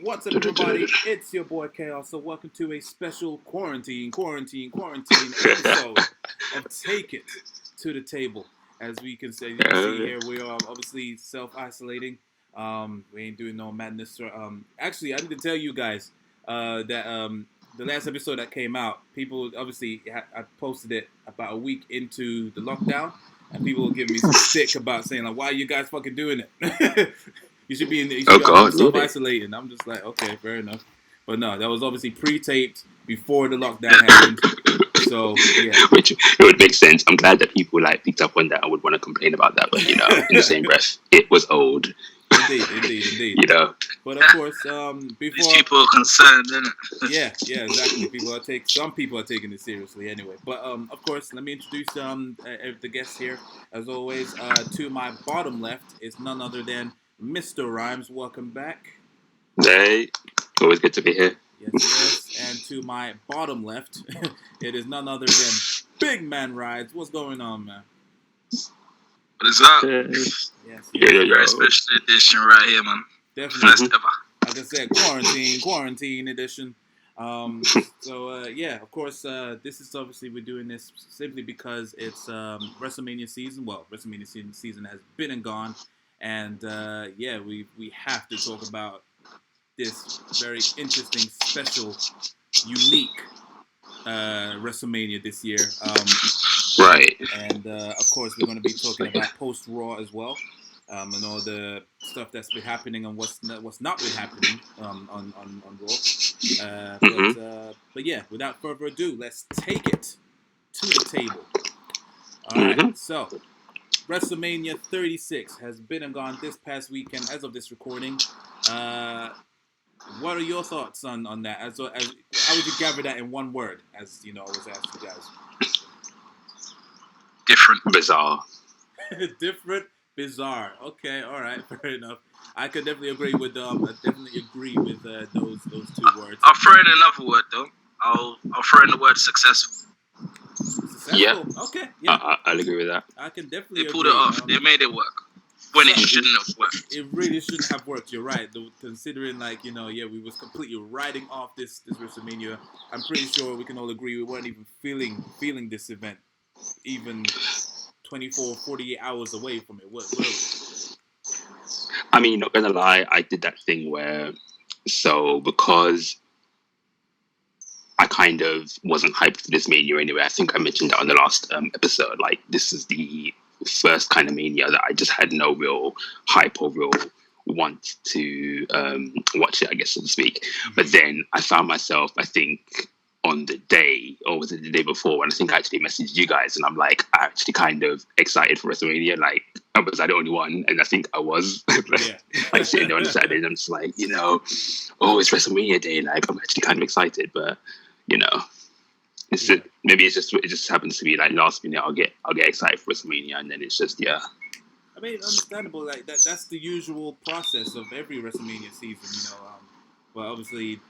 What's up, everybody? It's your boy Chaos. So welcome to a special quarantine episode of Take It to the Table. As we can say, you can see here, we are obviously self-isolating. We ain't doing no madness. Actually, I need to tell you guys that the last episode that came out, people obviously I posted it about a week into the lockdown, and people will give me some stick about saying like, "Why are you guys fucking doing it?" You should be self-isolating. I'm just like, okay, fair enough. But no, that was obviously pre-taped before the lockdown happened. So yeah, which it would make sense. I'm glad that people like picked up on that and would want to complain about that. But in the same breath, it was old. Indeed. But of course, before these people are concerned, isn't it? yeah, exactly. Some people are taking it seriously anyway. But of course, let me introduce the guests here. As always, to my bottom left is none other than Mr. Rhymes. Welcome back. Hey, always good to be here. Yes. And to my bottom left, it is none other than Big Man Rides. What's going on, man? What is up? Yes. Very special edition right here, man. Definitely. First ever. Like I said, quarantine edition. Of course, this is obviously we're doing this simply because it's WrestleMania season. Well, WrestleMania season has been and gone, and we have to talk about this very interesting, special, unique WrestleMania this year. Right. And of course, we're going to be talking about post Raw as well, and all the stuff that's been happening and what's not been happening on Raw. But yeah, without further ado, let's take it to the table. All right, so WrestleMania 36 has been and gone this past weekend as of this recording. What are your thoughts on that? As how would you gather that in one word? As you know, I always ask you guys. Different, bizarre. Different, bizarre. Okay, all right, fair enough. I could definitely agree with those two words. I'll throw in another word though. I'll throw in the word successful. Yeah. Okay. Yeah. I'll agree with that. I can definitely. They pulled it off. They made it work when it shouldn't have worked. It really shouldn't have worked. You're right. Considering we was completely riding off this WrestleMania. I'm pretty sure we can all agree we weren't even feeling this event, even 24, 48 hours away from it. What were we? I mean, not gonna lie, I did that thing where, because I kind of wasn't hyped for this Mania anyway. I think I mentioned that on the last episode. Like, this is the first kind of Mania that I just had no real hype or real want to watch it, I guess, so to speak. But then I found myself, I think, on the day, or was it the day before, when I think I actually messaged you guys, and I'm like, I'm actually kind of excited for WrestleMania. Like, was I the only one? And I think I was. Like sitting there on the Saturday, and I'm just like, it's WrestleMania day. Like, I'm actually kind of excited, but maybe it just happens to be like last minute. I'll get excited for WrestleMania, and then it's just I mean, understandable. Like that's the usual process of every WrestleMania season, But obviously,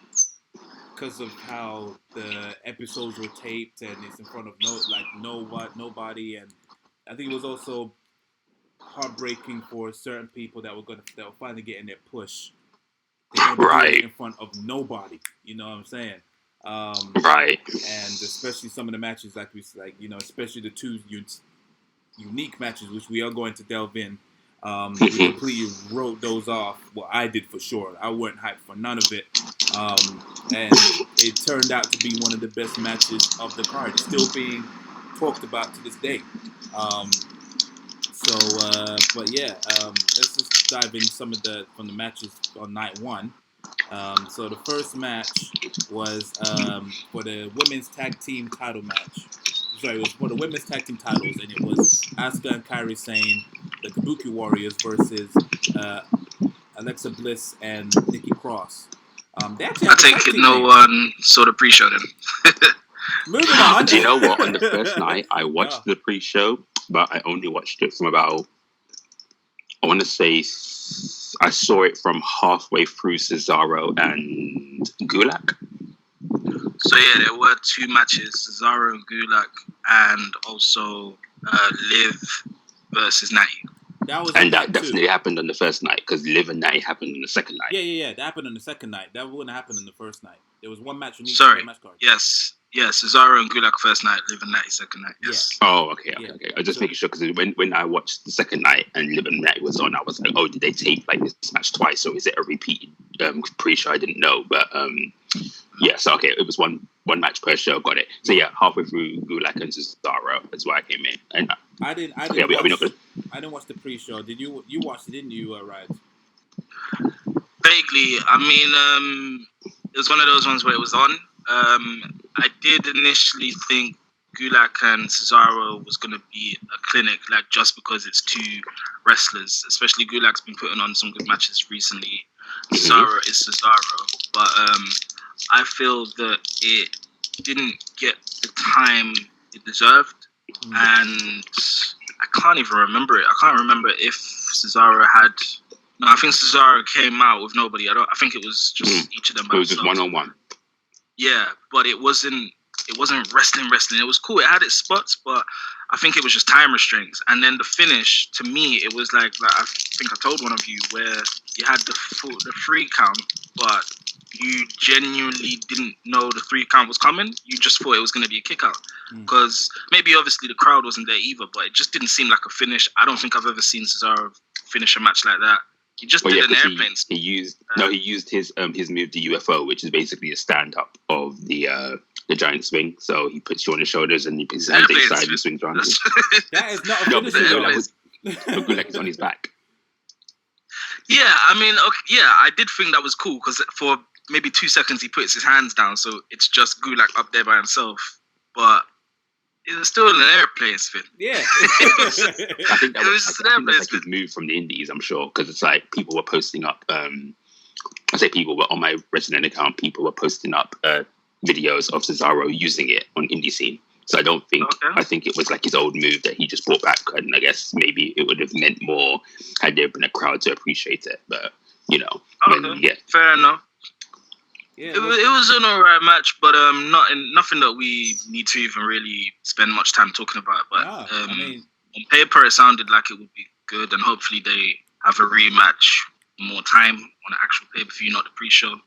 because of how the episodes were taped and it's in front of nobody, and I think it was also heartbreaking for certain people that were finally getting their push. They're going to be in front of nobody. You know what I'm saying? Right. And especially some of the matches, especially the two unique matches, which we are going to delve in. We completely wrote those off. Well, I did for sure. I wasn't hyped for none of it. And it turned out to be one of the best matches of the card. It's still being talked about to this day. Let's just dive in from the matches on night one. So the first match was for the women's tag team title match. Sorry, it was for the women's tag team titles, and it was Asuka and Kairi Sane, the Kabuki Warriors, versus Alexa Bliss and Nikki Cross. I take it no one saw the pre-show then. Moving on. Do you know what? On the first night, I watched the pre-show, but I only watched it from about, I want to say, I saw it from halfway through Cesaro and Gulak. So yeah, there were two matches, Cesaro and Gulak, and also Liv versus Natty. That was And on that definitely happened on the first night because Live and Night happened on the second night. Yeah. That happened on the second night. That wouldn't happen on the first night. There was one match on each match card. Yes. Cesaro and Gulak first night, Live and Night second night. Yes. Yeah. Oh, okay. I was just making sure because when I watched the second night and Live and Night was on, I was like, oh, did they tape like this match twice or is it a repeat? Pretty sure I didn't know, but yeah. So okay, it was one match per show. Got it. So yeah, halfway through Gulak and Cesaro, that's why I came in. And I didn't watch the pre-show. Did you? You watched it, didn't you, Ryan? Vaguely. I mean, it was one of those ones where it was on. I did initially think Gulak and Cesaro was going to be a clinic, like just because it's two wrestlers. Especially Gulak's been putting on some good matches recently. Cesaro is Cesaro, but I feel that it didn't get the time it deserved, and I can't even remember it. I can't remember if Cesaro had. No, I think Cesaro came out with nobody. I think it was just each of them. It was just 1-on-1. Yeah, but it wasn't wrestling. It was cool. It had its spots, but I think it was just time restraints. And then the finish, to me, it was like I think I told one of you where you had the 3 count, but you genuinely didn't know the 3 count was coming. You just thought it was going to be a kick out. Because maybe obviously the crowd wasn't there either, but it just didn't seem like a finish. I don't think I've ever seen Cesaro finish a match like that. He just did an airplane. He used his move, the UFO, which is basically a stand up of the giant swing. So he puts you on his shoulders and he puts his hands inside and swings around. That is not a finish. But Gulak is on his back. Yeah, I mean, okay, yeah, I did think that was cool because for maybe 2 seconds he puts his hands down, so it's just Gulak up there by himself. But it's still an airplane spin. Yeah. I think that was just an airplane spin. His move from the Indies, I'm sure, because it's like people were posting up. I say people, but on my Resident account, people were posting up videos of Cesaro using it on indie scene. So I don't think I think it was like his old move that he just brought back, and I guess maybe it would have meant more had there been a crowd to appreciate it. But you know, fair enough. Yeah, it was an alright match, but nothing that we need to even really spend much time talking about. But I mean, on paper, it sounded like it would be good, and hopefully they have a rematch more time on the actual pay-per-view, not the pre-show.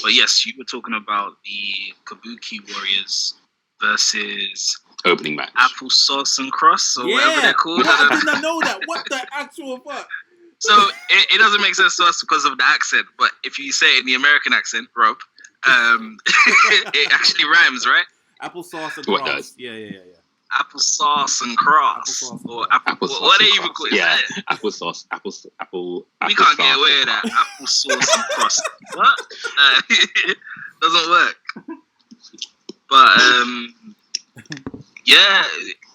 But yes, you were talking about the Kabuki Warriors versus opening match, Applesauce and Cross, or whatever they're called. I did not know that. What the actual fuck? So it doesn't make sense to us because of the accent, but if you say it in the American accent, Rob, it actually rhymes, right? Applesauce and Cross. What does? Yeah. Applesauce and Cross. Or applesauce. What are you even call it? Yeah, applesauce. Apple. We can't get away with that. Applesauce and Cross. What? Doesn't work. But yeah,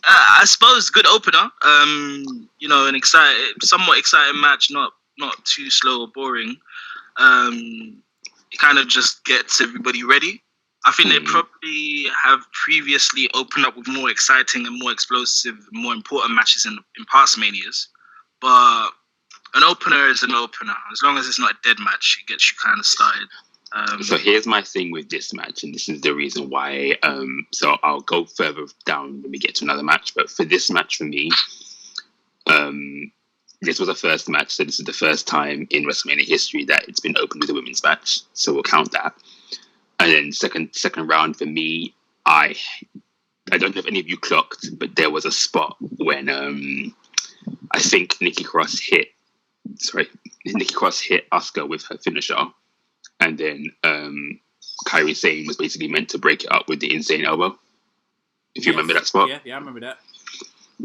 I suppose good opener. You know, somewhat exciting match, not too slow or boring. It kind of just gets everybody ready. I think they probably have previously opened up with more exciting and more explosive, more important matches in past Manias. But an opener is an opener. As long as it's not a dead match, it gets you kind of started. So here's my thing with this match, and this is the reason why. So I'll go further down when we get to another match. But for this match, for me, this was a first match. So this is the first time in WrestleMania history that it's been opened with a women's match. So we'll count that. And then second round for me, I don't know if any of you clocked, but there was a spot when I think Nikki Cross hit Asuka with her finisher. And then Kairi Sane was basically meant to break it up with the insane elbow. If you remember that spot. Yeah, I remember that.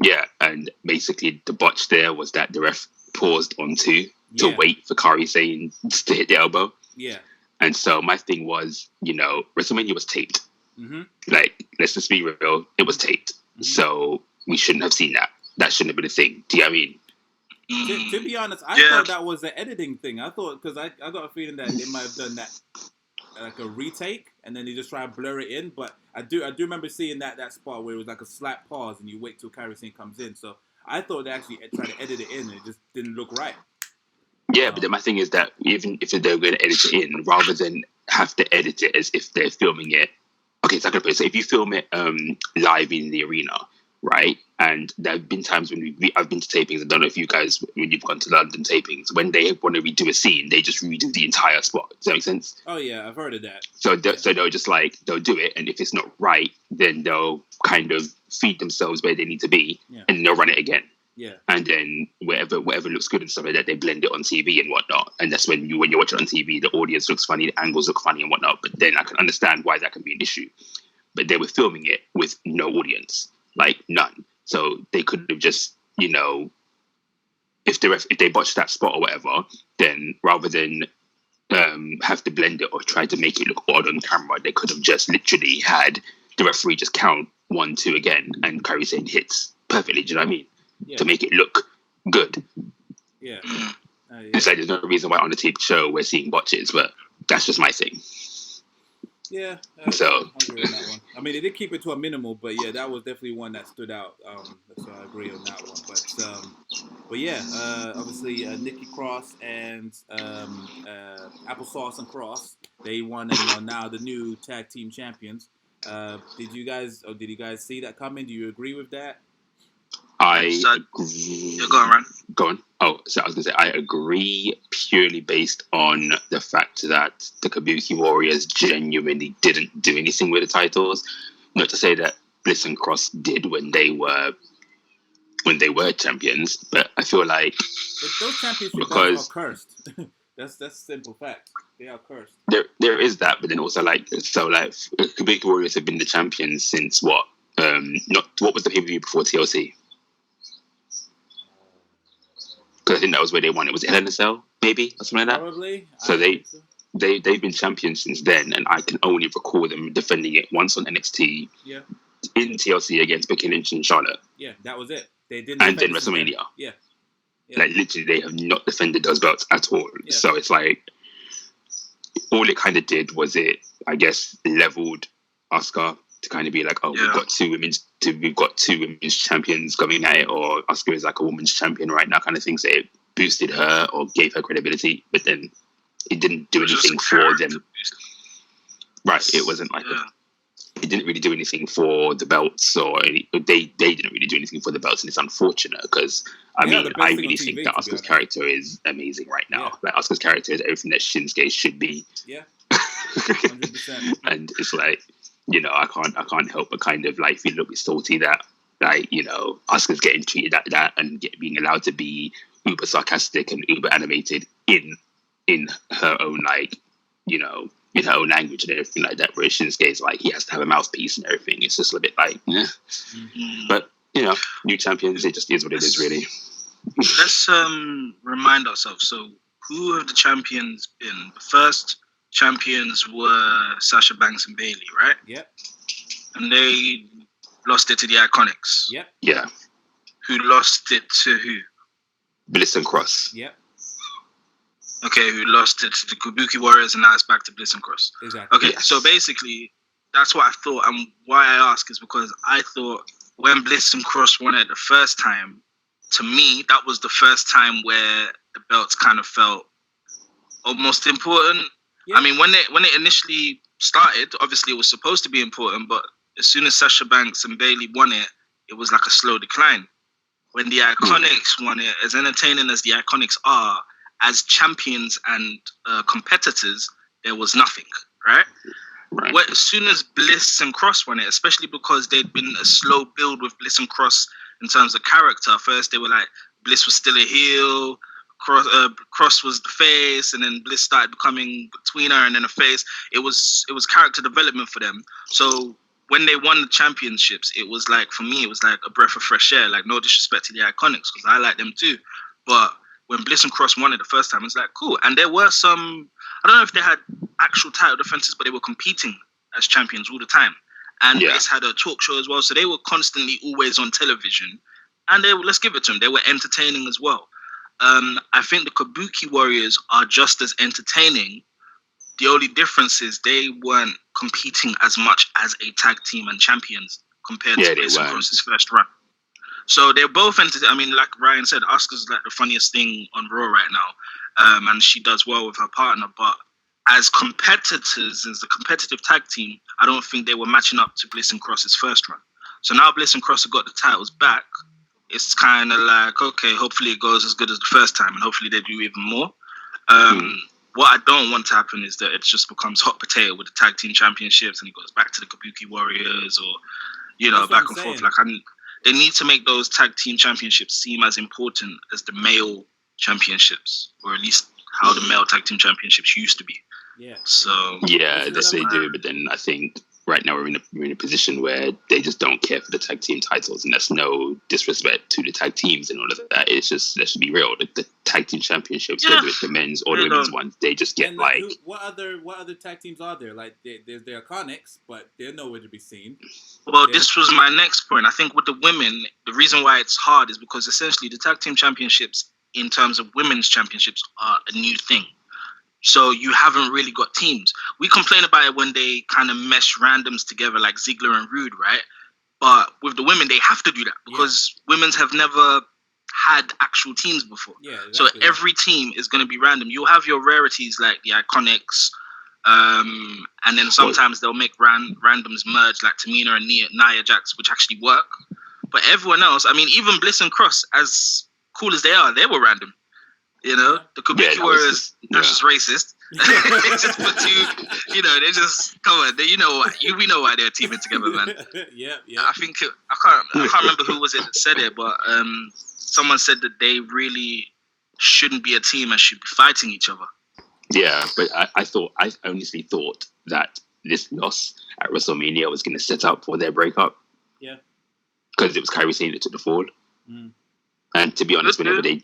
Yeah, and basically the botch there was that the ref paused on two to wait for Kairi Sane to hit the elbow. Yeah. And so my thing was, you know, WrestleMania was taped. Mm-hmm. Like, let's just be real, it was taped. Mm-hmm. So we shouldn't have seen that. That shouldn't have been a thing. Do you know what I mean? To be honest, I thought that was an editing thing. I thought, because I got a feeling that they might have done that like a retake, and then they just try to blur it in. But I do remember seeing that spot where it was like a slight pause, and you wait till Kairi Sane comes in. So I thought they actually tried to edit it in, and it just didn't look right. Yeah, but then my thing is that even if they're going to edit it in, rather than have to edit it as if they're filming it. Okay, so I can put it. So if you film it live in the arena, right? And there have been times when I've been to tapings. I don't know if you guys, when you've gone to London tapings, when they want to redo a scene, they just redo the entire spot. Does that make sense? Oh yeah, I've heard of that. So they'll just they'll do it, and if it's not right, then they'll kind of feed themselves where they need to be, and they'll run it again. Yeah. And then whatever looks good and stuff like that, they blend it on TV and whatnot. And that's when you watch it on TV, the audience looks funny, the angles look funny and whatnot. But then I can understand why that can be an issue. But they were filming it with no audience, like none. So they could have just, if they botched that spot or whatever, then rather than have to blend it or try to make it look odd on camera, they could have just literally had the referee just count 1, 2 again, and Curry saying hits perfectly. Do you know what I mean? Yeah. To make it look good. Yeah. It's like there's no reason why on the TV show we're seeing botches, but that's just my thing. Yeah. So I agree on that one. I mean, they did keep it to a minimal, but yeah, that was definitely one that stood out. So I agree on that one. But yeah, obviously Nikki Cross and Applesauce and Cross, they won and are now the new tag team champions. Did you guys see that coming? Do you agree with that? You're going, Ryan. Go on. Oh, so I was going to say, I agree purely based on the fact that the Kabuki Warriors genuinely didn't do anything with the titles. Not to say that Bliss and Cross did when they were champions, but I feel like but those championship belts are cursed. That's a simple fact. They are cursed. There is that, but then also Kabuki Warriors have been the champions since what? What was the pay-per-view before TLC? Because I think that was where they won. It was Hell in a Cell, maybe, or something like that. Probably. So they've been champions since then, and I can only recall them defending it once on NXT. Yeah. In TLC against Becky Lynch and Charlotte. Yeah, that was it. They didn't. And then WrestleMania. Yeah. Like literally, they have not defended those belts at all. Yeah. So it's like all it kind of did was it, I guess, leveled Asuka to kind of be like, we've got two women's champions coming at it, or Asuka is like a women's champion right now, kind of thing. So it boosted her or gave her credibility, but then it didn't do anything for them. Right? It wasn't like it didn't really do anything for the belts, or they didn't really do anything for the belts, and it's unfortunate because I really think that Asuka's character is amazing right now. Yeah. Like Asuka's character is everything that Shinsuke should be. Yeah, 100%. And it's like, I can't help but kind of like feel a little bit salty that Asuka's getting treated like that and being allowed to be uber sarcastic and uber animated in her own in her own language and everything like that, where Shinsuke is like, he has to have a mouthpiece and everything. It's just a bit like, Mm-hmm. But, new champions, it just is what it is, really. Let's remind ourselves. So, who have the champions been? The first champions were Sasha Banks and Bayley, right? Yep. And they lost it to the Iconics. Yep. Yeah. Who lost it to who? Bliss and Cross. Yep. Okay, who lost it to the Kabuki Warriors, and now it's back to Bliss and Cross. Exactly. Okay, so basically, that's what I thought, and why I ask is because I thought when Bliss and Cross won it the first time, to me, that was the first time where the belts kind of felt almost important. Yeah. I mean, when it initially started, obviously it was supposed to be important, but as soon as Sasha Banks and Bayley won it, it was like a slow decline. When the Iconics won it, as entertaining as the Iconics are, as champions and competitors, there was nothing, right? As soon as Bliss and Cross won it, especially because they'd been a slow build with Bliss and Cross in terms of character. First, they were like, Bliss was still a heel, Cross was the face, and then Bliss started becoming between her and then a face. It was character development for them. So when they won the championships, it was like, for me, it was like a breath of fresh air. Like, no disrespect to the Iconics, because I like them too. But when Bliss and Cross won it the first time, it's like, cool. And there were some, I don't know if they had actual title defenses, but they were competing as champions all the time. And Bliss had a talk show as well. So they were constantly always on television. And let's give it to them, they were entertaining as well. I think the Kabuki Warriors are just as entertaining. The only difference is they weren't competing as much as a tag team and champions compared to Bliss and Cross's first run. So they're both I mean, like Ryan said, Asuka's like the funniest thing on Raw right now. And she does well with her partner. But as competitors, as a competitive tag team, I don't think they were matching up to Bliss and Cross's first run. So now Bliss and Cross have got the titles back. It's kind of like, okay, hopefully it goes as good as the first time, and hopefully they do even more. What I don't want to happen is that it just becomes hot potato with the tag team championships, and it goes back to the Kabuki Warriors, or back and forth. Like they need to make those tag team championships seem as important as the male championships, or at least how the male tag team championships used to be. Yeah. So yeah, that's they do. But then I think right now we're in a position where they just don't care for the tag team titles, and that's no disrespect to the tag teams and all of that. It's just, let's be real, the tag team championships, whether it's the men's or the women's ones, they just get what other tag teams are there? Like there's the Iconics, but they're nowhere to be seen. Well, this was my next point. I think with the women, the reason why it's hard is because essentially the tag team championships, in terms of women's championships, are a new thing. So you haven't really got teams. We complain about it when they kind of mesh randoms together like Ziggler and Rude, right? But with the women, they have to do that because women's have never had actual teams before. Yeah, exactly. So every team is going to be random. You'll have your rarities like the Iconics, and then sometimes they'll make randoms merge like Tamina and Nia Jax, which actually work. But everyone else, I mean, even Bliss and Cross, as cool as they are, they were random. The Kabuki Warriors, that's just racist. They just put two, they just, come on, we know why they're teaming together, man. Yeah. I think, I can't remember who was it that said it, but someone said that they really shouldn't be a team and should be fighting each other. Yeah, but I honestly thought that this loss at WrestleMania was going to set up for their breakup. Yeah. Because it was Kairi Sane that took the fall. And to be honest, whenever they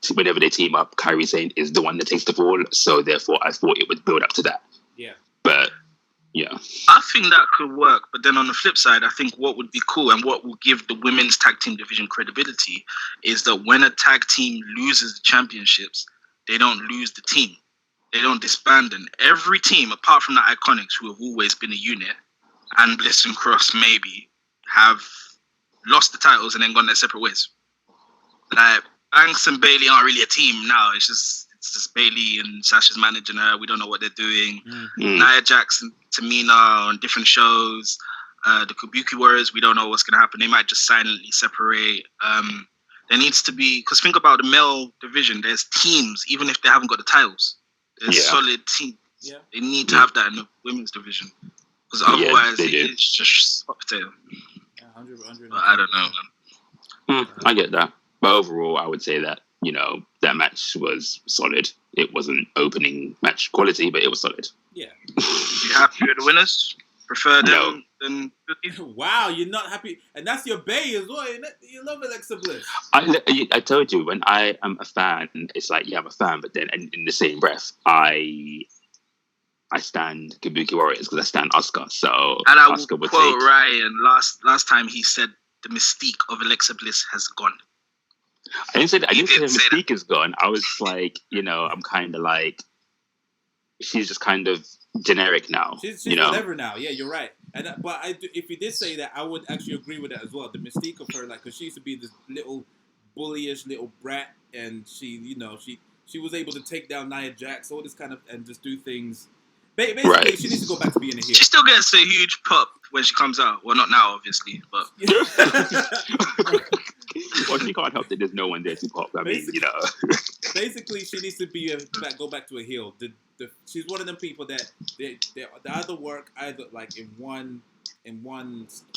team up, Kairi Sane is the one that takes the fall. So therefore, I thought it would build up to that. Yeah. But yeah, I think that could work. But then on the flip side, I think what would be cool and what will give the women's tag team division credibility is that when a tag team loses the championships, they don't lose the team. They don't disband them. Every team, apart from the Iconics, who have always been a unit, and Bliss and Cross maybe, have lost the titles and then gone their separate ways. Like, Banks and Bailey aren't really a team now. It's just Bailey and Sasha's managing her. We don't know what they're doing. Nia Jax and Tamina on different shows. The Kabuki Warriors, we don't know what's going to happen. They might just silently separate. There needs to be, because think about the male division. There's teams, even if they haven't got the titles. There's solid teams. Yeah. They need to have that in the women's division. Because otherwise, it's just hot potato. Yeah, 100. But I don't know, man. I get that. But overall, I would say that, that match was solid. It wasn't opening match quality, but it was solid. Yeah. You happy with the winners? Prefer them than Cookie? Wow, you're not happy. And that's your bae as well, isn't it? You love Alexa Bliss. I told you, when I am a fan, it's like, I'm a fan, but then in the same breath, I stand Kabuki Warriors because I stand Asuka. So and I Asuka would quote Ryan, last time he said the mystique of Alexa Bliss has gone. I didn't say that. Mystique is gone. I was like, I'm kind of like, she's just kind of generic now. She's whatever now. Yeah, you're right. And but if you did say that, I would actually agree with that as well. The mystique of her, like, because she used to be this little bullyish little brat, and she was able to take down Nia Jax, all this kind of, and just do things. Basically, she needs to go back to being a heel. She still gets a huge pop when she comes out. Well, not now, obviously, but. Well, she can't help that there's no one there to pop. Basically, she needs to go back to a heel. She's one of them people that they either work like in one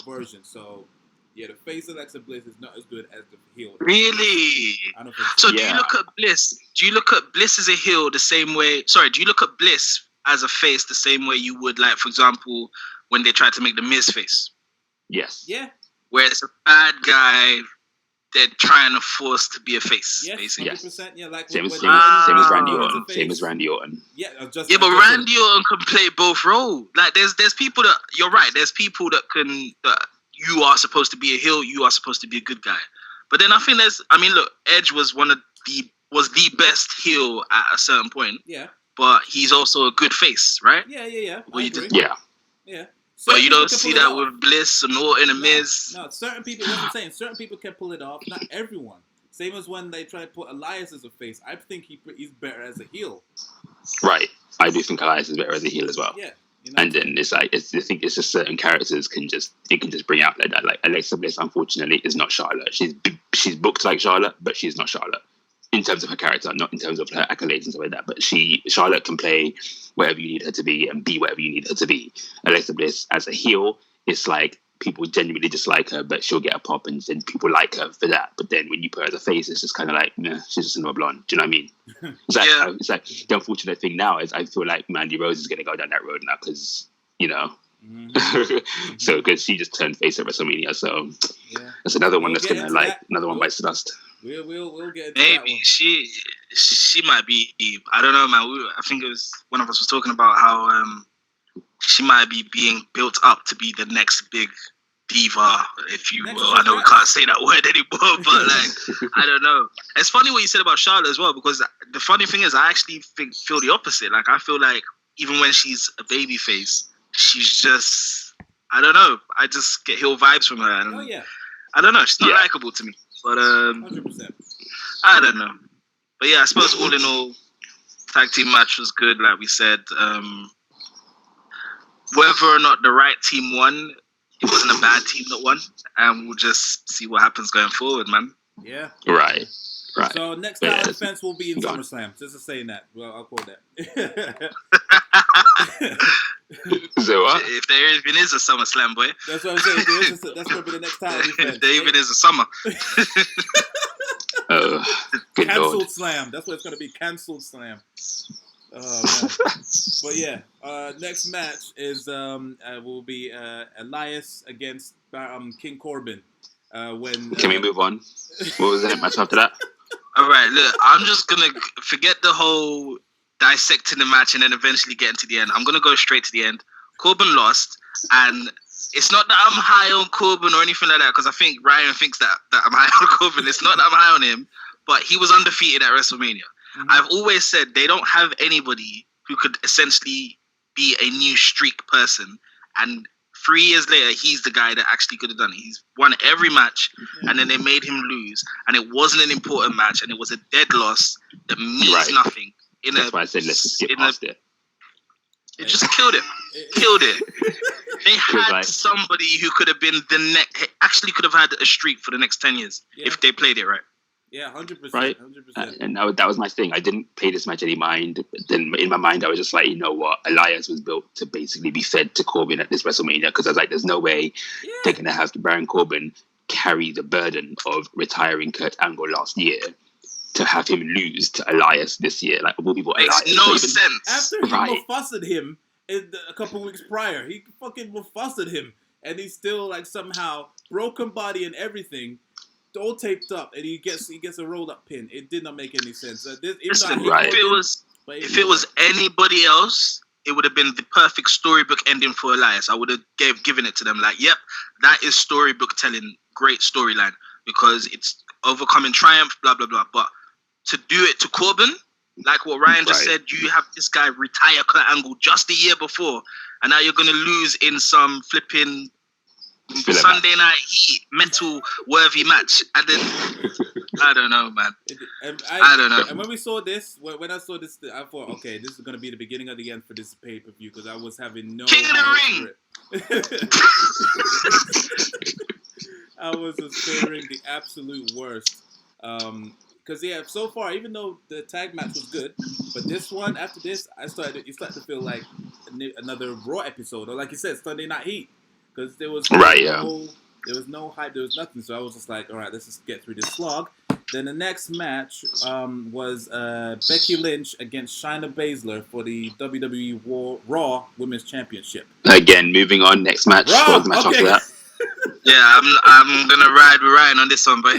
version. So yeah, the face of Alexa Bliss is not as good as the heel. Really? I don't think so. So do you look at Bliss? Do you look at Bliss as a heel the same way? Sorry, do you look at Bliss as a face the same way you would, like, for example, when they tried to make the Miz face? Yes. Yeah. Where it's a bad guy they're trying to force to be a face, yes, basically. 100%. Yeah, like same as Randy Orton. Same as Randy Orton. Yeah, but Randy Orton can play both roles. Like, there's people that, you're right. There's people that you are supposed to be a heel. You are supposed to be a good guy. But then I think look, Edge was the best heel at a certain point. Yeah. But he's also a good face, right? Yeah. Yeah. But you don't see that with Bliss and Orton and Miz. No, certain people, what I'm saying, certain people can pull it off. Not everyone. Same as when they try to put Elias as a face. I think he's better as a heel. Right. I do think Elias is better as a heel as well. Yeah. And then it's like I think it's just certain characters can just bring out like that. Like Alexa Bliss, unfortunately, is not Charlotte. She's booked like Charlotte, but she's not Charlotte in terms of her character, not in terms of her accolades and stuff like that. But Charlotte can play wherever you need her to be and be whatever you need her to be. Alexa Bliss as a heel, it's like people genuinely dislike her, but she'll get a pop, and then people like her for that. But then when you put her as a face, it's just kind of like, nah, she's just another blonde. Do you know what I mean? It's like the unfortunate thing now is I feel like Mandy Rose is going to go down that road now because, so because she just turned face at WrestleMania. So that's another one that's going to another one bites the dust. We'll get into maybe that one. she might be. I don't know, man. I think it was one of us was talking about how she might be being built up to be the next big diva, if you will. I know we can't say that word anymore, but like, I don't know. It's funny what you said about Charlotte as well, because the funny thing is I actually feel the opposite. Like, I feel like even when she's a baby face, she's just, I don't know. I just get heel vibes from her. And I don't know. She's not likable to me. But 100%. I don't know. But yeah, I suppose all in all, tag team match was good, like we said. Whether or not the right team won, it wasn't a bad team that won, and we'll just see what happens going forward, man. Yeah. Right. So next time defense will be in SummerSlam. Just saying that. Well, I'll quote that. So what? If there even is a SummerSlam, boy. That's what I'm saying. That's going to be the next time defense. If there even is a summer. Cancelled Slam. That's what it's going to be. Cancelled Slam. Oh, man. But yeah, next match is will be Elias against King Corbin. Can we move on? What was the match after that? All right, look, I'm just gonna forget the whole dissecting the match and then eventually getting to the end. I'm gonna go straight to the end. Corbin lost, and it's not that I'm high on Corbin or anything like that, because I think Ryan thinks that I'm high on Corbin. It's not that I'm high on him, but he was undefeated at WrestleMania. Mm-hmm. I've always said they don't have anybody who could essentially be a new streak person, and 3 years later, he's the guy that actually could have done it. He's won every match, and then they made him lose, and it wasn't an important match, and it was a dead loss that means nothing. That's why I said let's just skip past it. It just killed it. Killed it. They had somebody who could have been the next, actually could have had a streak for the next 10 years if they played it right. Yeah, 100%. Right? 100%. And that was my thing. I didn't pay this match any mind. But then in my mind, I was just like, you know what? Elias was built to basically be fed to Corbin at this WrestleMania, because I was like, there's no way they're going to have Baron Corbin carry the burden of retiring Kurt Angle last year to have him lose to Elias this year. Like, all people, makes Elias, no sense. After he fussed him a couple weeks prior, he fucking fussed him, and he still like somehow broken body and everything. All taped up, and he gets a rolled up pin. It did not make any sense. If it was anybody else, it would have been the perfect storybook ending for Elias. I would have given it to them. Like, yep, that is storybook telling, great storyline, because it's overcoming triumph, blah blah blah. But to do it to Corbin, like what Ryan just said, you have this guy retire Kurt Angle just the year before, and now you're gonna lose in some flipping Sunday Night Heat mental worthy match, and then I don't know, man. I don't know. And when we saw this, when I saw this, I thought, okay, this is going to be the beginning of the end for this pay-per-view, because I was having no King of the Ring. I was just fearing the absolute worst. Because so far, even though the tag match was good, but this one, after this, you started to feel like another Raw episode, or like you said, Sunday Night Heat. Because there was there was no hype, there was nothing. So I was just like, all right, let's just get through this slog. Then the next match was Becky Lynch against Shayna Baszler for the WWE Raw Women's Championship. Again, moving on, next match. Raw, match okay. after that. Yeah, I'm gonna ride with Ryan on this one, boy.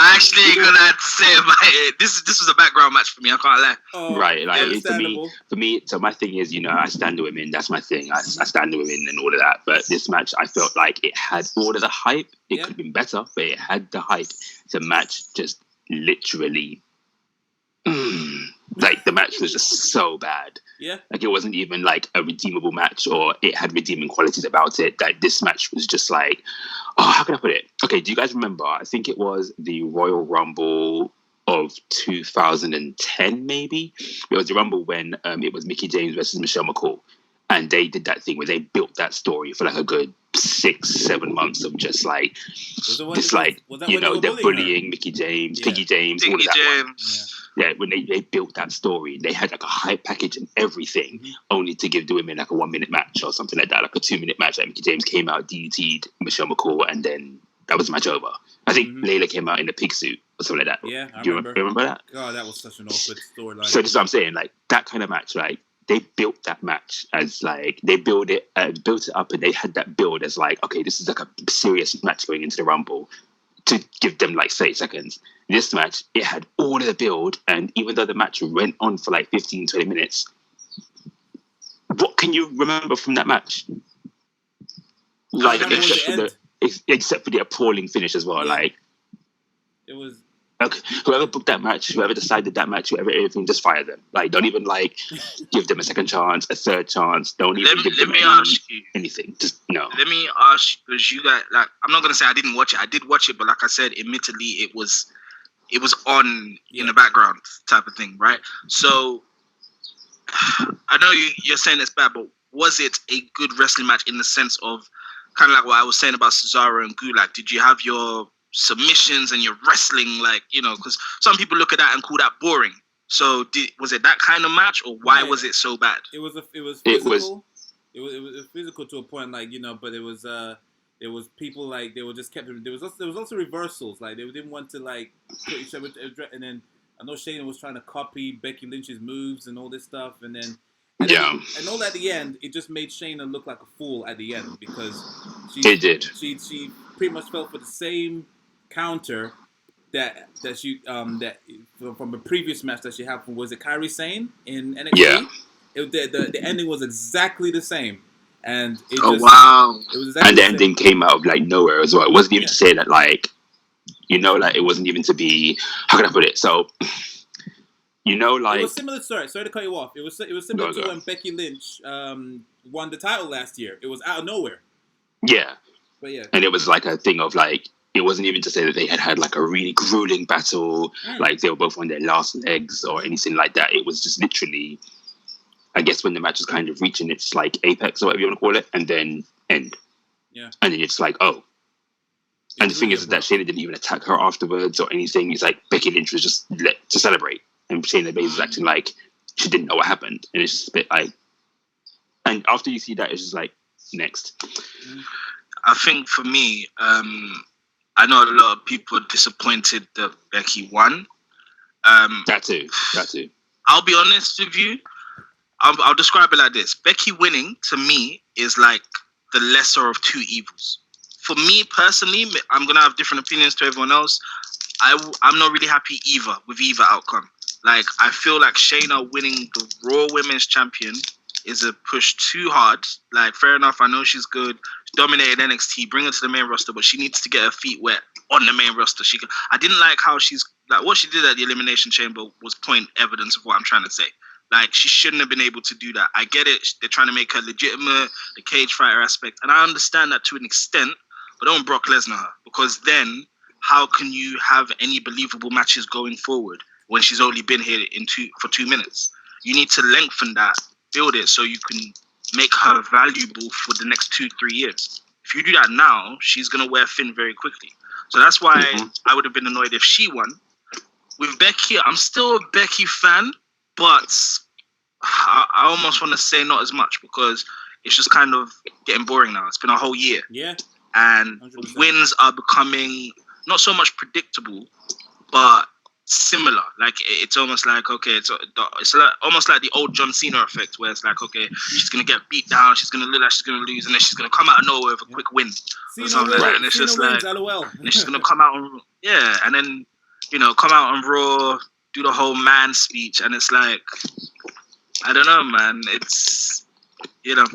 I actually ain't gonna have to say about it. This was a background match for me. I can't lie. Right, like for me. So my thing is, I stand the women. That's my thing. I stand the women and all of that. But this match, I felt like it had all of the hype. It could have been better, but it had the hype. The match just literally, like the match was just so bad. Yeah, like it wasn't even like a redeemable match, or it had redeeming qualities about it. That this match was just like, oh, how can I put it? Okay, do you guys remember? I think it was the Royal Rumble of 2010, maybe. It was the Rumble when it was Mickey James versus Michelle McCool. And they did that thing where they built that story for like a good 6-7 months of just like, they're bullying Mickey James, Piggy James, all of that. Yeah, when they built that story, they had like a hype package and everything, only to give the women like a 1-minute match or something like that, like a 2-minute match. Like Mickey James came out, DDT'd Michelle McCool, and then that was the match over. I think Layla came out in a pig suit or something like that. Yeah, I remember that? God, that was such an awkward storyline. So that's what I'm saying. Like that kind of match, like they built that match as like they built it up, and they had that build as like, okay, this is like a serious match going into the Rumble, to give them like 30 seconds. This match, it had all of the build, and even though the match went on for like 15-20 minutes, what can you remember from that match? Like except for the appalling finish as well. Yeah. Like it was. Okay, whoever booked that match, whoever decided that match, whoever everything, just fire them. Like, don't even like give them a second chance, a third chance. Don't even give them anything. Just no. Let me ask you, because you guys, like, I'm not gonna say I didn't watch it. I did watch it, but like I said, admittedly, it was on in the background type of thing, right? So I know you're saying it's bad, but was it a good wrestling match in the sense of kind of like what I was saying about Cesaro and Gulak? Did you have your submissions and your wrestling, like, you know, because some people look at that and call that boring. So was it that kind of match, or why was it so bad? It was physical. It was physical to a point, like, you know, but it was people like they were just kept. There was also reversals, like they didn't want to like put each other, and then I know Shayna was trying to copy Becky Lynch's moves and all this stuff, and all at the end, it just made Shayna look like a fool at the end, because she pretty much fell for the same counter that she from a previous match that she had from, was it Kairi Sane in NXT? Yeah. The ending was exactly the same, and it wow! It was exactly and the ending came out of like nowhere as well. It wasn't even to say that, like, you know, like it wasn't even to be, how can I put it? So, you know, like, it was similar. Sorry to cut you off. It was similar to when Becky Lynch won the title last year. It was out of nowhere. Yeah. But yeah, and it was like a thing of like, it wasn't even to say that they had like a really grueling battle, like they were both on their last legs or anything like that. It was just literally, I guess, when the match was kind of reaching its like apex or whatever you want to call it, and then end. Yeah. And then it's like, oh. And the thing is that Shayna didn't even attack her afterwards or anything. It's like Becky Lynch was just let to celebrate, and Shayna Baszler was acting like she didn't know what happened, and it's just a bit like. And after you see that, it's just like, next. I think for me, I know a lot of people are disappointed that Becky won. That too. I'll be honest with you. I'll describe it like this. Becky winning, to me, is like the lesser of two evils. For me, personally, I'm going to have different opinions to everyone else. I'm not really happy with either outcome. Like, I feel like Shayna winning the Raw Women's Champion is a push too hard. Like, fair enough, I know she's good. She dominated NXT, bring her to the main roster, but she needs to get her feet wet on the main roster. I didn't like how what she did at the Elimination Chamber was point evidence of what I'm trying to say. Like, she shouldn't have been able to do that. I get it. They're trying to make her legitimate, the cage fighter aspect, and I understand that to an extent, but don't Brock Lesnar her, because then how can you have any believable matches going forward when she's only been here for 2 minutes? You need to lengthen that, build it so you can make her valuable for the next 2-3 years. If you do that now, she's going to wear thin very quickly. So that's why I would have been annoyed if she won. With Becky, I'm still a Becky fan, but I almost want to say not as much, because it's just kind of getting boring now. It's been a whole year. Yeah. And 100%. Wins are becoming not so much predictable, but similar. Like, it's almost like, okay, it's like, almost like the old John Cena effect, where it's like, okay, she's going to get beat down, she's going to look like she's going to lose, and then she's going to come out of nowhere with a quick win. Or something like that. And it's just like, and she's going to come out on, and then, you know, come out on Raw, do the whole man speech, and it's like, I don't know, man. It's, you know,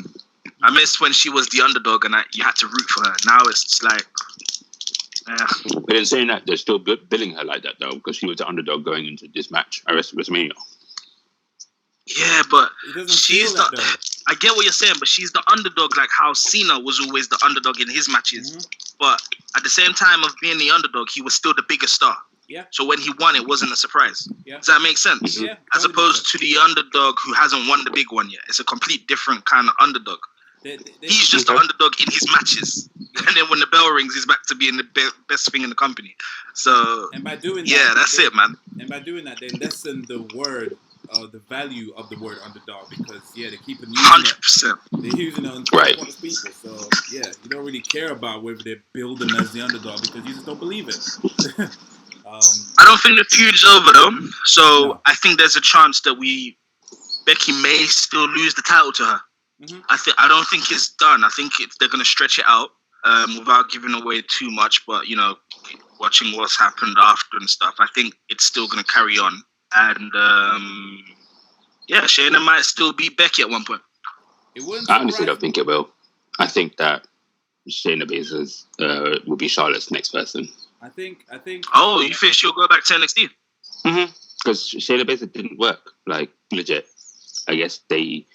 I miss when she was the underdog and you had to root for her. Now it's just like, But in saying that, they're still billing her like that, though, because she was the underdog going into this match at WrestleMania. Yeah, but I get what you're saying, but she's the underdog, like how Cena was always the underdog in his matches. But at the same time of being the underdog, he was still the biggest star. Yeah. So when he won, it wasn't a surprise. Yeah. Does that make sense? Yeah. As totally opposed to the underdog who hasn't won the big one yet. It's a complete different kind of underdog. He's just the underdog in his matches. Yeah. And then when the bell rings, he's back to being the best thing in the company. So, and by doing that, yeah, that's it, man. And by doing that, they lessen the word, the value of the word underdog because, yeah, they keep using 100%. it. They're using it on right. people. So, yeah, you don't really care about whether they build them as the underdog because you just don't believe it. I don't think the feud's over, though. So, No. I think there's a chance that Becky may still lose the title to her. Mm-hmm. I don't think it's done. I think they're going to stretch it out without giving away too much. But, you know, watching what's happened after and stuff, I think it's still going to carry on. And, yeah, Shayna might still beat Becky at one point. I honestly don't think it will. I think that Shayna Baszler will be Charlotte's next person. I think. Oh, you think she'll go back to NXT? Mm-hmm. Because Shayna Baszler didn't work. Like, legit. I guess they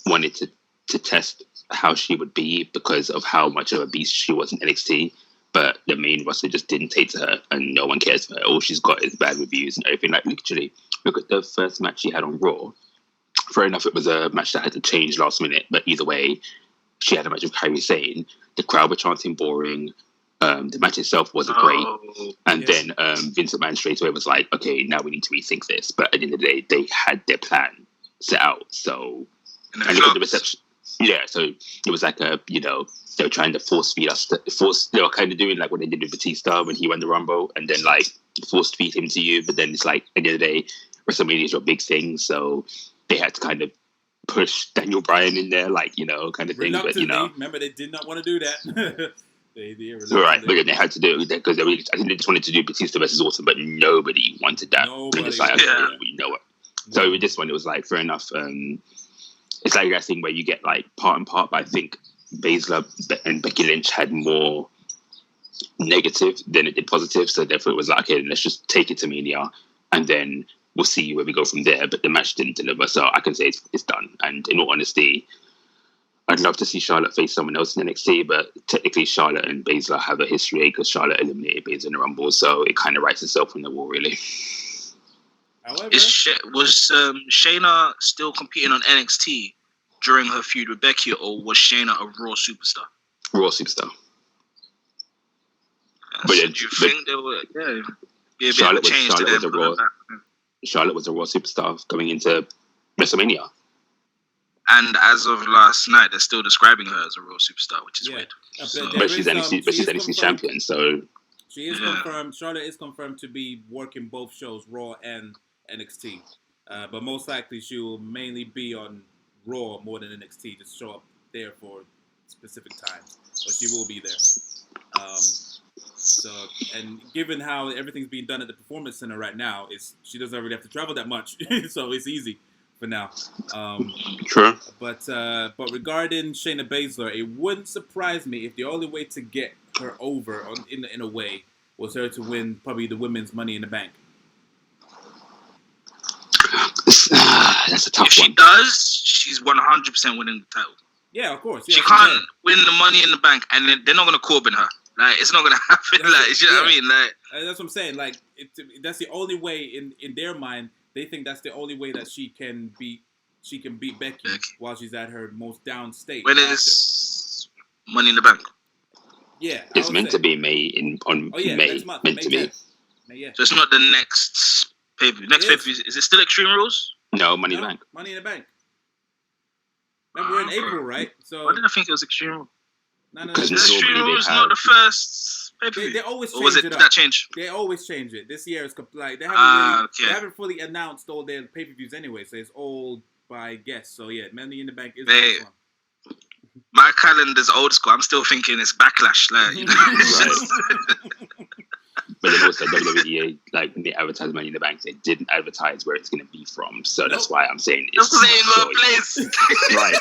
wanted to test how she would be because of how much of a beast she was in NXT, but the main roster just didn't take to her, and no one cares for her. All she's got is bad reviews and everything. Like, literally, look at the first match she had on Raw. Fair enough, it was a match that had to change last minute, but either way, she had a match with Kairi Sane. The crowd were chanting boring. The match itself wasn't great. And then Vince McMahon straight away was like, okay, now we need to rethink this. But at the end of the day, they had their plan set out. So, and look at the reception. Yeah, so it was like they were trying to force feed us. They were kind of doing like what they did with Batista when he won the Rumble, and then like force feed him to you. But then it's like at the end of the day, WrestleMania is your big thing, so they had to kind of push Daniel Bryan in there, like kind of thing. But remember they did not want to do that. Right, but then they had to do it because I think they just wanted to do Batista versus Orton, but nobody wanted that. Nobody it's like, we know it. So with this one, it was like fair enough. It's like that thing where you get like part and part, but I think Baszler and Becky Lynch had more negative than it did positive. So therefore it was like, okay, let's just take it to Mania and then we'll see where we go from there. But the match didn't deliver, so I can say it's done. And in all honesty, I'd love to see Charlotte face someone else in NXT, but technically Charlotte and Baszler have a history because Charlotte eliminated Baszler in the Rumble, so it kind of writes itself on the wall, really. However, was Shayna still competing on NXT during her feud with Becky, or was Shayna a Raw superstar? Raw superstar. Do you think they were? Yeah. Charlotte was a Raw superstar going into WrestleMania. And as of last night, they're still describing her as a Raw superstar, which is weird. But she's NXT champion, so she is confirmed. Charlotte is confirmed to be working both shows, Raw and NXT. But most likely she will mainly be on Raw more than NXT. Just show up there for specific times, but she will be there. So, and given how everything's being done at the Performance Center right now, she doesn't really have to travel that much, so it's easy for now. True. But regarding Shayna Baszler, it wouldn't surprise me if the only way to get her over in a way was her to win probably the women's Money in the Bank. That's a tough one. If she does, she's 100% winning the title. Yeah, of course. Yeah, she can't win the Money in the Bank, and they're not going to Corbin her. Like, it's not going to happen. You know what I mean? Like, that's what I'm saying. Like, that's the only way in their mind. They think that's the only way that she can beat Becky while she's at her most down state. When is Money in the Bank? Yeah, it's meant to be May May. Meant to be. Yeah. So it's not the next pay-per-view. Next pay-per-view, is it still Extreme Rules? No, Money in the Bank. Money in the Bank. Remember, we're in April, right? So why did I think it was Extreme Rules? No. Extreme Rules not the first pay-per-view. They always change or was it it up. Did that change? They always change it. This year is like they haven't fully announced all their pay-per-views anyway, so it's all by guess. So yeah, Money in the Bank is the next one. My calendar's old school. I'm still thinking it's Backlash. Like, right. But then also WWE, like when they advertise Money in the Bank, they didn't advertise where it's going to be from. So that's why I'm saying it's place. Right.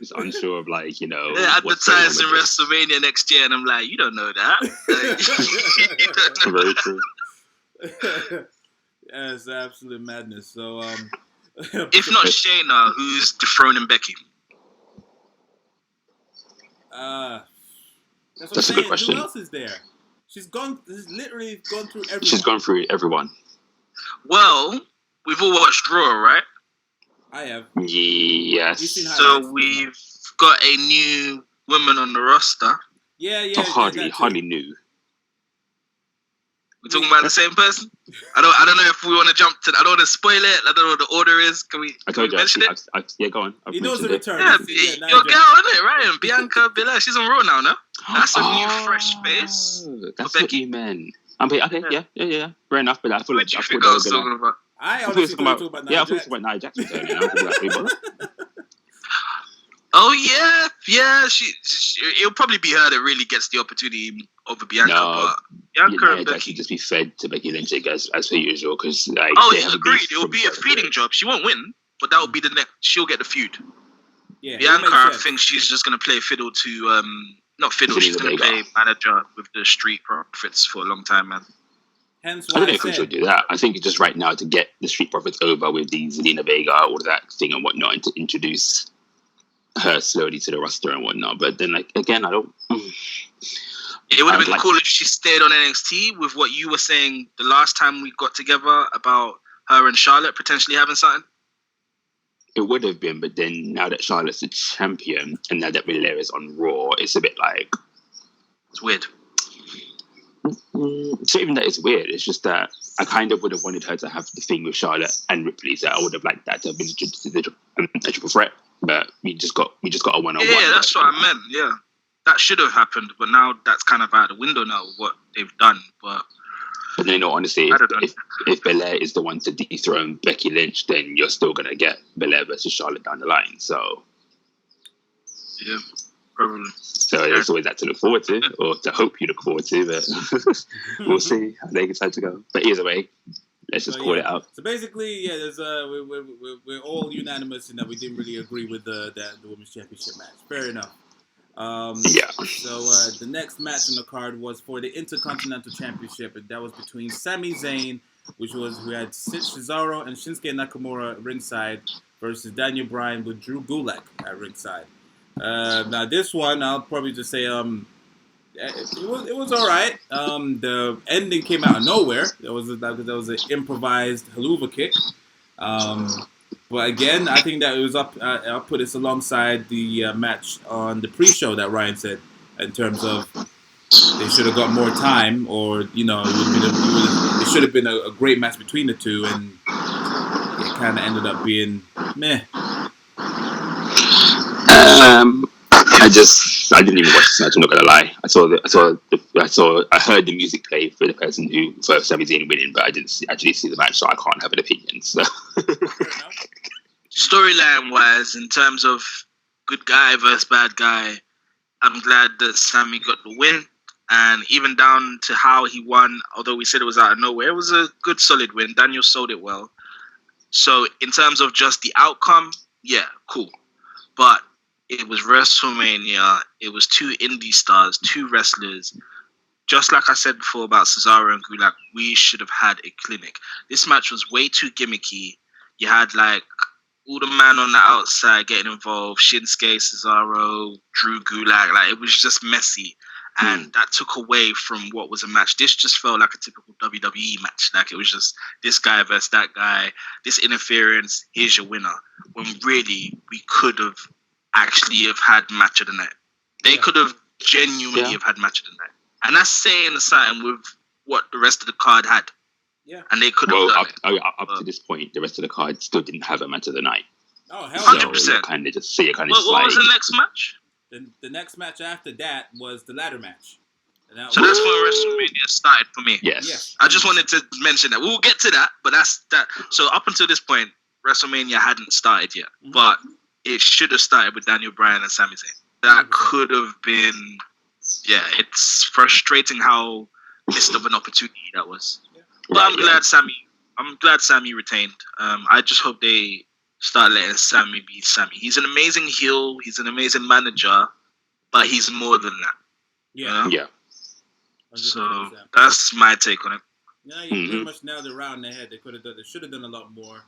It's unsure of like, They advertise in WrestleMania next year, and I'm like, you don't know that. Very true. Yeah, it's absolute madness. So, if not Shayna, who's dethroning Becky? That's a good question. Who else is there? She's literally gone through everyone. She's gone through everyone. Well, we've all watched Raw, right? I have. Yes. So we've got a new woman on the roster. Yeah. Hardly new. We're talking about the same person. I don't know if we want to jump to. I don't want to spoil it. I don't know what the order is. Can we? I told you. Mention it? Yeah, go on. He knows the return. Yeah, your girl, isn't it, Ryan? Bianca Belair. She's on Raw now, no? That's a new fresh face. That's what you meant. Okay, yeah. Fair enough, but I feel like I thought I was talking about. I honestly thought you were talking about Nia Jax. I thought about Nia Jax returning. I was like, oh yeah. It'll probably be her that really gets the opportunity over Bianca. No, but Bianca and Jax Becky will just be fed to Becky Lynch, I guess, as per usual. Because agreed. It will be a feeding job. She won't win, but that will be the next. She'll get the feud. Yeah, Bianca, I think she's just gonna play fiddle to not fiddle. She's gonna play manager with the Street Profits for a long time, man. Hence I don't know if she'll do that. I think it's just right now to get the Street Profits over with the Zelina Vega, all that thing and whatnot, and to introduce her slowly to the roster and whatnot. But then, again, I don't. It would have been cool if she stayed on NXT with what you were saying the last time we got together about her and Charlotte potentially having something. It would have been, but then now that Charlotte's a champion and now that Belair is on Raw, it's a bit like it's weird. It's not even that it's weird. It's just that I kind of would have wanted her to have the thing with Charlotte and Ripley. So I would have liked that to have been a triple threat. But we just got a one-on-one. Yeah, that's what I meant. Yeah, that should have happened, but now that's kind of out the window now. What they've done, but then, honestly, if Belair is the one to dethrone Becky Lynch, then you're still gonna get Belair versus Charlotte down the line. So yeah, probably. So there's always that to look forward to, or to hope you look forward to, but we'll see how they decide to go. But either way, let's just call it out. So basically, yeah, there's we're all unanimous in that we didn't really agree with the Women's Championship match. Fair enough. So the next match on the card was for the Intercontinental Championship, and that was between Sami Zayn, who had Cesaro and Shinsuke Nakamura ringside, versus Daniel Bryan with Drew Gulak at ringside. Now this one, I'll probably just say it was all right. The ending came out of nowhere. There was an improvised haluva kick. But again, I think that it was up. I'll put this alongside the match on the pre-show that Ryan said, in terms of they should have got more time, or it should have been a great match between the two, and it kind of ended up being meh. I didn't even watch this match. I'm not gonna lie. I heard the music play for the person who first Sami Zayn winning, but I didn't actually see the match, so I can't have an opinion. So, storyline wise, in terms of good guy versus bad guy, I'm glad that Sami got the win, and even down to how he won. Although we said it was out of nowhere, it was a good, solid win. Daniel sold it well. So, in terms of just the outcome, yeah, cool, but it was WrestleMania. It was two indie stars, two wrestlers. Just like I said before about Cesaro and Gulak, we should have had a clinic. This match was way too gimmicky. You had all the man on the outside getting involved, Shinsuke, Cesaro, Drew Gulak. It was just messy. And that took away from what was a match. This just felt like a typical WWE match. It was just this guy versus that guy, this interference, here's your winner. When really, we could have actually have had match of the night. They could have genuinely have had match of the night. And that's saying something with what the rest of the card had. Yeah. And they could have done it. Up to this point, the rest of the card still didn't have a match of the night. Oh, hell 100%. So what was the next match? The next match after that was the ladder match. So that's where WrestleMania started for me. Yes. I just wanted to mention that. We'll get to that, but that's that. So up until this point, WrestleMania hadn't started yet. Mm-hmm. But it should have started with Daniel Bryan and Sami Zayn. That could have been, it's frustrating how missed of an opportunity that was. Yeah. But I'm glad Sami retained. I just hope they start letting Sami be Sami. He's an amazing heel. He's an amazing manager, but he's more than that. Yeah. Yeah. So that's my take on it. Yeah, you pretty much nailed it around the head. They should have done a lot more.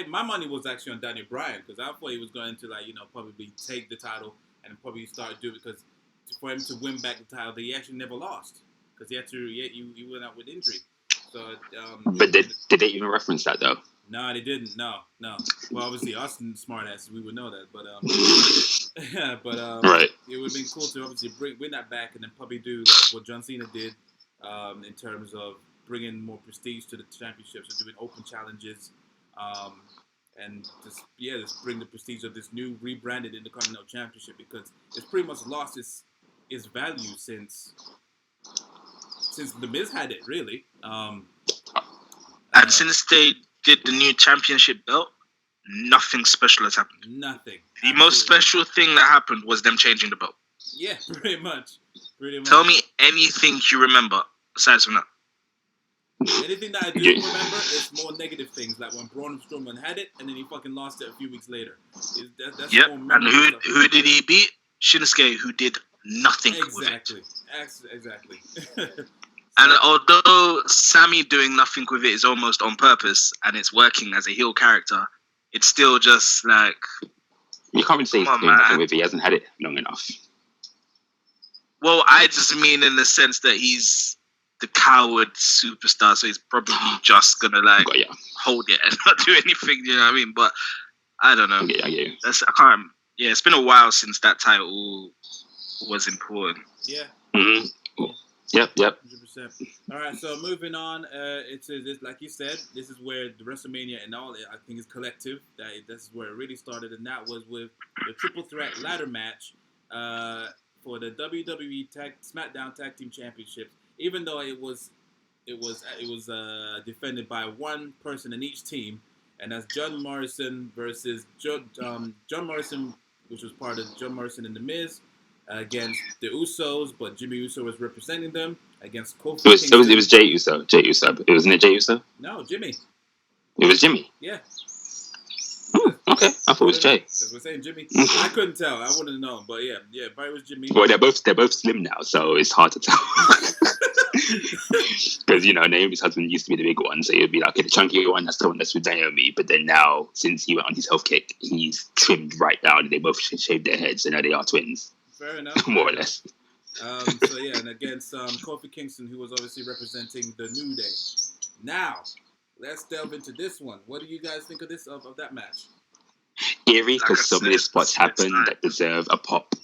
My money was actually on Daniel Bryan, because I thought he was going to probably take the title and probably start doing it, because for him to win back the title, that he actually never lost because he went out with injury. So, but did they even reference that though? No, they didn't. No. Well, obviously, us smartasses, we would know that, but right. It would have been cool to obviously win that back and then probably do like what John Cena did, in terms of bringing more prestige to the championships, or doing open challenges, and just bring the prestige of this new rebranded Intercontinental Championship, because it's pretty much lost its value since the Miz had it, really. And since they did the new championship belt, nothing special has happened. Nothing. The most special thing that happened was them changing the belt. Yeah, pretty much. Tell me anything you remember aside from that. Anything that I do remember is more negative things, like when Braun Strowman had it and then he fucking lost it a few weeks later. That's yep. And who did he beat? Shinsuke, who did nothing with it. Exactly. And although Sammy doing nothing with it is almost on purpose and it's working as a heel character, it's still just like... You can't really say he's doing nothing with it. He hasn't had it long enough. Well, I just mean in the sense that he's the coward superstar, so he's probably just going to hold it and not do anything, you know what I mean? But I don't know. I get you. Yeah, it's been a while since that title was important. Yeah. Mm-hmm. Yep. 100%. All right, so moving on, it's like you said, this is where the WrestleMania and all, I think, is collective. This is where it really started, and that was with the triple threat ladder match for the WWE SmackDown Tag Team Championships. Even though it was defended by one person in each team, and that's John Morrison versus John Morrison, which was part of John Morrison and The Miz, against the Usos, but Jimmy Uso was representing them, against Kofi Kingston. It was Jey Uso. It wasn't it Jey Uso? No, Jimmy. It was Jimmy. Yeah. Oh, okay. I thought it was Jey. That's what I'm saying, Jimmy. I couldn't tell. I wouldn't have known, but yeah, but it was Jimmy. Well, they're both slim now, so it's hard to tell. Because Naomi's husband used to be the big one, so it would be like the chunky one. That's the one that's with Naomi. But then now, since he went on his health kick, he's trimmed right down, and they both shaved their heads, so now they are twins. Fair enough. More or less. So yeah, and against Kofi Kingston, who was obviously representing the New Day. Now, let's delve into this one. What do you guys think of that match? Eerie, because so many spots happen that deserve a pop.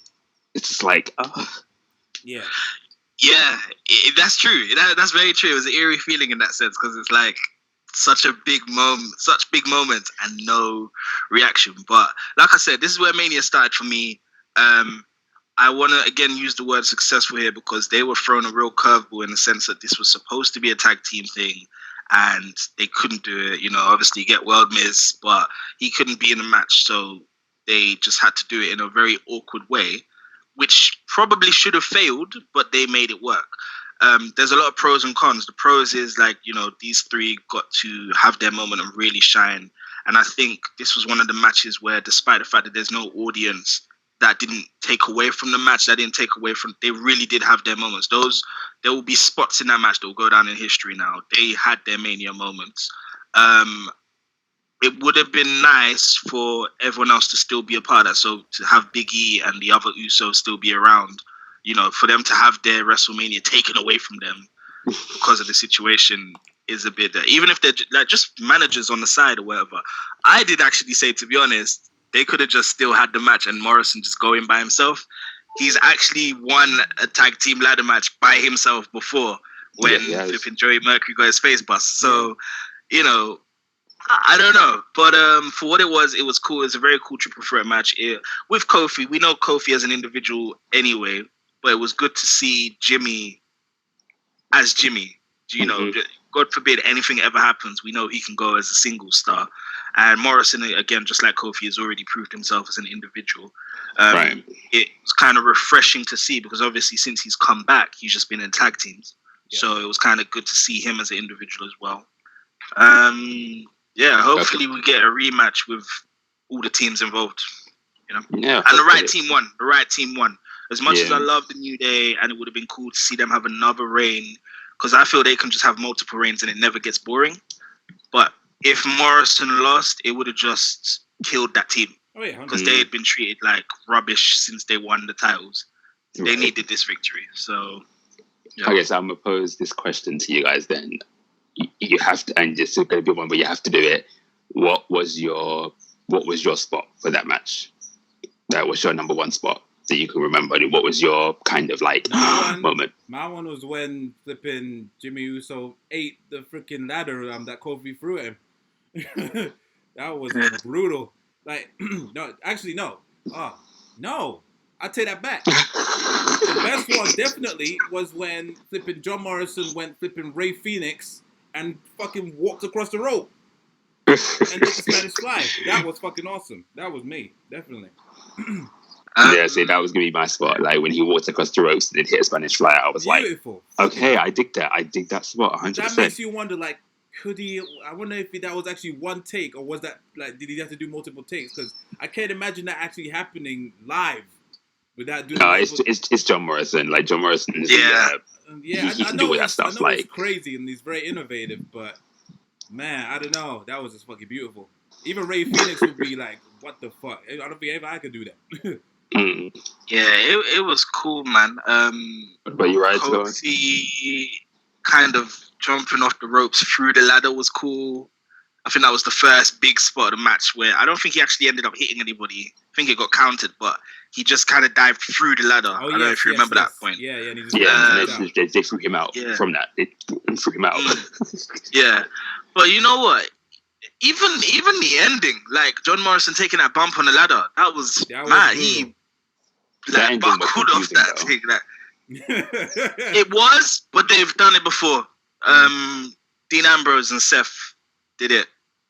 It's just like, yeah. Yeah, that's true. That's very true. It was an eerie feeling in that sense, because it's like such big moments and no reaction. But like I said, this is where Mania started for me. I want to again use the word successful here, because they were thrown a real curveball in the sense that this was supposed to be a tag team thing and they couldn't do it. Obviously get World Miz, but he couldn't be in the match, so they just had to do it in a very awkward way, which probably should have failed, but they made it work. There's a lot of pros and cons. The pros is these three got to have their moment and really shine. And I think this was one of the matches where, despite the fact that there's no audience, that didn't take away from the match. They really did have their moments. There will be spots in that match that will go down in history now. They had their Mania moments. It would have been nice for everyone else to still be a part of that. So to have Big E and the other Usos still be around, for them to have their WrestleMania taken away from them because of the situation is a bit, even if they're like just managers on the side or whatever. I did actually say, to be honest, they could have just still had the match and Morrison just go in by himself. He's actually won a tag team ladder match by himself before when flipping Joey Mercury got his face bust. So, I don't know. But for what it was cool. It was a very cool triple threat match. With Kofi, we know Kofi as an individual anyway, but it was good to see Jimmy as Jimmy. God forbid anything ever happens, we know he can go as a single star. And Morrison, again, just like Kofi, has already proved himself as an individual. Right. It was kind of refreshing to see, because obviously since he's come back, he's just been in tag teams. Yeah. So it was kind of good to see him as an individual as well. Hopefully we get a rematch with all the teams involved. Yeah, and the right team won. As much as I love the New Day, and it would have been cool to see them have another reign, because I feel they can just have multiple reigns and it never gets boring. But if Morrison lost, it would have just killed that team. Oh yeah, because they had been treated like rubbish since they won the titles. they needed this victory. So, yeah. Okay, so I'm gonna pose this question to you guys. Then you have to, and this is gonna be one where you have to do it. What was your spot for that match? That was your number one spot that you can remember. What was your kind of like moment? My one was when flipping Jimmy Uso ate the freaking ladder that Kofi threw at him. That was brutal. Like, no, actually, no. No. I take that back. The best one definitely was when flipping John Morrison went flipping Ray Phoenix and fucking walked across the rope and did the Spanish fly. That was fucking awesome. That was me, definitely. Yeah, see, that was gonna be my spot. Like when he walked across the ropes and then hit a Spanish fly, I was beautiful. Like, okay, I dig that. I dig that spot 100%. That makes you wonder, like, could he? I wonder if that was actually one take, or was that like, did he have to do multiple takes? Because I can't imagine that actually happening live without doing. No, it's John Morrison. Like John Morrison is I can know do that stuff. I know it's crazy and he's very innovative, but man, I don't know. That was just fucking beautiful. Even Ray Phoenix would be like, "What the fuck?" I don't think I could do that. Yeah, it was cool, man. But you're right, Kofi kind of jumping off the ropes through the ladder was cool. I think that was the first big spot of the match where I don't think he actually ended up hitting anybody. I think it got counted, but he just kind of dived through the ladder. I don't know if you remember that point. Yeah. They threw him out from that. They threw him out. Yeah, but you know what? Even the ending, like John Morrison taking that bump on the ladder, that was mad. He buckled off that thing. It was, but they've done it before. Dean Ambrose and Seth did it,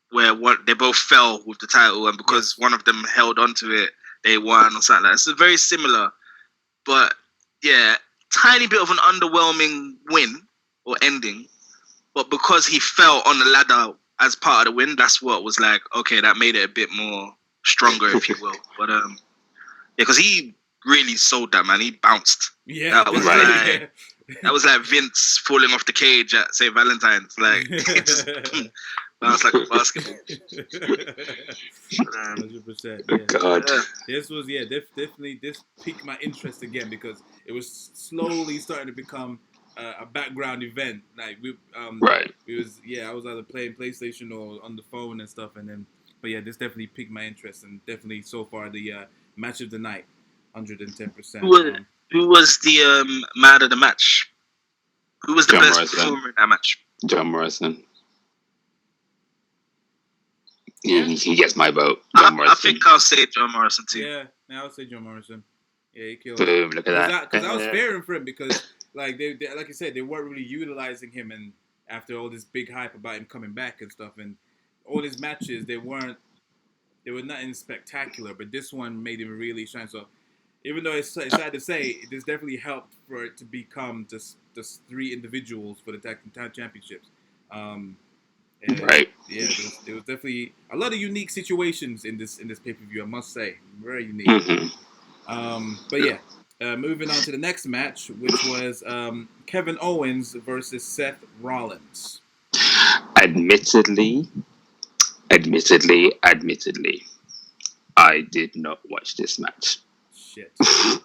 where they both fell with the title, and because one of them held onto it, they won or something like that. It's very similar, but yeah, tiny bit of an underwhelming win or ending, but because he fell on the ladder as part of the win, that's what was like, okay, that made it a bit more stronger, if you will. But because he really sold that, man. He bounced. Yeah, that was like Vince falling off the cage at St. Valentine's. Like, it just bounced like a basketball. 100%. Yeah. God. This was definitely this piqued my interest again because it was slowly starting to become a background event. Like right. I was either playing PlayStation or on the phone and stuff, but yeah, this definitely piqued my interest, and definitely so far the match of the night, 110%. Who was the man of the match? Who was the best performer in that match? John Morrison. He gets my vote. I think I'll say John Morrison too. Yeah, I'll say John Morrison. Yeah, he killed. Boom! Look at that. Because I was fearing for him because, like they like I said, they weren't really utilizing him, and after all this big hype about him coming back and stuff, and all his matches, they were nothing spectacular, but this one made him really shine. So even though it's sad to say, this definitely helped for it to become just three individuals for the tag championships. Right. Yeah, there was definitely a lot of unique situations in this pay-per-view, I must say. Very unique. Mm-hmm. But yeah, moving on to the next match, which was Kevin Owens versus Seth Rollins. Admittedly, I did not watch this match. Shit. I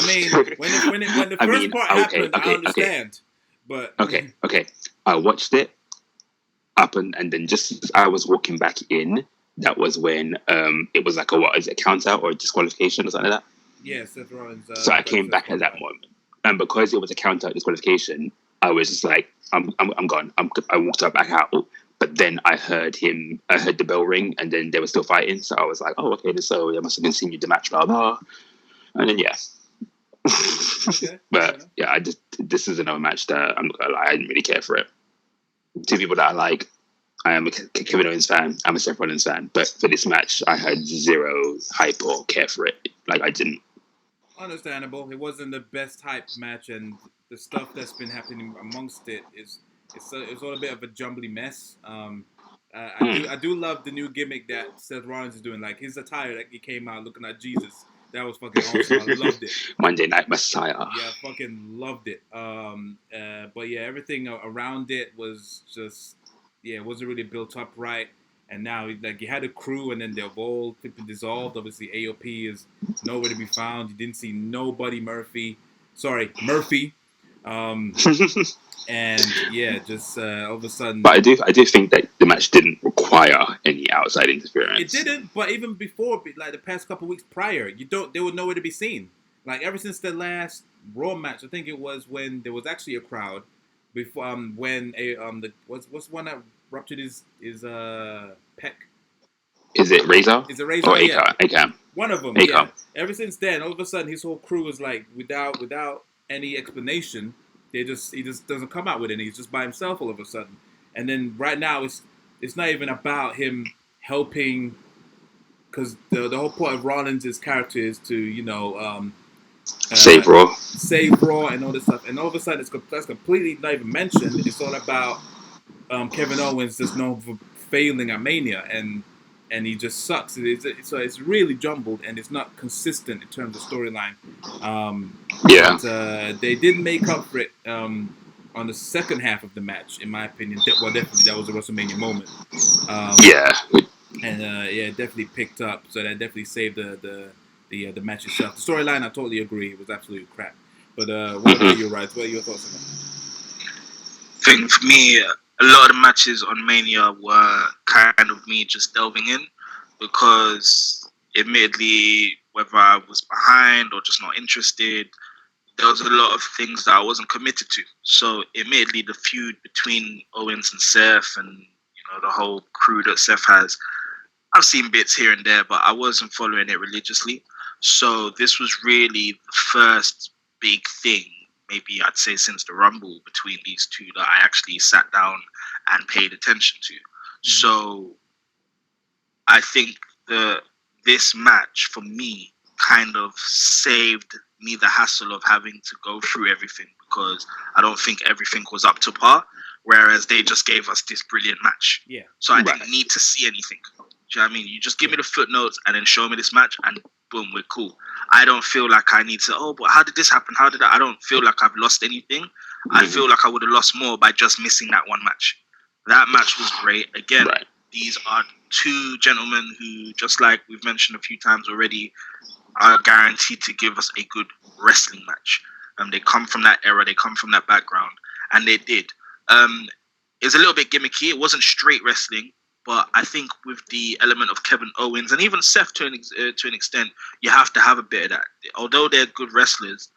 mean, when the first part happened, I understand. But okay. I watched it up and then just as I was walking back in, that was when it was like a count out or a disqualification or something like that? Yeah, Seth Rollins. So I came back at that moment, and because it was a count out disqualification, I was just like, I'm gone. I walked back out, but then I heard the bell ring, and then they were still fighting. So I was like, oh, okay, so they must have continued the match, blah blah. And then Okay. But yeah, this is another match that I'm not gonna lie, I didn't really care for it. Two people that I like, I am a Kevin Owens fan, I'm a Seth Rollins fan, but for this match, I had zero hype or care for it. Like, I didn't. Understandable. It wasn't the best hype match, and the stuff that's been happening amongst it's all a bit of a jumbly mess. I do love the new gimmick that Seth Rollins is doing. Like his attire, like he came out looking like Jesus. That was fucking awesome. I loved it. Monday Night Messiah. Yeah, I fucking loved it. But yeah, everything around it was just, it wasn't really built up right. And now, like, you had a crew, and then they've all dissolved. Obviously, AOP is nowhere to be found. You didn't see no Buddy Murphy. Murphy. And yeah, just all of a sudden. But I do think that the match didn't require any outside interference. It didn't, but even before, like the past couple weeks prior, they were nowhere to be seen. Like ever since the last Raw match, I think it was when there was actually a crowd. Before when what's one that ruptured his pec? Is it Razor? Is it Razor? Or Yeah. Akam? One of them. Akam. Yeah. Ever since then, all of a sudden, his whole crew was like without any explanation. He just doesn't come out with any. He's just by himself all of a sudden. And then right now, it's not even about him helping, because the whole point of Rollins' character is to save Raw, and all this stuff. And all of a sudden, that's completely not even mentioned. It's all about Kevin Owens just known for failing at Mania, and he just sucks. So it's really jumbled, and it's not consistent in terms of storyline. But they did make up for it on the second half of the match, in my opinion. Well, definitely that was a WrestleMania moment. And it definitely picked up. So that definitely saved the match itself. The storyline, I totally agree, it was absolute crap. But what about you, Rice? What are your thoughts on that? I think for me, a lot of the matches on Mania were kind of me just delving in, because admittedly, whether I was behind or just not interested, there was a lot of things that I wasn't committed to. So admittedly, the feud between Owens and Seth, and the whole crew that Seth has, I've seen bits here and there, but I wasn't following it religiously. So this was really the first big thing, maybe I'd say since the Rumble, between these two that I actually sat down and paid attention to. Mm-hmm. So I think this match for me kind of saved me the hassle of having to go through everything, because I don't think everything was up to par, whereas they just gave us this brilliant match. Yeah. So I didn't need to see anything. Do you know what I mean? You just give me the footnotes and then show me this match, and boom, we're cool. I don't feel like I need to, but how did this happen? How did I don't feel like I've lost anything. Mm-hmm. I feel like I would have lost more by just missing that one match. That match was great. Again, These are two gentlemen who, just like we've mentioned a few times already, are guaranteed to give us a good wrestling match. They come from that era, they come from that background, and they did. It's a little bit gimmicky. It wasn't straight wrestling, but I think with the element of Kevin Owens and even Seth to an extent, you have to have a bit of that. Although they're good wrestlers,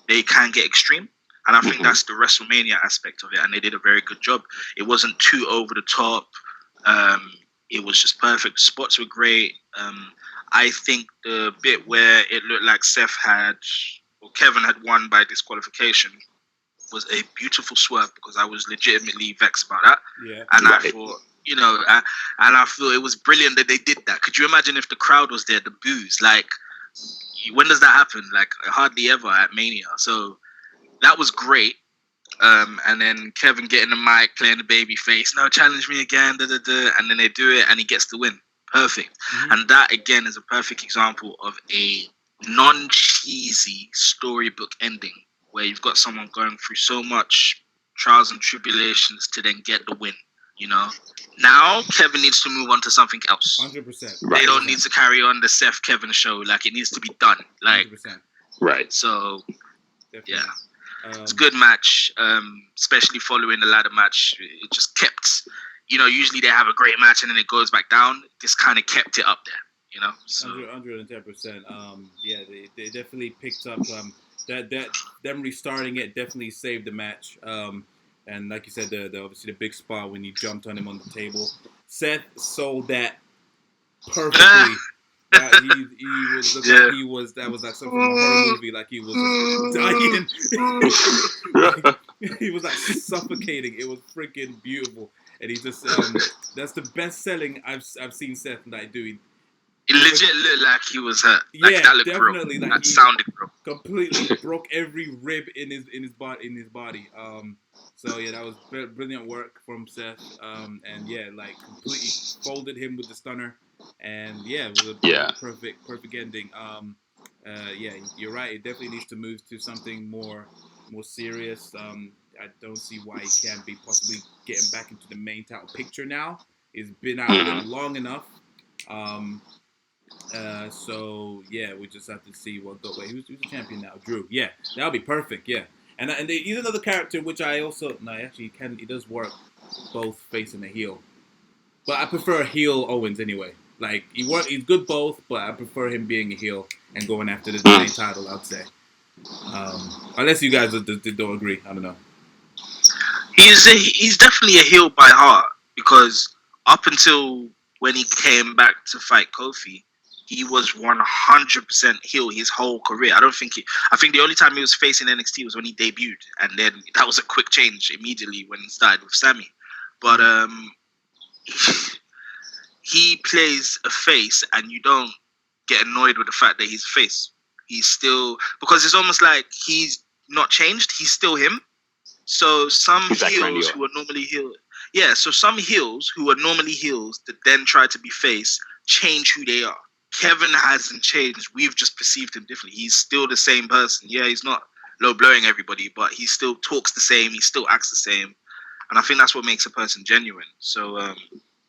they can get extreme, and I think that's the WrestleMania aspect of it, and they did a very good job. It wasn't too over the top. It was just perfect. The spots were great. I think the bit where it looked like Kevin had won by disqualification was a beautiful swerve, because I was legitimately vexed about that. Yeah. And I thought, and I feel it was brilliant that they did that. Could you imagine if the crowd was there, the boos? Like, when does that happen? Like, hardly ever at Mania. So that was great. And then Kevin getting the mic, playing the baby face. No, challenge me again. And then they do it, and he gets the win. Perfect. Mm-hmm. And that, again, is a perfect example of a non-cheesy storybook ending, where you've got someone going through so much trials and tribulations to then get the win. Now Kevin needs to move on to something else. 100%. They don't need to carry on the Seth Kevin show. Like, it needs to be done. Like, 100%. Right. So, definitely. Yeah. It's a good match, especially following the ladder match. It just kept, usually they have a great match and then it goes back down. This kind of kept it up there, So 110%. Yeah, they definitely picked up that them restarting it definitely saved the match. And like you said, the obviously the big spot when you jumped on him on the table. Seth sold that perfectly. He was like he was, that was like something from a horror movie, like he was dying. He was like suffocating. It was freaking beautiful, and he just that's the best selling I've seen Seth like doing. It legit looked like he was hurt. Like, that looked definitely broke. Like that sounded broke. Completely broke every rib in his body. So yeah, that was brilliant work from Seth. And yeah, like completely folded him with the stunner. And yeah, it was a perfect ending. Yeah, you're right. It definitely needs to move to something more serious. I don't see why he can't be possibly getting back into the main title picture now. It's been out long enough. So yeah, we just have to see what go. Wait, who's the champion now? Drew. Yeah, that would be perfect. Yeah, and he's another character which I also no actually he does work both face and a heel, but I prefer heel Owens anyway. Like he's good both, but I prefer him being a heel and going after the main title. I'd say, unless you guys don't agree, I don't know. He's definitely a heel by heart because up until when he came back to fight Kofi, he was 100% heel his whole career. I think the only time he was facing NXT was when he debuted, and then that was a quick change immediately when he started with Sammy. But he plays a face, and you don't get annoyed with the fact that he's a face. He's still, because it's almost like he's not changed. He's still him. So some heels who are normally heels, so some heels who are normally heels that then try to be face change who they are. Kevin hasn't changed. We've just perceived him differently. He's still the same person. Yeah, he's not low blowing everybody, but he still talks the same. He still acts the same, and I think that's what makes a person genuine. So,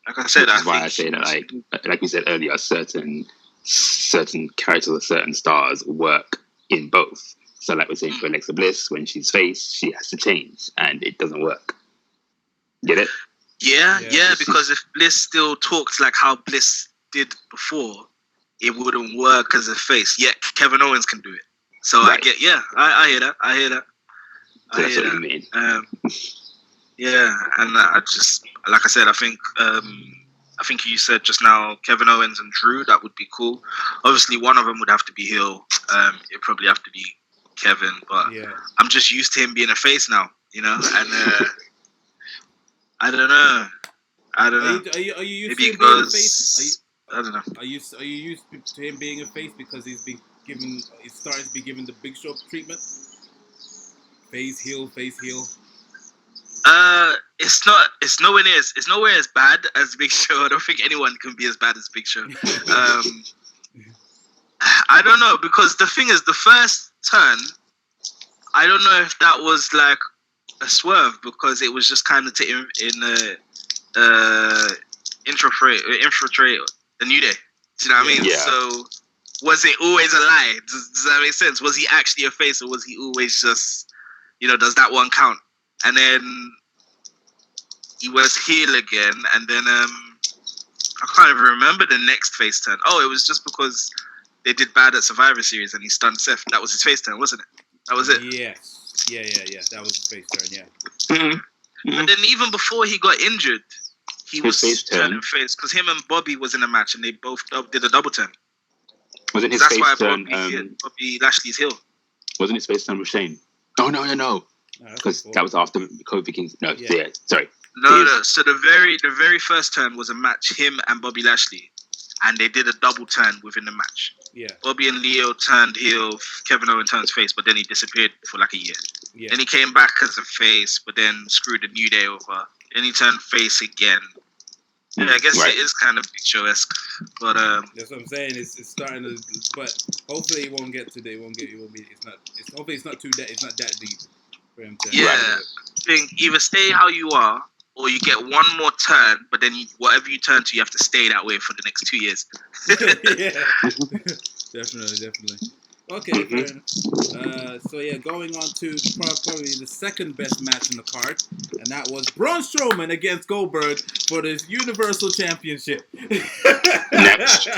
like I said, that's why I say that, like we said earlier, certain characters or certain stars work in both. So like we're saying for Alexa Bliss, when she's face, she has to change, and it doesn't work. Get it? Yeah, because if Bliss still talks like how Bliss did before, it wouldn't work as a face. Yet Kevin Owens can do it. So right. I hear that. So that's what you mean. Yeah, and I just, like I said, I think you said just now Kevin Owens and Drew, that would be cool. Obviously, one of them would have to be heel. It'd probably have to be Kevin, but I'm just used to him being a face now, and I don't know. Are you used to him being a face? I don't know. Are you used to him being a face because he's starting to be given the Big Show treatment? Face heel. It's nowhere as bad as Big Show. I don't think anyone can be as bad as Big Show. I don't know, because the thing is, the first turn, I don't know if that was like a swerve, because it was just kind of to infiltrate the New Day. Do you know what I mean? Yeah. So was it always a lie? Does that make sense? Was he actually a face, or was he always just, does that one count? And then he was heel again, and then I can't even remember the next face turn. Oh, it was just because they did bad at Survivor Series and he stunned Seth. That was his face turn, wasn't it? That was it. Yes. Yeah. That was his face turn. Yeah. Mm-hmm. And then even before he got injured, he was turning face, because him and Bobby was in a match and they both did a double turn. Wasn't his face turn? Bobby Lashley's heel. Wasn't his face turn with Shane? Oh no. Because that was after Kofi Kingston. No, yeah. Sorry. No. So the very first turn was a match, him and Bobby Lashley, and they did a double turn within the match. Yeah. Bobby and Leo turned heel, Kevin Owens turns face, but then he disappeared for like a year. Yeah. Then he came back as a face, but then screwed the New Day over. Then he turned face again. Yeah, I guess it is kind of Big Show-esque, but that's what I'm saying. It's starting to, but hopefully it won't get to. Hopefully it's not too. It's not that deep for him to. Yeah, I think either stay how you are, or you get one more turn, but then whatever you turn to, you have to stay that way for the next 2 years. Yeah, definitely. Okay, fair enough. So yeah, going on to probably the second best match in the card, and that was Braun Strowman against Goldberg for this Universal Championship. Next.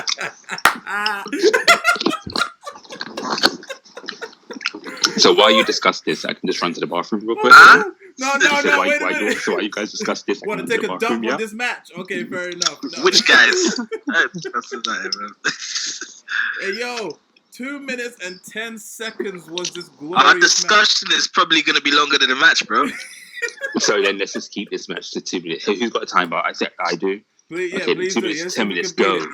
So while you discuss this, I can just run to the bathroom real quick. No, wait a minute. So while you guys discuss this, want to take a dump on this match? Okay, fair enough. No. Which guys? Hey, yo. 2 minutes and 10 seconds was this glorious Our discussion match. is probably going to be longer than the match, bro. So then let's just keep this match to 2 minutes. Who's got a timer? I said I do. Please, yeah, okay, please 2 do. minutes, 10 minutes, go.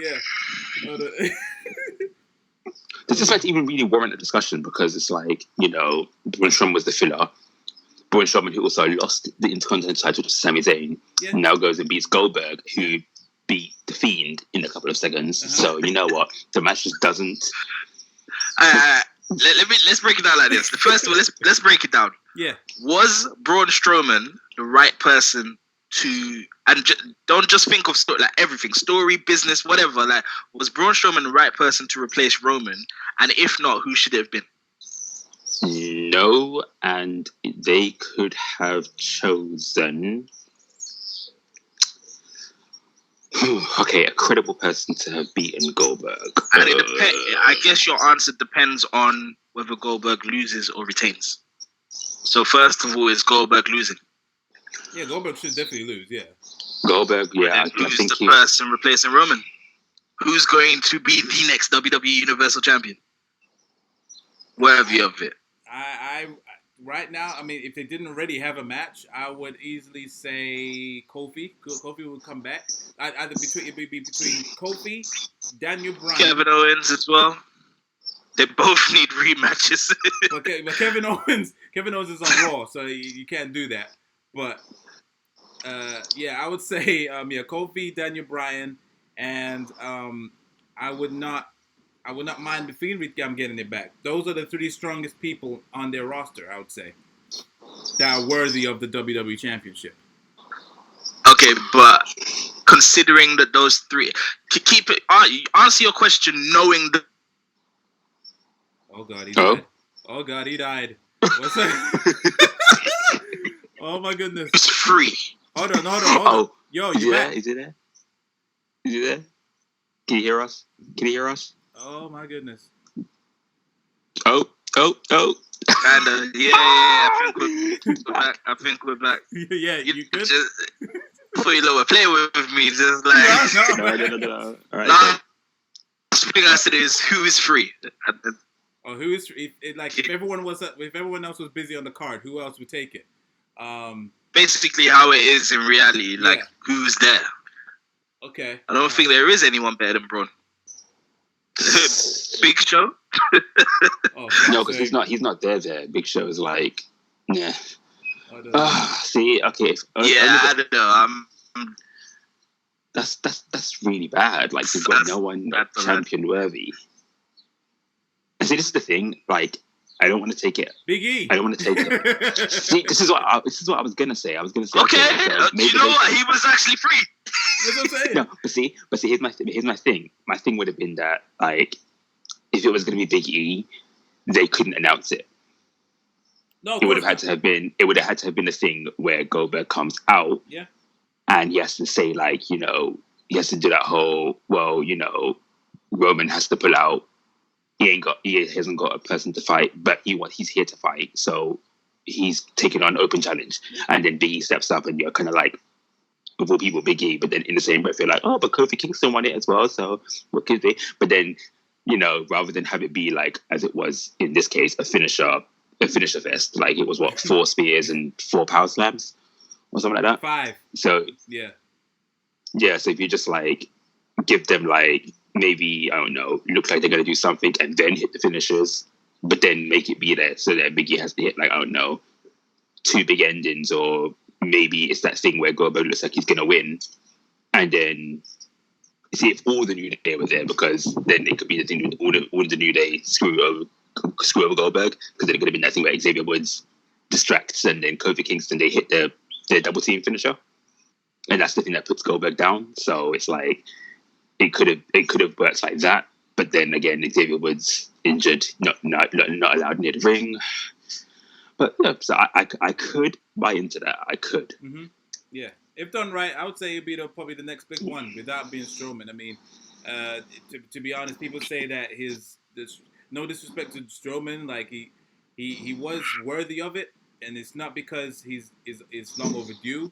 Does this match even really warrant a discussion? Because it's like, Braun Strowman was the filler. Braun Strowman, who also lost the Intercontinental title to Sami Zayn, now goes and beats Goldberg, who beat The Fiend in a couple of seconds. So you know what? The match just doesn't... let's break it down like this. The first one, let's break it down. Yeah. Was Braun Strowman the right person don't just think of like everything, story, business, whatever. Like, was Braun Strowman the right person to replace Roman? And if not, who should it have been? No, and they could have chosen. Okay, a credible person to have beaten Goldberg. And I guess your answer depends on whether Goldberg loses or retains. So first of all, is Goldberg losing? Yeah, Goldberg should definitely lose. Yeah. Goldberg, yeah. Who's the person replacing Roman? Who's going to be the next WWE Universal Champion? Worthy of it. I right now, I mean, if they didn't already have a match, I would easily say Kofi. Kofi would come back. It'd be between Kofi, Daniel Bryan, Kevin Owens as well. They both need rematches. but Kevin Owens is on Raw, so you can't do that. But yeah, I would say Kofi, Daniel Bryan, and I would not mind the Fiend with them getting it back. Those are the 3 strongest people on their roster, I would say, that are worthy of the WWE Championship. Okay, but considering that those 3, to keep it, answer your question knowing the. Oh God, he died. Oh God, he died. What's that? Oh my goodness. It's free. Hold on. Yo, you back? Is he there? Is he there? Can you hear us? Oh my goodness. Oh. Kinda. Yeah. I think we're back. Yeah, you good? Just, before you know, play with me, just like. No. All right. Last thing I said is, who is free? Oh, who is if everyone else was busy on the card, who else would take it? Basically, how it is in reality, like who's there? Okay. I don't think there is anyone better than Braun. Big Show. No, because he's not there. Big Show is like, yeah. See, okay. I don't know. That's really bad. Like, you've got no one champion worthy. And see, this is the thing. Like, I don't want to take it. Big E. I don't want to take it. See, this is what I was gonna say. I was gonna say. Okay, you know what? He was actually free. That's what I'm saying. No, but see, here's my thing. My thing would have been that, like, if it was gonna be Big E, they couldn't announce it. No, it would have had to have been. It would have had to have been a thing where Goldberg comes out. Yeah. And he has to say, like, he has to do that whole, Roman has to pull out. He hasn't got a person to fight, but he's here to fight. So he's taking on open challenge. And then Big E steps up and you're kind of like, of all people, Big E, but then in the same breath, you're like, oh, but Kofi Kingston won it as well. So what could they? But then, rather than have it be like, as it was in this case, a finisher fest, like it was 4 spears and 4 power slams or something like that. 5. So yeah. So if you just like give them like maybe, I don't know, look like they're gonna do something and then hit the finishers, but then make it be there so that Big E has to hit like, I don't know, 2 big endings, or maybe it's that thing where Goldberg looks like he's gonna win, and then see if all the New Day were there, because then it could be the thing all the New Day screw over Goldberg, because then it could have been that thing where Xavier Woods distracts and then Kofi Kingston, they hit their double team finisher, and that's the thing that puts Goldberg down. So it's like it could have worked like that, but then again Xavier Woods injured, not allowed near the ring. But yeah, so I could buy into that. I could. Mm-hmm. Yeah, if done right, I would say it'd be probably the next big one without being Strowman. I mean, to be honest, people say that no disrespect to Strowman, like he was worthy of it, and it's not because it's long overdue.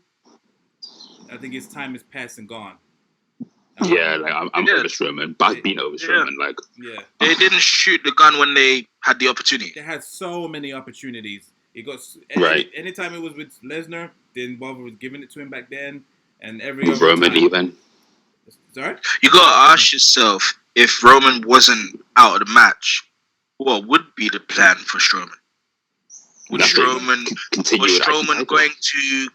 I think his time is past and gone. Like I'm over Strowman, but I've been over Strowman. Like, they didn't shoot the gun when they had the opportunity. They had so many opportunities. It got anytime it was with Lesnar, didn't bother with giving it to him back then, and every other Roman time. Even. Sorry, you gotta ask yourself, if Roman wasn't out of the match, what would be the plan for Strowman? Was Strowman going to?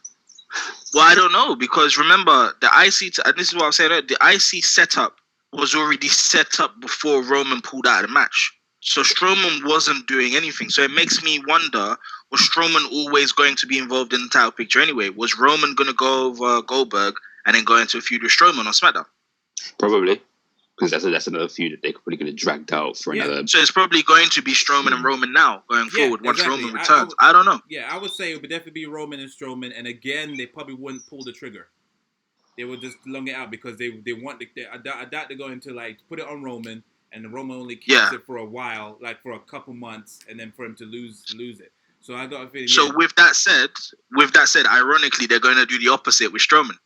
Well, I don't know, because remember the IC, and this is what I'm saying. The IC setup was already set up before Roman pulled out of the match. So Strowman wasn't doing anything. So it makes me wonder, was Strowman always going to be involved in the title picture anyway? Was Roman going to go over Goldberg and then go into a feud with Strowman on SmackDown? Probably. Because that's another feud that they're probably going to drag out for another... So it's probably going to be Strowman and Roman now, going forward, once Roman returns. I don't know. Yeah, I would say it would definitely be Roman and Strowman. And again, they probably wouldn't pull the trigger. They would just long it out because they want... I doubt they're going to, like, put it on Roman... And the Roman only keeps it for a while, like for a couple months, and then for him to lose it. So I got a feeling. So with that said, ironically, they're going to do the opposite with Strowman.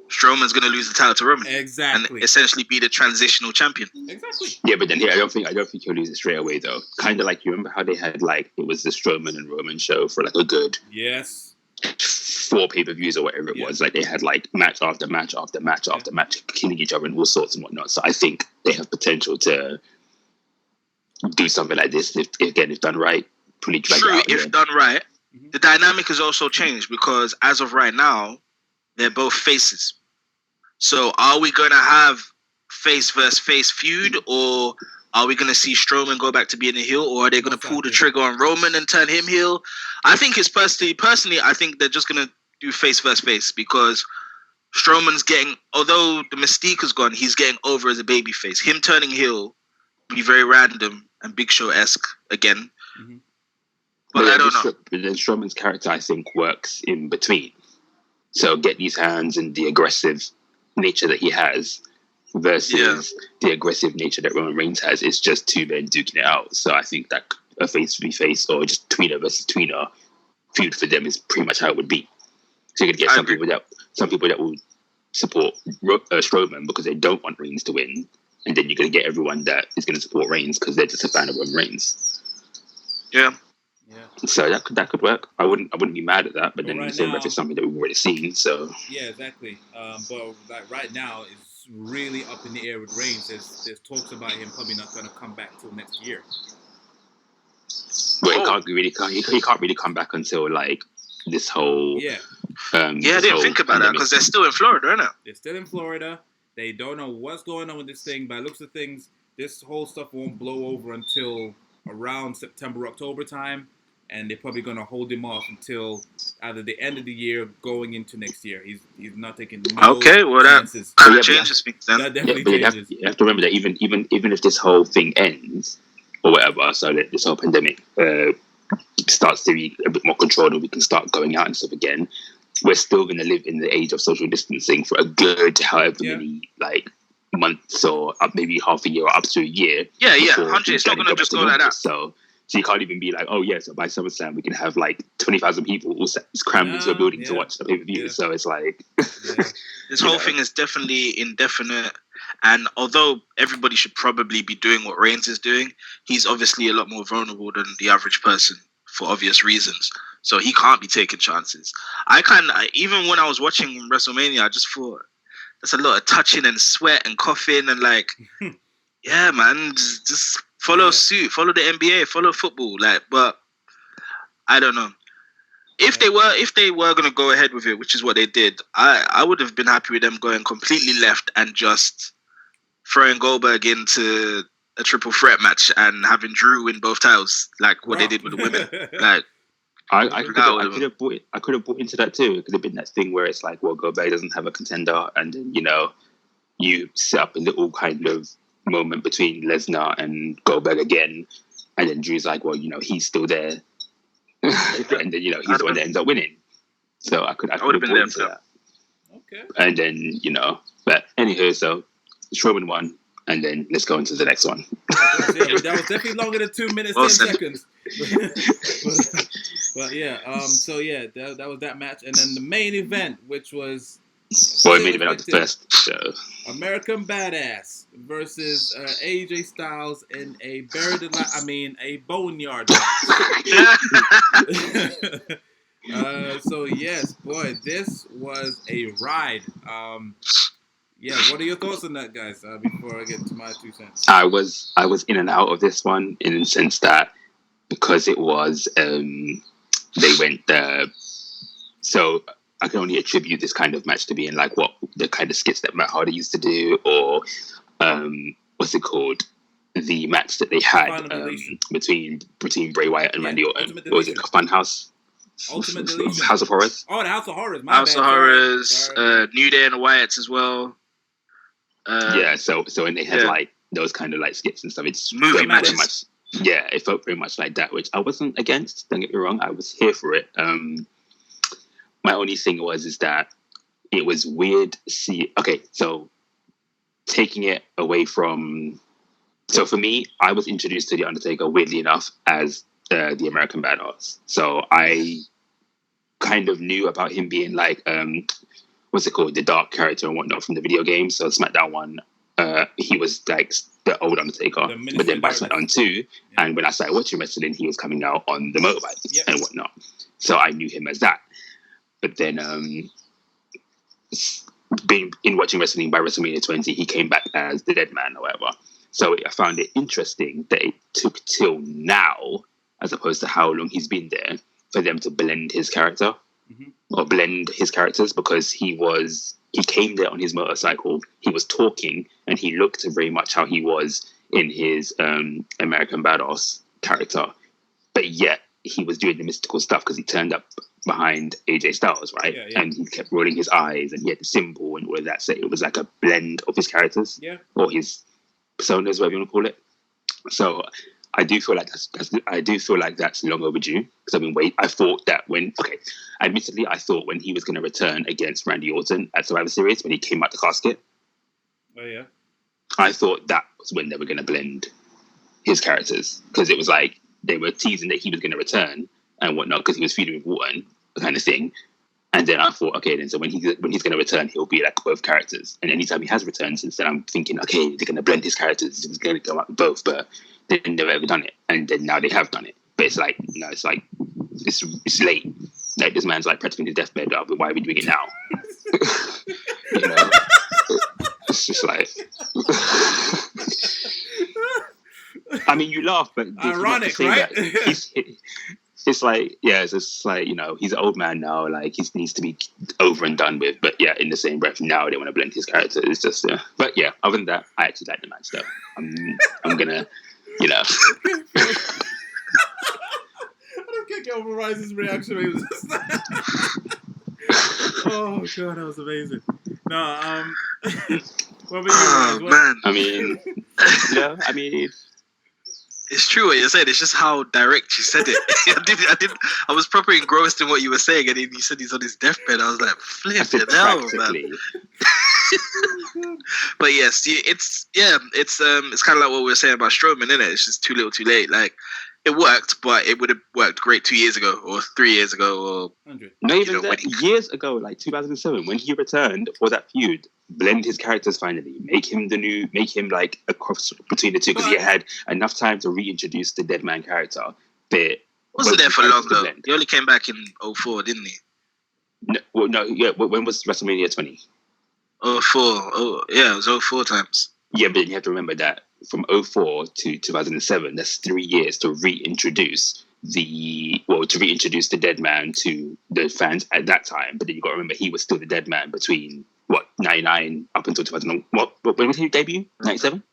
Strowman's going to lose the title to Roman, exactly, and essentially be the transitional champion. Exactly. Yeah, but then I don't think he'll lose it straight away though. Kind of like, you remember how they had like it was the Strowman and Roman show for like a good 4 pay-per-views or whatever it was. Like they had like match after match after match after match, killing each other and all sorts and whatnot. So I think they have potential to do something like this if done right. Pretty true. If done right, the dynamic has also changed because as of right now, they're both faces. So are we going to have face versus face feud, or are we going to see Strowman go back to being a heel, or are they going to pull the trigger on Roman and turn him heel? I think it's personally, I think they're just going to do face versus face because Strowman's getting, although the mystique has gone, he's getting over as a babyface. Him turning heel would be very random and Big Show-esque again. Mm-hmm. But I don't know. But then Strowman's character, I think, works in between. So get these hands and the aggressive nature that he has versus the aggressive nature that Roman Reigns has. It's just two men duking it out. So I think that a face-to-face or just tweener versus tweener feud for them is pretty much how it would be. So you're going to get some people that will support Strowman because they don't want Reigns to win. And then you're going to get everyone that is going to support Reigns because they're just a fan of Roman Reigns. Yeah. So that could work. I wouldn't be mad at that. But then right now, it's something that we've already seen. So yeah, exactly. But like right now, it's really up in the air with Reigns. There's talks about him probably not going to come back till next year. Well, he can't really come back until like this whole I didn't think about that because they're still in Florida, aren't they? They're still in Florida. They don't know what's going on with this thing. By the looks of things, this whole stuff won't blow over until around September, October time. And they're probably going to hold him off until either the end of the year going into next year. He's not taking no chances. That changes things then. That definitely changes. You have to remember that even if this whole thing ends or whatever, so that this whole pandemic starts to be a bit more controlled and we can start going out and stuff again, we're still going to live in the age of social distancing for a good however many like months or maybe half a year or up to a year. Yeah, 100. It's not going to just go like that. So you can't even be like, oh yeah, so by SummerSlam we can have like 20,000 people all crammed into a building to watch the pay-per-view. So it's like this whole thing is definitely indefinite. And although everybody should probably be doing what Reigns is doing, he's obviously a lot more vulnerable than the average person for obvious reasons. So he can't be taking chances. Even when I was watching WrestleMania, I just thought there's a lot of touching and sweat and coughing and like, yeah, man, just follow suit, follow the NBA, follow football. Like, but I don't know. If they were gonna go ahead with it, which is what they did, I would have been happy with them going completely left and just throwing Goldberg into a triple threat match and having Drew win both titles, like what they did with the women. Like, I could have bought into that too. It could have been that thing where it's like, well, Goldberg doesn't have a contender, and then you set up a little kind of moment between Lesnar and Goldberg again, and then Drew's like, well, he's still there, and then he's the one that ends up winning. So I could have bought into that. Okay. And then but anywho, so Strowman won, and then let's go into the next one. That was definitely longer than 2 minutes 10 seconds. But yeah, that was that match, and then the main event, which was main event of the first show. American Badass versus AJ Styles in a a boneyard match. So yes, boy, this was a ride. What are your thoughts on that, guys? Before I get to my 2 cents, I was in and out of this one in the sense that because it was they went so I can only attribute this kind of match to being like what the kind of skits that Matt Hardy used to do, or what's it called? the match that they had between Bray Wyatt and Randy Orton. What was it? Funhouse? Ultimate Deletion. House of Horrors? Oh, the House of Horrors. House of Horrors. New Day and the Wyatts as well. So when they had like those kind of like skits and stuff, it's movie matches. Yeah, it felt very much like that, which I wasn't against. Don't get me wrong, I was here for it. My only thing is that it was weird. So taking it away from. So for me, I was introduced to The Undertaker, weirdly enough, as the American Badass. So I kind of knew about him being like, what's it called? The dark character and whatnot from the video game. So SmackDown 1, he was like the old Undertaker. But then by SmackDown 2, and when I started watching wrestling, he was coming out on the motorbike and whatnot. So I knew him as that. But then being in watching wrestling by WrestleMania 20, he came back as the Dead Man or whatever. So I found it interesting that it took till now, as opposed to how long he's been there, for them to blend his character or blend his characters, because he came there on his motorcycle, he was talking, and he looked very much how he was in his American Badass character. But yet he was doing the mystical stuff because he turned up behind AJ Styles, right? Yeah. And he kept rolling his eyes and he had the symbol and all of that. So it was like a blend of his characters or his personas, whatever you want to call it. So I do feel like that's long overdue, because I thought that admittedly I thought when he was going to return against Randy Orton at Survivor Series, when he came out the casket, I thought that was when they were going to blend his characters, because it was like they were teasing that he was going to return and whatnot because he was feuding with Orton, kind of thing. And then I thought, okay, then so when he's going to return, he'll be like both characters. And anytime he has returned since then, I'm thinking, okay, they're going to blend his characters. He's going to come out with both, but they've never ever done it. And then now they have done it. But it's like, no, it's late. Like, this man's like practically his deathbed. But why are we doing it now? You know, it's just like. I mean, you laugh, but ironic, right? It's like, it's just like, you know, he's an old man now, like he needs to be over and done with. But yeah, in the same breath, now they want to blend his character. It's just, but yeah, other than that, I actually like the match though. I'm gonna, you know. I can't get over Rise's reaction. He was just oh god, that was amazing. No, what about you, man. I mean, it's true what you said. It's just how direct you said it. I was properly engrossed in what you were saying, and then you said he's on his deathbed. I was like, flip it hell, man. But yes, it's kind of like what we were saying about Strowman, isn't it? It's just too little, too late. Like, it worked, but it would have worked great 2 years ago or 3 years ago or 100. Not even years ago, like 2007, when he returned for that feud. Blend his characters finally. Make him like a cross between the two, because he had enough time to reintroduce the Dead Man character. But wasn't there for long though. He only came back in 2004, didn't he? No. When was WrestleMania 20? 2004. Oh, yeah, it was 2004 times. Yeah, but you have to remember that from 2004 to 2007, that's 3 years to reintroduce the Dead Man to the fans at that time. But then you got to remember he was still the Dead Man between 99 up until 2000. When was he debut? 97.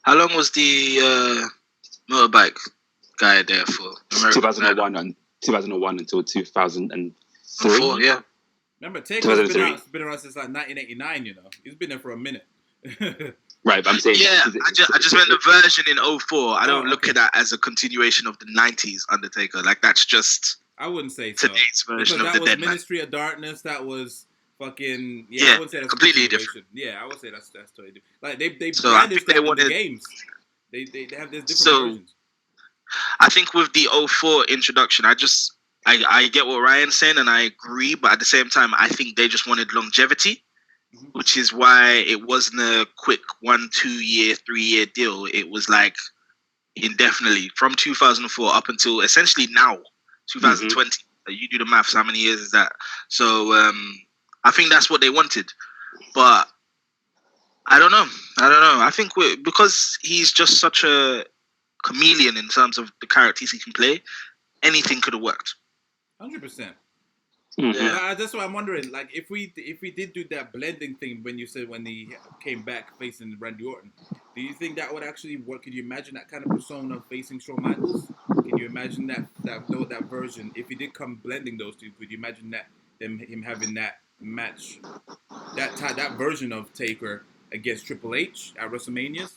How long was the motorbike guy there for? 2001 until 2003. Yeah. Remember, Taker's been around since like 1989. You know, he's been there for a minute. Right, but I'm saying... Yeah, I just meant the version in 2004. I don't look at that as a continuation of the 90s Undertaker. Like, that's just... I wouldn't say so. Today's version of the Dead Man. That was Ministry of Darkness. That was fucking... Yeah, I wouldn't say that's completely different. Yeah, I would say that's totally different. Like, they so brandished that in the games. They have this different versions. I think with the 2004 introduction, I get what Ryan's saying, and I agree, but at the same time, I think they just wanted longevity. Which is why it wasn't a quick 1, 2 year, 3 year deal. It was like indefinitely from 2004 up until essentially now, 2020. You do the maths. How many years is that? So I think that's what they wanted. But I don't know. I think because he's just such a chameleon in terms of the characters he can play, anything could have worked. 100%. Yeah. That's what I'm wondering. Like, if we did do that blending thing when you said when he came back facing Randy Orton, do you think that would actually work? Could you imagine that kind of persona facing Shawn Michaels? Can you imagine that version? If he did come blending those two, could you imagine that him having that match, that version of Taker against Triple H at WrestleManias?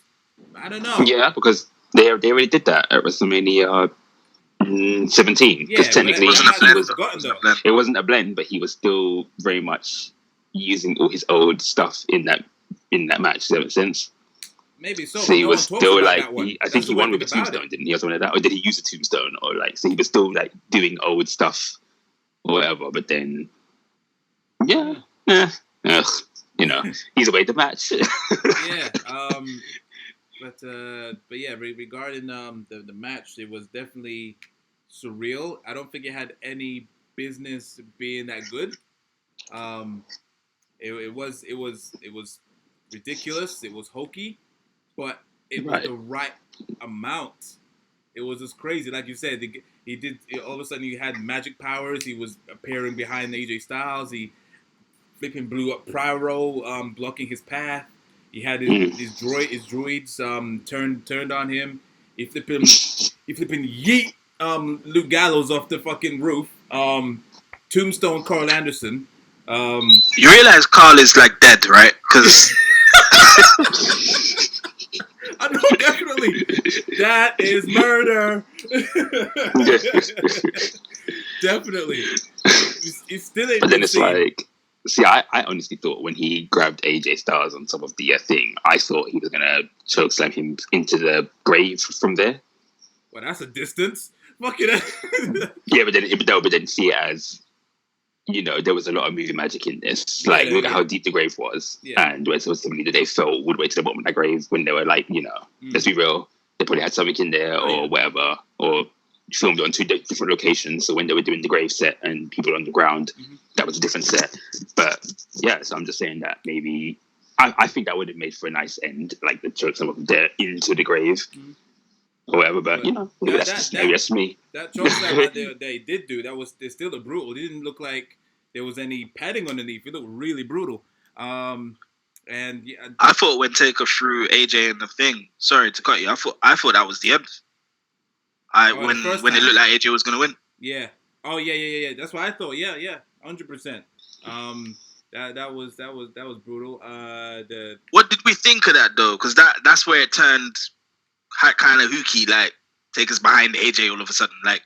I don't know. Yeah, because they already did that at WrestleMania 17. Because Yeah, but technically Wasn't a that he blend. was was. forgotten Wasn't a though. blend. It wasn't a blend, but he was still very much using all his old stuff in that match. Does that make sense? Maybe so, So but he no was one talks still about like that one. I think That's the he weird won thing with a about it. tombstone, didn't he, or something like that? Or did he use a tombstone? Or like so he was still like doing old stuff or whatever. But then ugh, he's away the match. Yeah. But yeah, regarding the match, it was definitely surreal. I don't think it had any business being that good. Um, it was ridiculous. It was hokey, but it was Right. the right amount. It was just crazy, like you said. He did all of a sudden he had magic powers. He was appearing behind AJ Styles. He flipping blew up Pyro, blocking his path. He had his droids turned on him. He flipping yeet Luke Gallows off the fucking roof. Tombstone Carl Anderson. You realize Carl is like dead, right? Because I know definitely that is murder. Definitely, he's still ain't But then been it's seen. like, see, I honestly thought when he grabbed AJ Styles on top of the thing, I thought he was gonna choke slam him into the grave from there. Well, that's a distance. Fucking. Yeah, but then see it as, there was a lot of movie magic in this. Like, look at how deep the grave was, and where it was somebody that they felt all the way to the bottom of that grave when they were like, let's be real, they probably had something in there or whatever, or filmed on two different locations. So when they were doing the grave set and people on the ground, that was a different set. But yeah, so I'm just saying that maybe I think that would have made for a nice end, like the choke slam of there into the grave. Or whatever, but maybe that's me. That choke slam that they did do, they're still a brutal. It didn't look like there was any padding underneath. It looked really brutal. And yeah, I thought when Taker threw AJ in the thing, sorry to cut you, I thought that was the end. When it looked like AJ was gonna win. Yeah. Oh yeah. That's what I thought. Yeah, 100%. That was brutal. What did we think of that though? Because that's where it turned kind of hooky, like Taker's behind AJ all of a sudden. Like,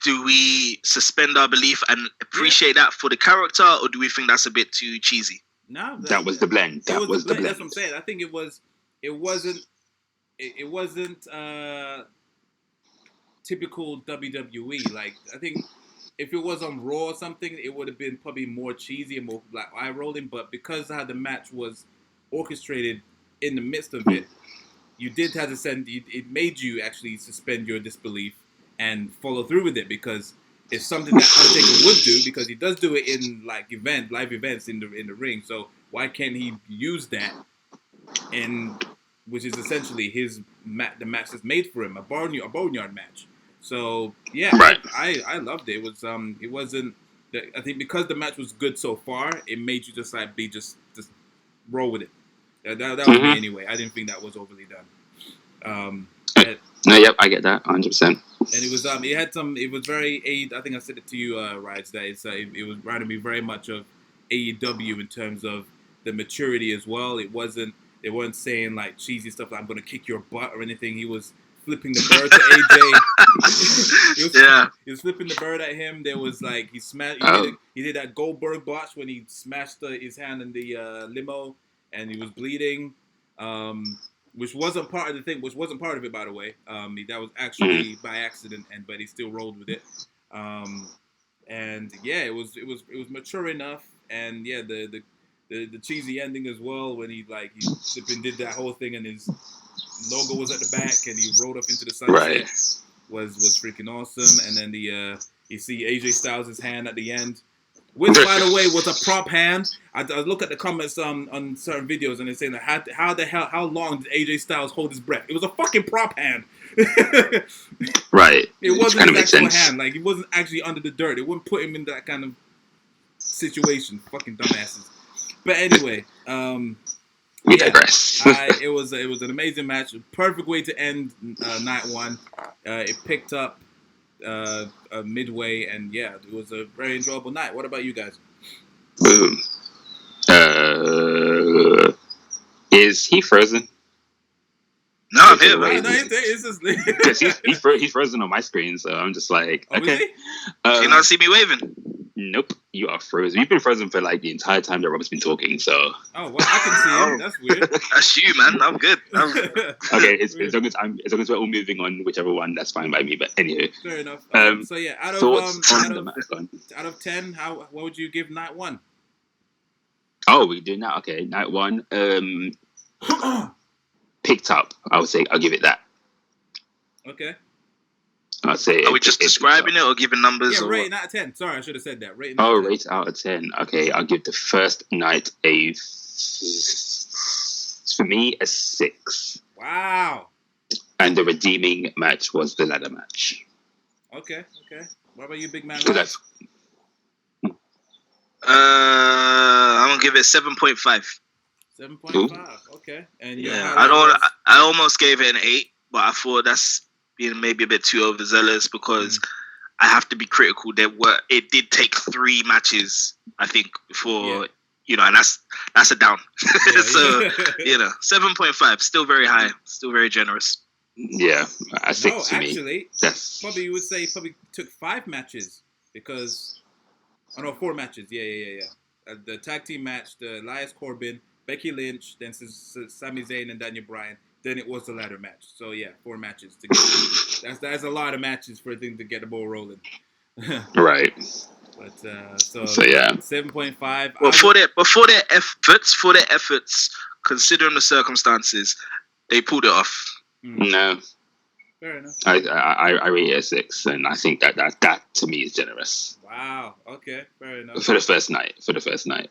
do we suspend our belief and appreciate that for the character, or do we think that's a bit too cheesy? No, that was the blend. That was the blend. That's what I'm saying. I think it wasn't typical WWE. Like, I think if it was on Raw or something, it would have been probably more cheesy and more like eye rolling. But because of how the match was orchestrated in the midst of it, you did have to send. It made you actually suspend your disbelief and follow through with it, because it's something that Undertaker would do, because he does do it in like live events in the ring. So why can't he use that? And which is essentially the match that's made for him, a boneyard match. So yeah, right. I loved it. It wasn't. I think because the match was good so far, it made you just like just roll with it. That was me anyway. I didn't think that was overly done. Yep, I get that 100%. And it was it was very I think I said it to you, Rides, that it was reminding me very much of AEW in terms of the maturity as well. They weren't saying like cheesy stuff like I'm gonna kick your butt or anything. He was flipping the bird to AJ. He was flipping the bird at him. There was like he did that Goldberg botch when he smashed his hand in the limo and he was bleeding. Which wasn't part of the thing. Which wasn't part of it, by the way. That was actually by accident, but he still rolled with it. And yeah, it was mature enough. And yeah, the cheesy ending as well, when he did that whole thing and his logo was at the back and he rode up into the sunset, was freaking awesome. And then you see AJ Styles' hand at the end, which, by the way, was a prop hand. I look at the comments on certain videos and they're saying that how long did AJ Styles hold his breath? It was a fucking prop hand. Right. It wasn't an actual hand. Like, he wasn't actually under the dirt. It wouldn't put him in that kind of situation. Fucking dumbasses. But anyway, we digress. it was an amazing match. Perfect way to end night one. It picked up midway, and yeah, it was a very enjoyable night. What about you guys? Boom. Is he frozen? No, I'm here. Right, no, it's just Because he's frozen on my screen, so I'm just like, okay. Do you not see me waving? Nope, you are frozen. You've been frozen for like the entire time that Rob's been talking, so. Oh, well, I can see him. That's weird. That's you, man. I'm good. Okay, as long as we're all moving on, whichever one, that's fine by me. But anyway. Fair enough. So yeah, out of 10, what would you give night one? Oh, we do now. Okay, night one. Picked up. I would say I'll give it that. Okay. I'll say. Are we just describing it or giving numbers? Yeah, or rating out of 10. Sorry, I should have said that. Rating out of 10. Okay, I'll give the first night for me a 6. Wow. And the redeeming match was the ladder match. Okay. What about you, big man? I'm gonna give it 7.5. 7.5. Okay. And yeah, I almost gave it an 8, but I thought that's being maybe a bit too overzealous because I have to be critical. It did take 3 matches, I think, before and that's a down. So 7.5, still very high, still very generous. Yeah, I think no, actually, probably you would say took 5 matches because 4 matches. Yeah. The tag team match, the Elias Corbin, Becky Lynch, then Sami Zayn and Daniel Bryan. Then it was the ladder match. So yeah, 4 matches to go. That's a lot of matches for a thing to get the ball rolling. Right. But so yeah, 7.5. Well, for their efforts, considering the circumstances, they pulled it off. No. Fair enough. I rate it a 6, and I think that to me is generous. Wow. Okay. Fair enough. For the first night.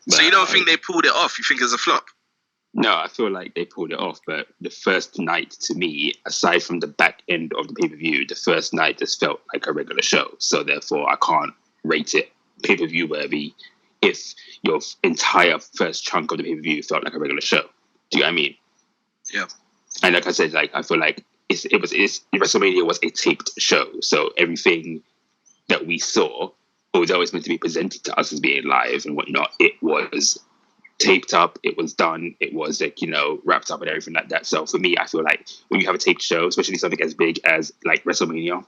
So you don't think they pulled it off? You think it's a flop? No, I feel like they pulled it off, but the first night to me, aside from the back end of the pay-per-view, the first night just felt like a regular show. So therefore, I can't rate it pay-per-view worthy if your entire first chunk of the pay-per-view felt like a regular show. Do you know what I mean? Yeah. And like I said, I feel like WrestleMania was a taped show, so everything that we saw, although it's meant to be presented to us as being live and whatnot, it was taped up, it was done, it was wrapped up and everything like that. So for me, I feel like when you have a taped show, especially something as big as like WrestleMania,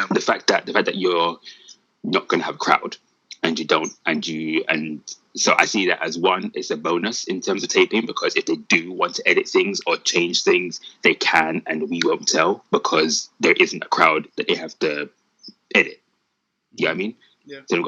the fact that you're not going to have a crowd and so I see that as one, it's a bonus in terms of taping, because if they do want to edit things or change things, they can, and we won't tell because there isn't a crowd that they have to edit. You know what I mean? Yeah. They haven't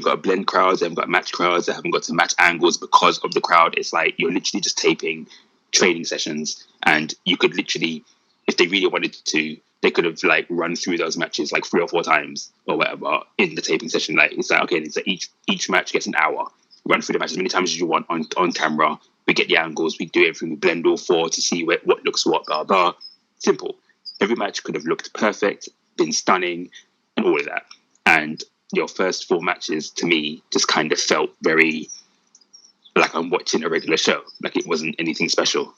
got to blend crowds, they haven't got to match crowds, they haven't got to match angles because of the crowd. It's like you're literally just taping training sessions, and you could literally, if they really wanted to, they could have run through those matches 3 or 4 times or whatever in the taping session. It's like, okay, it's like each match gets an hour. Run through the match as many times as you want on camera. We get the angles, we do everything, we blend all 4 to see what looks what, blah, blah. Simple. Every match could have looked perfect, been stunning, and all of that. And your first 4 matches, to me, just kind of felt very like I'm watching a regular show. Like it wasn't anything special.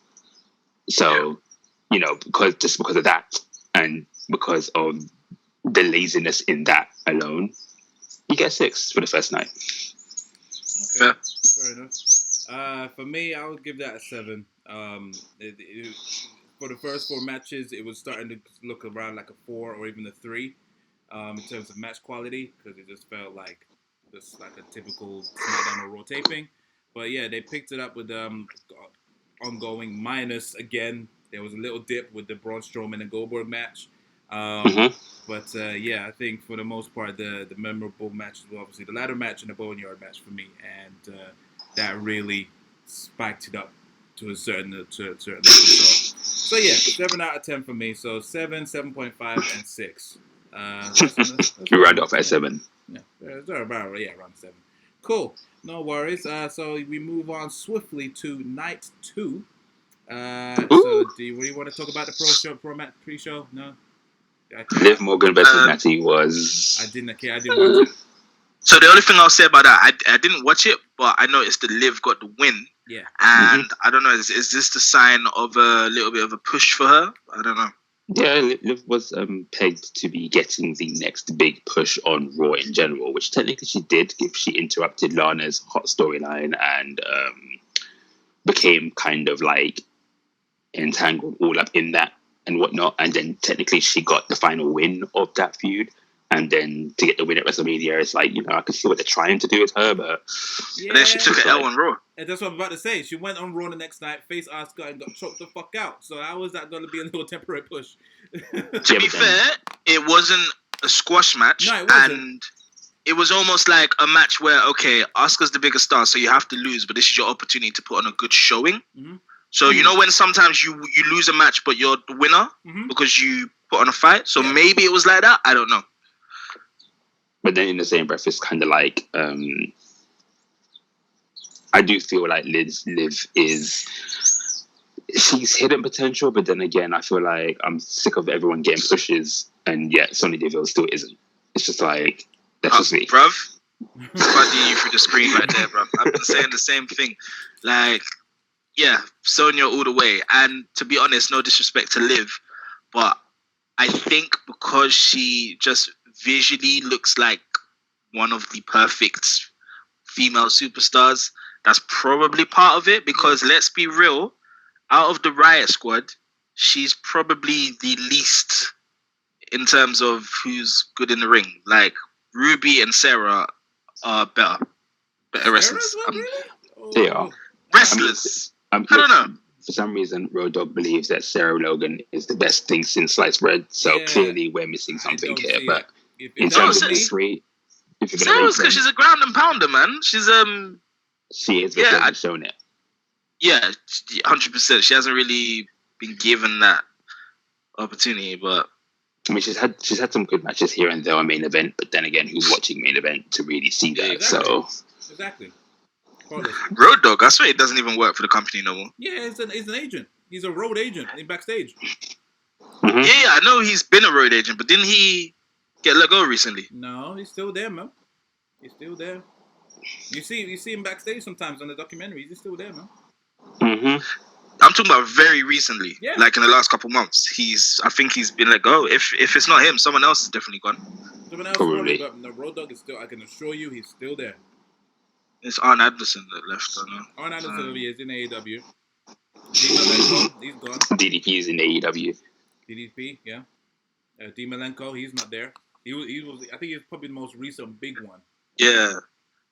So, because of that, and because of the laziness in that alone, you get 6 for the first night. Okay, fair enough. For me, I would give that a 7. For the first 4 matches, it was starting to look around like a 4 or even a 3 in terms of match quality, because it just felt like just like a typical SmackDown or Raw taping. But yeah, they picked it up with ongoing, minus again. There was a little dip with the Braun Strowman and Goldberg match. But I think for the most part, the memorable matches were obviously the ladder match and the Boneyard match for me, and that really spiked it up to a certain level. So 7 out of 10 for me. So 7, 7.5, and 6. You round off at 7. Yeah, around 7. Cool. No worries. So we move on swiftly to night 2. So do you want to talk about the pre-show? No? Liv Morgan versus Natty was... I didn't want to. So the only thing I'll say about that, I didn't watch it, but I noticed that Liv got the win. Yeah. And I don't know, is this the sign of a little bit of a push for her? I don't know. Yeah, Liv was pegged to be getting the next big push on Raw in general, which technically she did if she interrupted Lana's hot storyline and became kind of like entangled all up in that and whatnot. And then technically she got the final win of that feud. And then to get the win at WrestleMania, it's like, I can see what they're trying to do with her, but... Yeah. And then she took an L on Raw. And that's what I'm about to say. She went on Raw the next night, faced Asuka, and got choked the fuck out. So how is that going to be a little temporary push? To be fair, it wasn't a squash match. No, it wasn't. And it was almost like a match where, okay, Asuka's the bigger star, so you have to lose, but this is your opportunity to put on a good showing. Mm-hmm. So you know when sometimes you lose a match, but you're the winner because you put on a fight? So maybe it was like that. I don't know. But then in the same breath, it's kind of like, I do feel like Liv is, she's hidden potential, but then again, I feel like I'm sick of everyone getting pushes, and yet Sonya Deville still isn't. It's just like, that's just me. Bruv, buddy, you through the screen right there, bruv. I've been saying the same thing. Like, yeah, Sonya all the way. And to be honest, no disrespect to Liv, but I think because she just visually looks like one of the perfect female superstars, that's probably part of it, because let's be real, out of the Riot Squad, she's probably the least in terms of who's good in the ring. Like, Ruby and Sarah are better wrestlers. They are. Wrestlers. I don't know. For some reason, Road Dogg believes that Sarah Logan is the best thing since sliced bread. So clearly, we're missing something here. But in terms of the three, Sarah's because she's a ground and pounder, man. She's she is. Yeah, I've shown it. Yeah, 100%. She hasn't really been given that opportunity, but I mean, she's had some good matches here and there on main event. But then again, who's watching main event to really see that? Exactly. So exactly. Road Dogg, I swear it doesn't even work for the company no more. Yeah, he's an agent. He's a road agent in backstage. Mm-hmm. Yeah, I know he's been a road agent, but didn't he get let go recently? No, he's still there, man. He's still there. You see him backstage sometimes on the documentaries. He's still there, man. Mm-hmm. I'm talking about very recently, yeah. Like in the last couple months. I think he's been let go. If it's not him, someone else is definitely gone. Someone else probably, but the Road Dogg is still. I can assure you, he's still there. It's Arn Anderson that left, I know. Arn Anderson is in AEW. Dean Malenko, he's gone. DDP is in AEW. DDP, yeah. Dean Malenko, he's not there. He was. I think he's probably the most recent big one. Yeah.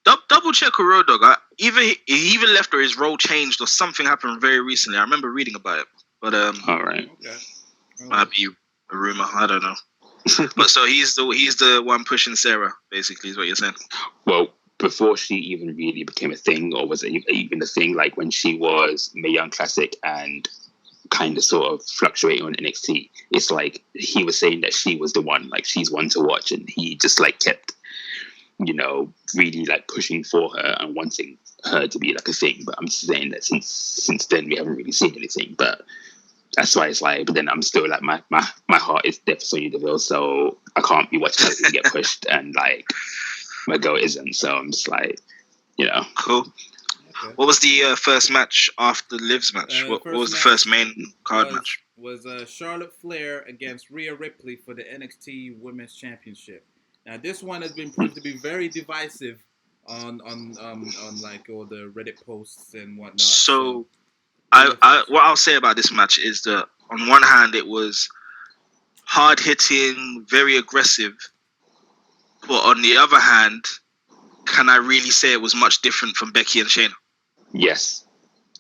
Double check with Road Dogg. He even left or his role changed or something happened very recently. I remember reading about it. But all right. Okay. Might be a rumor. I don't know. But so he's the one pushing Sarah, basically, is what you're saying. Well, before she even really became a thing, or was it even a thing, like when she was Mae Young Classic and kind of sort of fluctuating on NXT, it's like he was saying that she was the one, like she's one to watch, and he just like kept, really like pushing for her and wanting her to be like a thing. But I'm just saying that since then we haven't really seen anything. But that's why it's like, but then I'm still like my heart is there for Sonya Deville, so I can't be watching her get pushed and like my girl isn't. So I'm just like, Cool. Okay. What was the first match after Liv's match? What was the first main card match? Was Charlotte Flair against Rhea Ripley for the NXT Women's Championship. Now this one has been proved to be very divisive on like all the Reddit posts and whatnot. So I what I'll say about this match is that on one hand it was hard hitting, very aggressive, but on the other hand, can I really say it was much different from Becky and Shayna? Yes,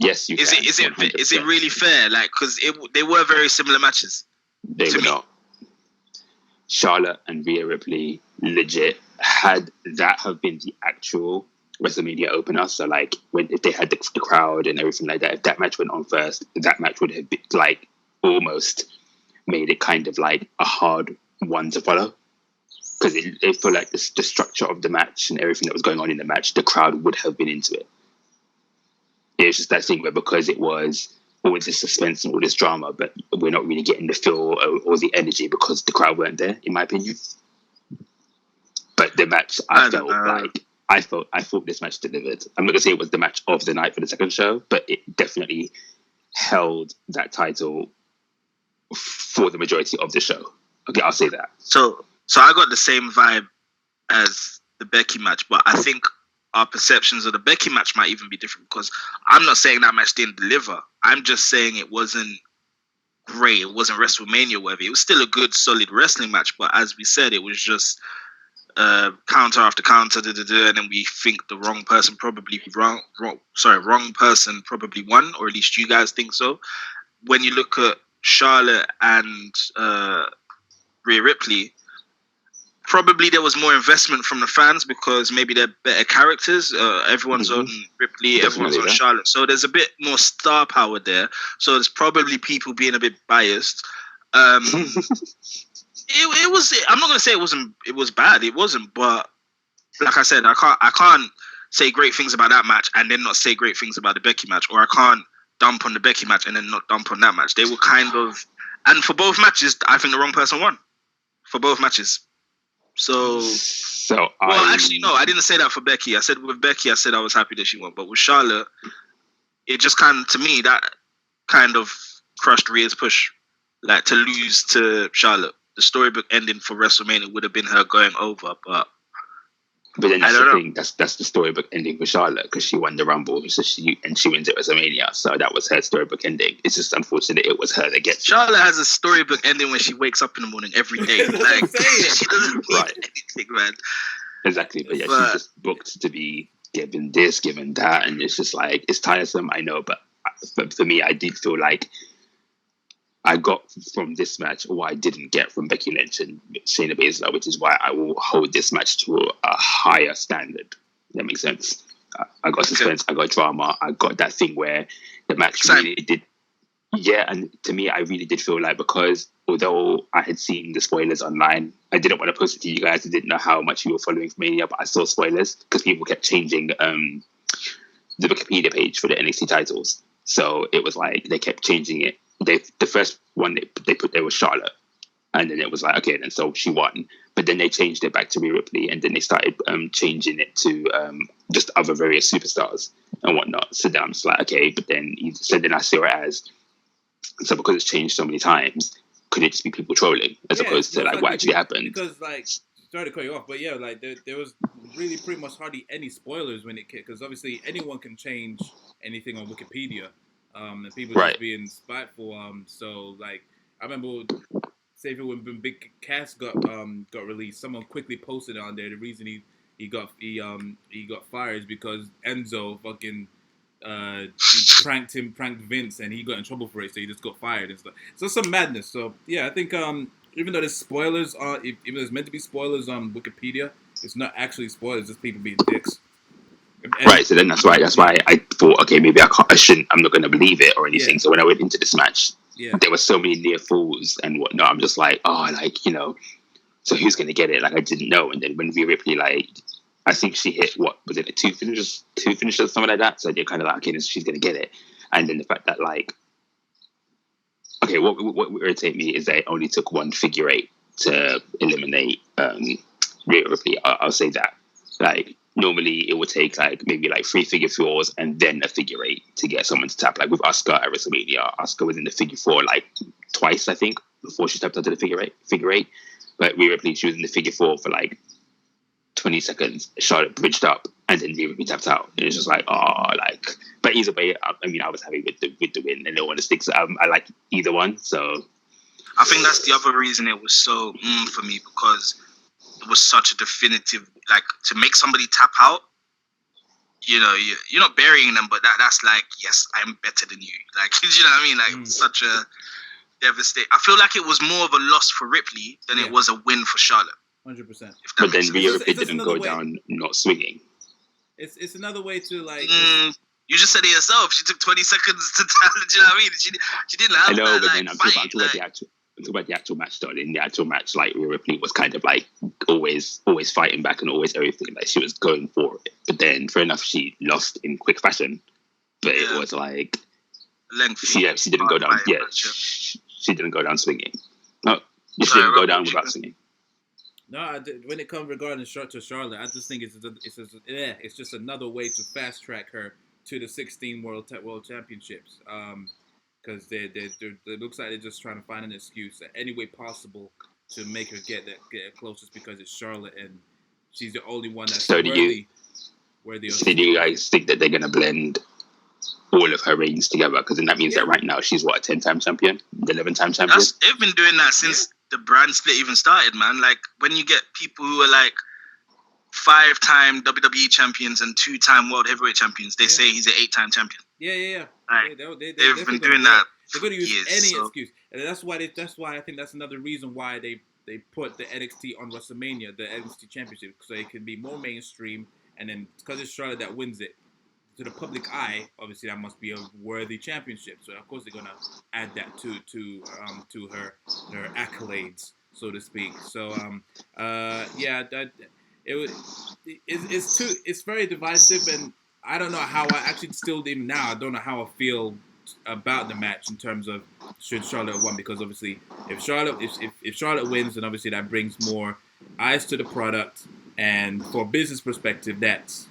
you can. Is it really fair? Like, because they were very similar matches. They were not. Charlotte and Rhea Ripley, legit, had that have been the actual WrestleMania opener. So, like, if they had the crowd and everything like that, if that match went on first, that match would have been like almost made it kind of like a hard one to follow. Because it felt like the structure of the match and everything that was going on in the match, the crowd would have been into it. It was just that thing where because it was all this suspense and all this drama, but we're not really getting the feel or the energy because the crowd weren't there, in my opinion. But the match, I thought this match delivered. I'm not gonna say it was the match of the night for the second show, but it definitely held that title for the majority of the show. Okay, I'll say that. So I got the same vibe as the Becky match, but I think our perceptions of the Becky match might even be different, because I'm not saying that match didn't deliver. I'm just saying it wasn't great. It wasn't WrestleMania worthy. It was still a good, solid wrestling match, but as we said, it was just counter after counter, and then we think the wrong person probably won, or at least you guys think so. When you look at Charlotte and Rhea Ripley, probably there was more investment from the fans because maybe they're better characters. Everyone's on Ripley, everyone's on Charlotte. So there's a bit more star power there. So there's probably people being a bit biased. It was. I'm not gonna say it wasn't. It was bad. It wasn't. But like I said, I can't say great things about that match and then not say great things about the Becky match, or I can't dump on the Becky match and then not dump on that match. They were kind of, and for both matches, I think the wrong person won. For both matches. Actually, no, I didn't say that for Becky. I said with Becky, I was happy that she won. But with Charlotte, it just kind of, to me, that kind of crushed Rhea's push. Like, to lose to Charlotte. The storybook ending for WrestleMania would have been her going over, but then that's the thing. That's the storybook ending for Charlotte, because she won the Rumble, so she wins at WrestleMania. So that was her storybook ending. It's just unfortunate it was her that gets. Charlotte has a storybook ending when she wakes up in the morning every day. Like, she doesn't need anything, man. Exactly, but yeah, she's just booked to be given this, given that, and it's just like, it's tiresome. I know, but for me, I did feel like I got from this match what I didn't get from Becky Lynch and Shayna Baszler, which is why I will hold this match to a higher standard. That makes sense. I got suspense, I got drama, I got that thing where the match really did. Yeah, and to me, I really did feel like, because although I had seen the spoilers online, I didn't want to post it to you guys. I didn't know how much you were following Mania, but I saw spoilers because people kept changing the Wikipedia page for the NXT titles. So it was like they kept changing it. The first one they put there was Charlotte, and then it was like, okay, then so she won. But then they changed it back to Rhea Ripley, and then they started changing it to just other various superstars and whatnot. So then I'm just like, okay, but then I saw it as, so because it's changed so many times, could it just be people trolling as opposed to like what actually happened? Because like, sorry to cut you off, but yeah, like there was really pretty much hardly any spoilers when it came, because obviously anyone can change anything on Wikipedia. And people just being spiteful. So like, I remember, say when Big Cass got released, someone quickly posted on there the reason he got fired is because Enzo fucking he pranked Vince, and he got in trouble for it, so he just got fired and stuff. So some madness. So yeah, I think even though there's spoilers even though there's meant to be spoilers on Wikipedia, it's not actually spoilers. It's just people being dicks. Right, so then that's why I thought, okay, maybe I'm not going to believe it or anything. So when I went into this match, there were so many near falls and whatnot. I'm just like, so who's going to get it? Like, I didn't know. And then when Rhea Ripley, like, I think she hit, what was it, two finishes, something like that. So they're kind of like, okay, she's going to get it. And then the fact that, like, okay, what irritated me is that it only took one figure eight to eliminate Rhea Ripley. I'll say that. Like, normally it would take like maybe like 3 figure fours and then a figure eight to get someone to tap. Like with Asuka at WrestleMania, Asuka was in the figure four like twice, I think, before she stepped onto the figure eight. But Rhea Ripley, she was in the figure four for like 20 seconds. Charlotte bridged up and then Rhea Ripley tapped out. And it's just like, but either way, I mean, I was happy with the win, and no one sticks. I like either one. So I think that's the other reason it was so for me, because it was such a definitive, like, to make somebody tap out, you know, you're not burying them, but that's like, yes, I'm better than you. Like, you know what I mean? Like, such a devastating. I feel like it was more of a loss for Ripley than it was a win for Charlotte. 100%. But then Rhea Ripley didn't go down not swinging. It's another way to, like... You just said it yourself. She took 20 seconds to tell. Do you know what I mean? She didn't have that, but like, then I'm talking about the actual match, though. In the actual match, like, Rhea Ripley was kind of like always fighting back and always everything. Like, she was going for it. But then, fair enough, she lost in quick fashion. But it was like she didn't go down. Yeah, she didn't go down swinging. No, she didn't go down without swinging. No, when it comes regarding Charlotte, I just think it's just another way to fast track her to the 16 world championships. Because it looks like they're just trying to find an excuse any way possible to make her get closest because it's Charlotte and she's the only one that's So worthy of. so do you guys think that they're gonna blend all of her reigns together? Because then that means that right now she's what, a 10-time champion, 11-time champion. They've been doing that since the brand split even started, man. Like when you get people who are like 5-time WWE champions and 2-time world heavyweight champions, they say he's an 8-time champion. Yeah. Like, they've been doing that. They're going to use any excuse, and that's why I think that's another reason why they put the NXT on WrestleMania, the NXT Championship, so it can be more mainstream, and then because it's Charlotte that wins it, to the public eye, obviously that must be a worthy championship. So of course they're gonna add that to her accolades, so to speak. So it's very divisive, and I don't know how I actually still even now I don't know how I feel about the match in terms of should Charlotte have won, because obviously if Charlotte wins, then obviously that brings more eyes to the product, and for a business perspective that's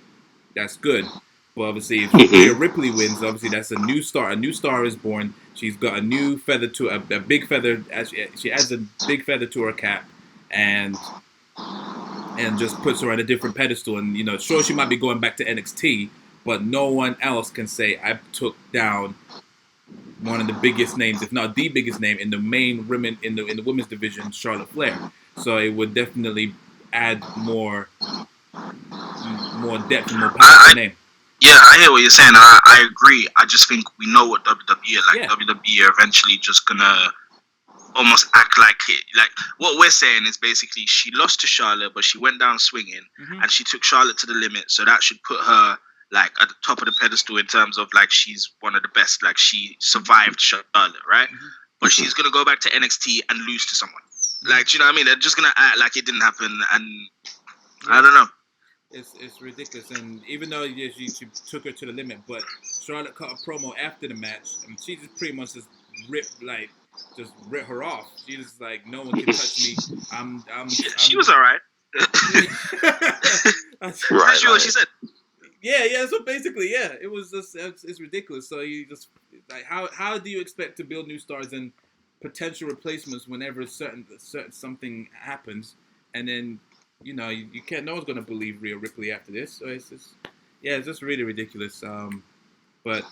good. But obviously if Rhea Ripley wins, obviously that's a new star. A new star is born. She's got a new feather to a big feather. She adds a big feather to her cap, and just puts her on a different pedestal. And sure, she might be going back to NXT, but no one else can say I took down one of the biggest names, if not the biggest name in the main women in the women's division, Charlotte Flair. So it would definitely add more depth and more power to the name. Yeah, I hear what you're saying. I agree. I just think we know what WWE are like. Yeah. WWE are eventually just gonna almost act like it. Like what we're saying is basically she lost to Charlotte, but she went down swinging, and she took Charlotte to the limit. So that should put her like at the top of the pedestal in terms of like she's one of the best. Like she survived Charlotte, right? But she's gonna go back to NXT and lose to someone. Like, do you know what I mean? They're just gonna act like it didn't happen, and I don't know. It's ridiculous, and even though she took her to the limit, but Charlotte cut a promo after the match, and she just pretty much just ripped her off. She was like, "No one can touch me." She was all right. That's what she said. Yeah. So basically, yeah, it was just it's ridiculous. So you just like how do you expect to build new stars and potential replacements whenever certain something happens, and then. You can't. No one's gonna believe Rhea Ripley after this. So it's just really ridiculous. But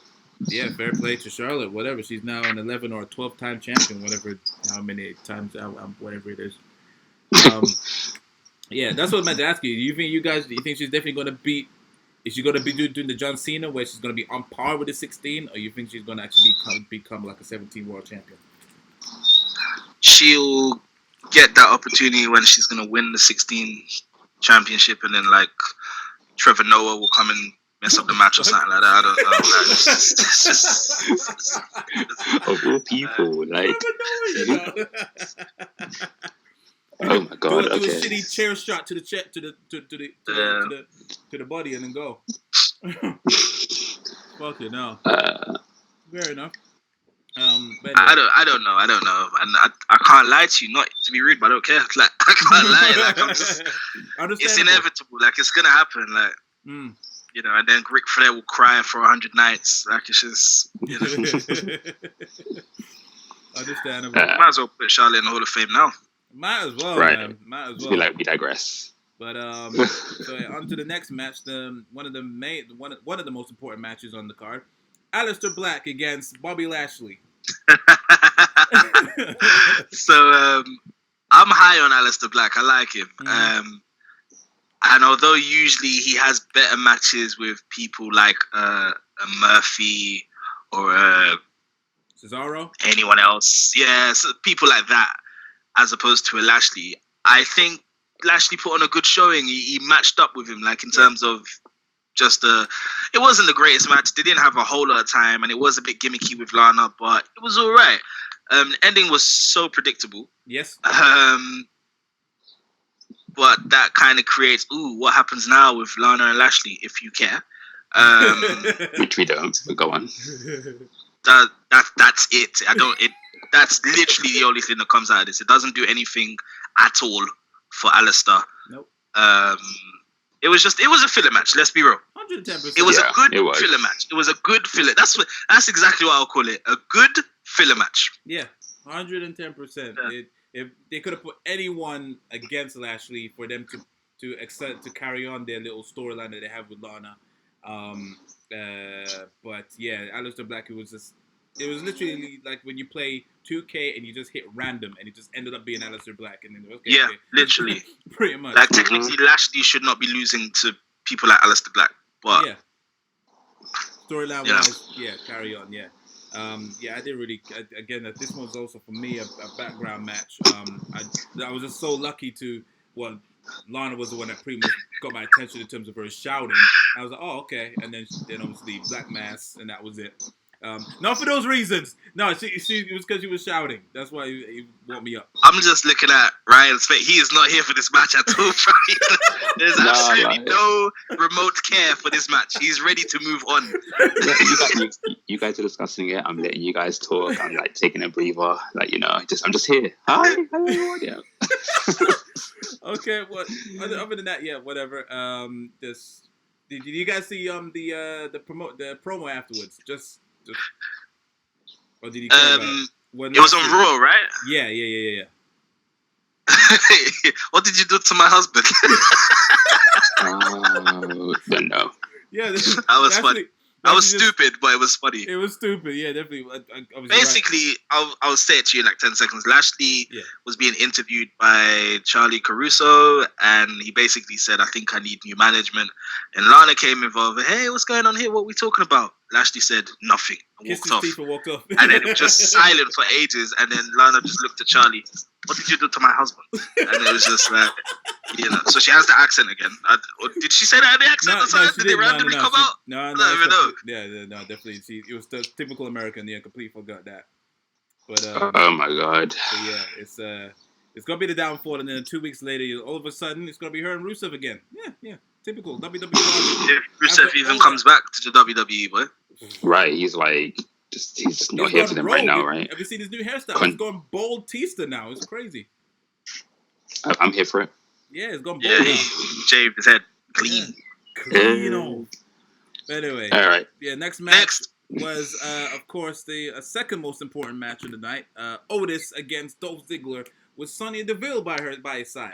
yeah, fair play to Charlotte. Whatever, she's now an 11 or a 12-time champion. Whatever, how many times, whatever it is. Yeah, that's what I meant to ask you. Do you think she's definitely gonna beat? Is she gonna be doing the John Cena where she's gonna be on par with the 16, or you think she's gonna actually become like a 17 world champion? She'll get that opportunity when she's gonna win the 16 championship, and then like Trevor Noah will come and mess up the match or something like that. I don't know. Of all people, like. Oh my god! Do a shitty chair shot to the body and then go. Fuck it, no. Fair enough. Anyway. I don't know, and I can't lie to you. Not to be rude, but I don't care. Like I can't lie. Like it's inevitable. Like it's gonna happen. Like and then Ric Flair will cry for 100 nights. Like it's just understandable. Might as well put Charlotte in the Hall of Fame now. Might as well, right? Man. Might as well. We digress. But so on to the next match. One of the most important matches on the card. Aleister Black against Bobby Lashley. So I'm high on Aleister Black. I like him. And although usually he has better matches with people like a Murphy or Cesaro, anyone else, so people like that, as opposed to a Lashley, I think Lashley put on a good showing. He matched up with him, like in terms of just it wasn't the greatest match. They didn't have a whole lot of time, and it was a bit gimmicky with Lana, but it was all right. The ending was so predictable. Yes. But that kind of creates, what happens now with Lana and Lashley, if you care. Which we don't. But go on. That's it. That's literally the only thing that comes out of this. It doesn't do anything at all for Alistair. Nope. It was a filler match. Let's be real. 110%. It was a good filler match. It was a good filler. That's exactly what I'll call it. A good filler match. Yeah, 110%. Yeah. If they could have put anyone against Lashley for them to accept to carry on their little storyline that they have with Lana. But yeah, Aleister Black, it was literally like when you play 2K and you just hit random and it just ended up being Aleister Black, and then okay, literally, pretty much. Like technically, Lashley should not be losing to people like Aleister Black, but yeah, storyline wise, carry on, I didn't really. Again, this one's also for me a background match. I was just so lucky to Lana was the one that pretty much got my attention in terms of her shouting. I was like, oh, okay. And then obviously Black Mass, and that was it. Not for those reasons. No, it was because she was shouting. That's why he woke me up. I'm just looking at Ryan's face. He is not here for this match at all. There's absolutely no remote care for this match. He's ready to move on. You guys are discussing it. I'm letting you guys talk. I'm like taking a breather. Like, I'm just here. Hi, everyone. Yeah. Okay. What? Other than that, whatever. Did you guys see the promo afterwards? Just or did you care about it? It was on Raw, right? Yeah. What did you do to my husband? Don't know. Yeah, that was funny. That was stupid, but it was funny. It was stupid, yeah, definitely. Basically, I'll say it to you in like 10 seconds. Lashley was being interviewed by Charlie Caruso, and he basically said, I think I need new management. And Lana came involved. Hey, what's going on here? What are we talking about? Lashley said nothing and walked off. And then it was just silent for ages. And then Lana just looked at Charlie. What did you do to my husband? And it was just like, So she has the accent again. Did she say that in the accent or something? Did it randomly come out? No, I don't even know. Yeah, no, definitely. It was the typical American. Yeah, completely forgot that. But oh my god. But yeah, it's gonna be the downfall, and then 2 weeks later, all of a sudden, it's gonna be her and Rusev again. Yeah. Typical WWE. If Rusev even comes back to the WWE, boy. Right, he's like, he's not here for them right now, right? Have you seen his new hairstyle? It's going bald Tista now. It's crazy. I'm here for it. Yeah, it's going bald. Yeah, he shaved his head clean. Clean. Anyway. All right. Yeah, next match was, of course, the second most important match of the night. Otis against Dolph Ziggler with Sonya Deville by his side.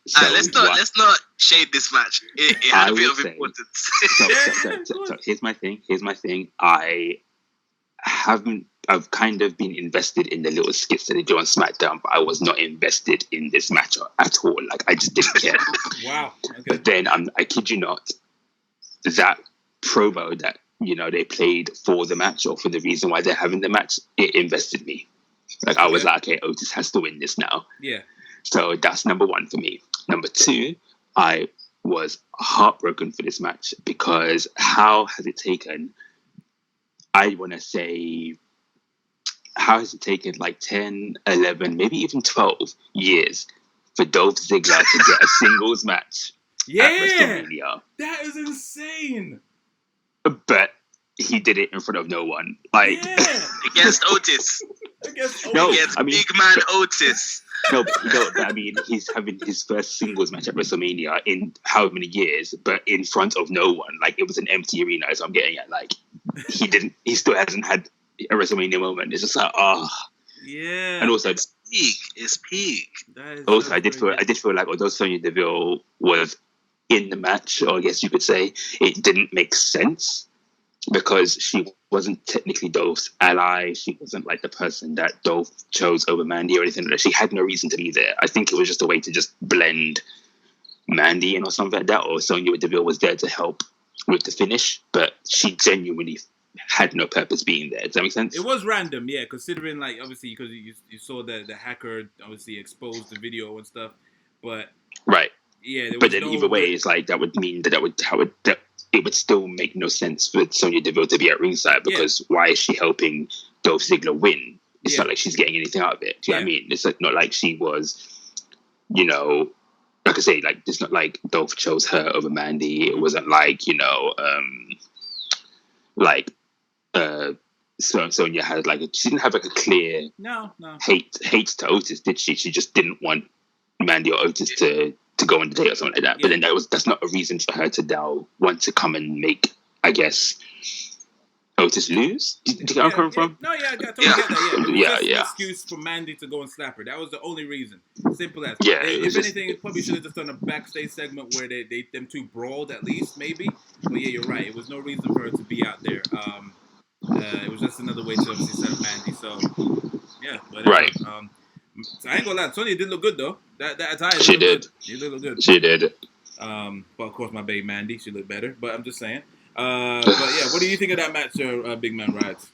So let's not shade this match. It had a bit of importance. So here's my thing. I've kind of been invested in the little skits that they do on SmackDown, but I was not invested in this match at all. Like, I just didn't care. Wow. Okay. But then, I kid you not, that promo that, they played for the match or for the reason why they're having the match, it invested me. Like, I was like, okay, Otis has to win this now. Yeah. So that's number one for me. Number two, I was heartbroken for this match because how has it taken, like 10, 11, maybe even 12 years for Dolph Ziggler to get a singles match at WrestleMania? That is insane. But he did it in front of no one. Like, against Otis. Against big man Otis. No, but I mean, he's having his first singles match at WrestleMania in how many years, but in front of no one. Like, it was an empty arena, so I'm getting at, like, he still hasn't had a WrestleMania moment. It's just like, yeah. And also, it's peak. Also, I did feel like although Sonya Deville was in the match, or I guess you could say, it didn't make sense because she wasn't technically Dolph's ally. She wasn't like the person that Dolph chose over Mandy or anything like that. She had no reason to be there. I think it was just a way to just blend Mandy in or something like that, or Sonya Deville was there to help with the finish, but she genuinely had no purpose being there. Does that make sense? It was random, yeah, considering, like, obviously, because you saw the hacker obviously exposed the video and stuff, but... Right. Yeah, but then either way, it's like, that would mean that it would still make no sense for Sonya Deville to be at ringside because why is she helping Dolph Ziggler win? It's not like she's getting anything out of it. Do you know what I mean? It's like, not like she was, like I say, like, it's not like Dolph chose her over Mandy. It wasn't like, Sonya had like she didn't have like a clear no hate to Otis, did she? She just didn't want Mandy or Otis to go on the date or something like that. But then that's not a reason for her to now want to come and make, I guess, Otis lose. Do you get where I'm coming from? No, I totally get that. Yeah, it was just yeah. an excuse for Mandy to go and slap her. That was the only reason. Simple as. Yeah. If anything, it probably should have just done a backstage segment where them two brawled at least, maybe. But yeah, you're right. It was no reason for her to be out there. It was just another way to obviously set up Mandy. So yeah, whatever. Right. So I ain't gonna lie, Sonya did look good though. That attire. She did. She did look good. She did. But of course, my baby Mandy, she looked better. But I'm just saying. But yeah, what do you think of that match, Big Man Rides?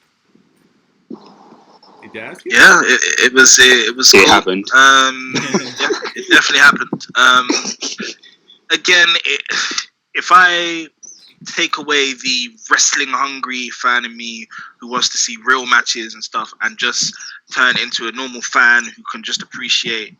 Did you ask you? Yeah, it was. It happened. Yeah, it definitely happened. Again, if I take away the wrestling hungry fan in me who wants to see real matches and stuff, and just turn into a normal fan who can just appreciate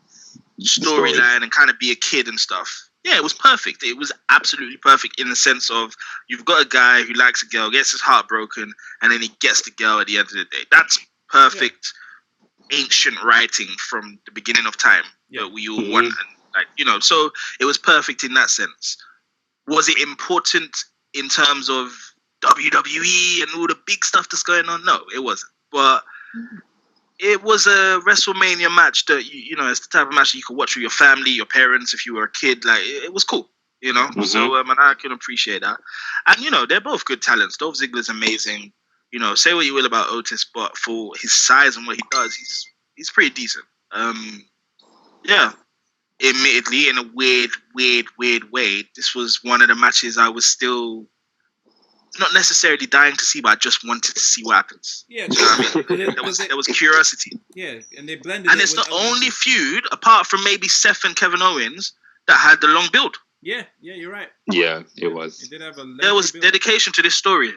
storyline and kind of be a kid and stuff. Yeah, it was perfect. It was absolutely perfect in the sense of you've got a guy who likes a girl, gets his heart broken, and then he gets the girl at the end of the day. That's perfect ancient writing from the beginning of time that we all want. And so it was perfect in that sense. Was it important in terms of WWE and all the big stuff that's going on? No, it wasn't. But it was a WrestleMania match that it's the type of match that you could watch with your family, your parents, if you were a kid. Like it was cool, So and I can appreciate that. And they're both good talents. Dolph Ziggler's amazing. Say what you will about Otis, but for his size and what he does, he's pretty decent. Yeah. Admittedly, in a weird way, this was one of the matches I was still not necessarily dying to see, but I just wanted to see what happens. Yeah, there was curiosity. Yeah, and they blended. And it's the only feud, apart from maybe Seth and Kevin Owens, that had the long build. Yeah, you're right. Yeah, it was. It did have there was build. Dedication to this story.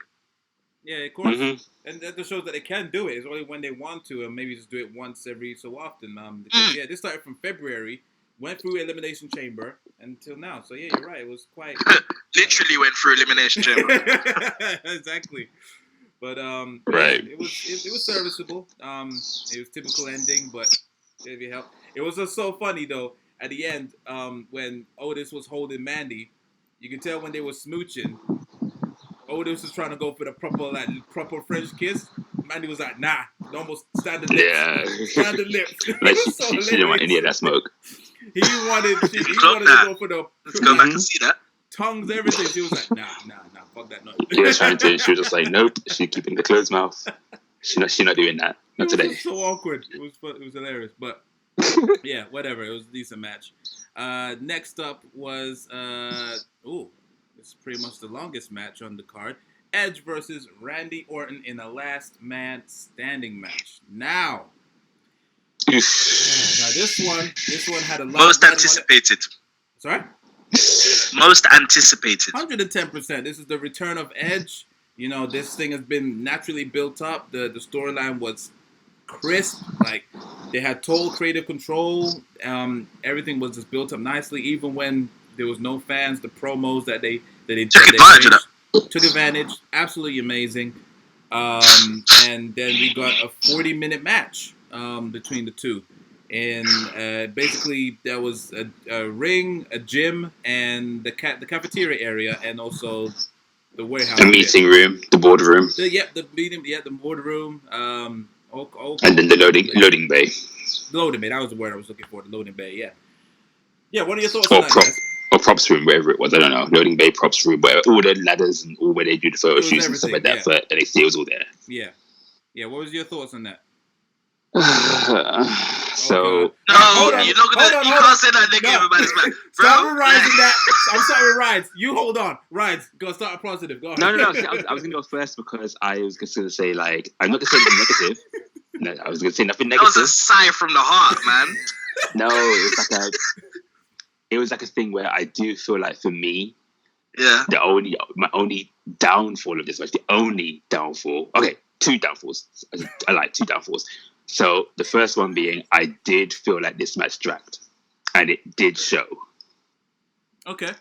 Yeah, of course. And that just shows that they can do it. It's only when they want to, and maybe just do it once every so often. Because, this started from February, went through Elimination Chamber until now. So yeah, you're right. It was quite literally went through Elimination Chamber. Exactly. But right. It was serviceable. It was typical ending, but it helped. It was just so funny though. At the end, when Otis was holding Mandy, you could tell when they were smooching. Otis was trying to go for the proper French kiss. Mandy was like, nah, almost stand the lips. Yeah. Stand the lips. Like she didn't want any of that smoke. He wanted to go for the Let's go back and see that. Tongues, everything. She was like, nah, fuck that noise. He was trying to. She was just like, nope. She's keeping the closed mouth. She's not doing that. Not today. It was so awkward. It was hilarious, but yeah, whatever. It was a decent match. Next up was it's pretty much the longest match on the card. Edge versus Randy Orton in a last man standing match. Now this one had a lot most anticipated. Sorry? Most anticipated. 110%. This is the return of Edge. This thing has been naturally built up. The storyline was crisp. Like they had total creative control. Everything was just built up nicely. Even when there was no fans, the promos that they took advantage. Absolutely amazing. And then we got a 40-minute match between the two. And basically there was a ring, a gym, and the cafeteria area, and also the warehouse. The meeting room, the boardroom. The boardroom. And then the loading bay. Loading bay, that was the word I was looking for. The loading bay, yeah. Yeah, what are your thoughts on that, guys? Or props room, wherever it was, I don't know. Loading bay, props room, where all the ladders and all where they do the photo shoots and stuff like that for NXT, it was all there. Yeah. Yeah, what was your thoughts on that? So you can't say that negative about this man. Start with Rides in that. I'm sorry, Rides. You hold on. Rides, go start a positive. Go on. No. I was gonna go first because I was just gonna say I'm not gonna say anything negative. No, I was gonna say nothing negative. That was a sigh from the heart, man. No, it was like a thing where I do feel like for me, my only downfall of this match, the only downfall. Okay, two downfalls. I like two downfalls. So the first one being, I did feel like this match dragged, and it did show. Okay.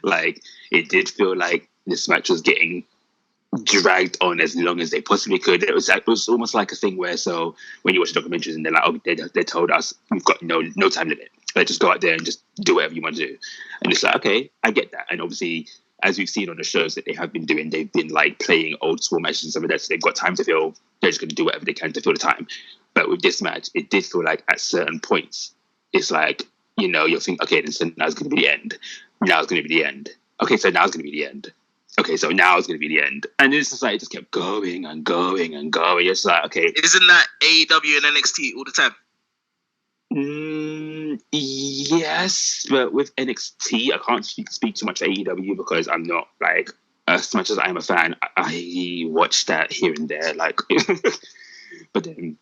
Like it did feel like this match was getting dragged on as long as they possibly could. It was almost like a thing where, so when you watch documentaries and they're like, oh, they told us we've got no time limit. Like, just go out there and just do whatever you want to do. And it's like, okay, I get that. And obviously, as we've seen on the shows that they have been doing, they've been like playing old school matches and stuff like that. So they've got time to fill. They're just going to do whatever they can to fill the time. But with this match, it did feel like at certain points, it's like, you know, you'll think, okay, so now it's going to be the end. Now it's going to be the end. Okay, so now it's going to be the end. Okay, so now it's going to be the end. And it's just like, it just kept going and going and going. It's like, okay. Isn't that AEW and NXT all the time? Yes, but with NXT, I can't speak too much for AEW because I'm not, like, as much as I'm a fan, I watch that here and there. Like, but then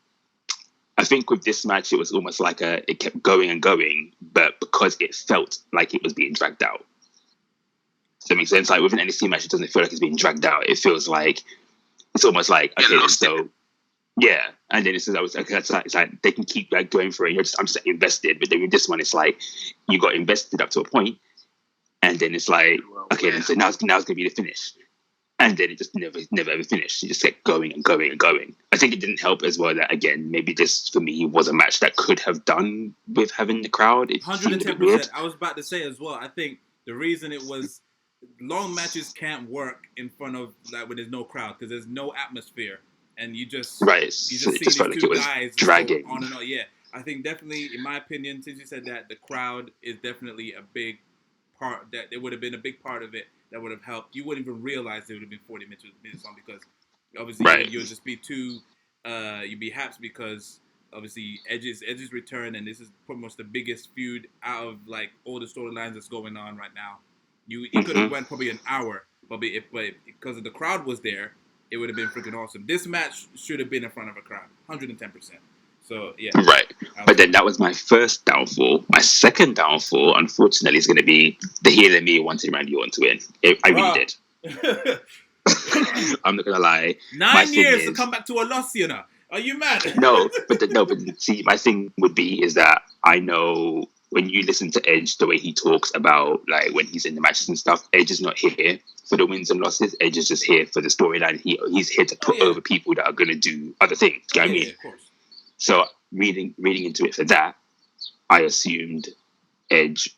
I think with this match, it was almost like it kept going and going, but because it felt like it was being dragged out. Does that make sense? Like with an NXT match, it doesn't feel like it's being dragged out. It feels like it's almost like okay, so yeah. And then it's like they can keep like going for it. I'm just invested, but then with this one, it's like you got invested up to a point, and then it's like okay, then so now it's gonna be the finish, and then it just never ever finished. It just kept going and going and going. I think it didn't help as well that again maybe this for me was a match that could have done with having the crowd. 110%. I was about to say as well. I think the reason it was. Long matches can't work in front of like when there's no crowd because there's no atmosphere and you just see these felt like two it was guys dragging on and on. Yeah, I think definitely, in my opinion, since you said that, the crowd is definitely a big part. That it would have been a big part of it that would have helped. You wouldn't even realize it would have been 40 minutes on because obviously you'll just be too you'd be happy because obviously Edge's return and this is pretty much the biggest feud out of like all the storylines that's going on right now. It could have went probably an hour, but because of the crowd was there, it would have been freaking awesome. This match should have been in front of a crowd, 110%. So yeah, right. But then that was my first downfall. My second downfall, unfortunately, is going to be the heel and me wanting Randy Orton to win. I really did. I'm not gonna lie. 9 years to come back to a loss, you know. Are you mad? But see, my thing would be is that I know. When you listen to Edge, the way he talks about like when he's in the matches and stuff, Edge is not here for the wins and losses. Edge is just here for the storyline. He's here to put over people that are going to do other things. Do you know what I mean? Of course. So reading into it for that, I assumed Edge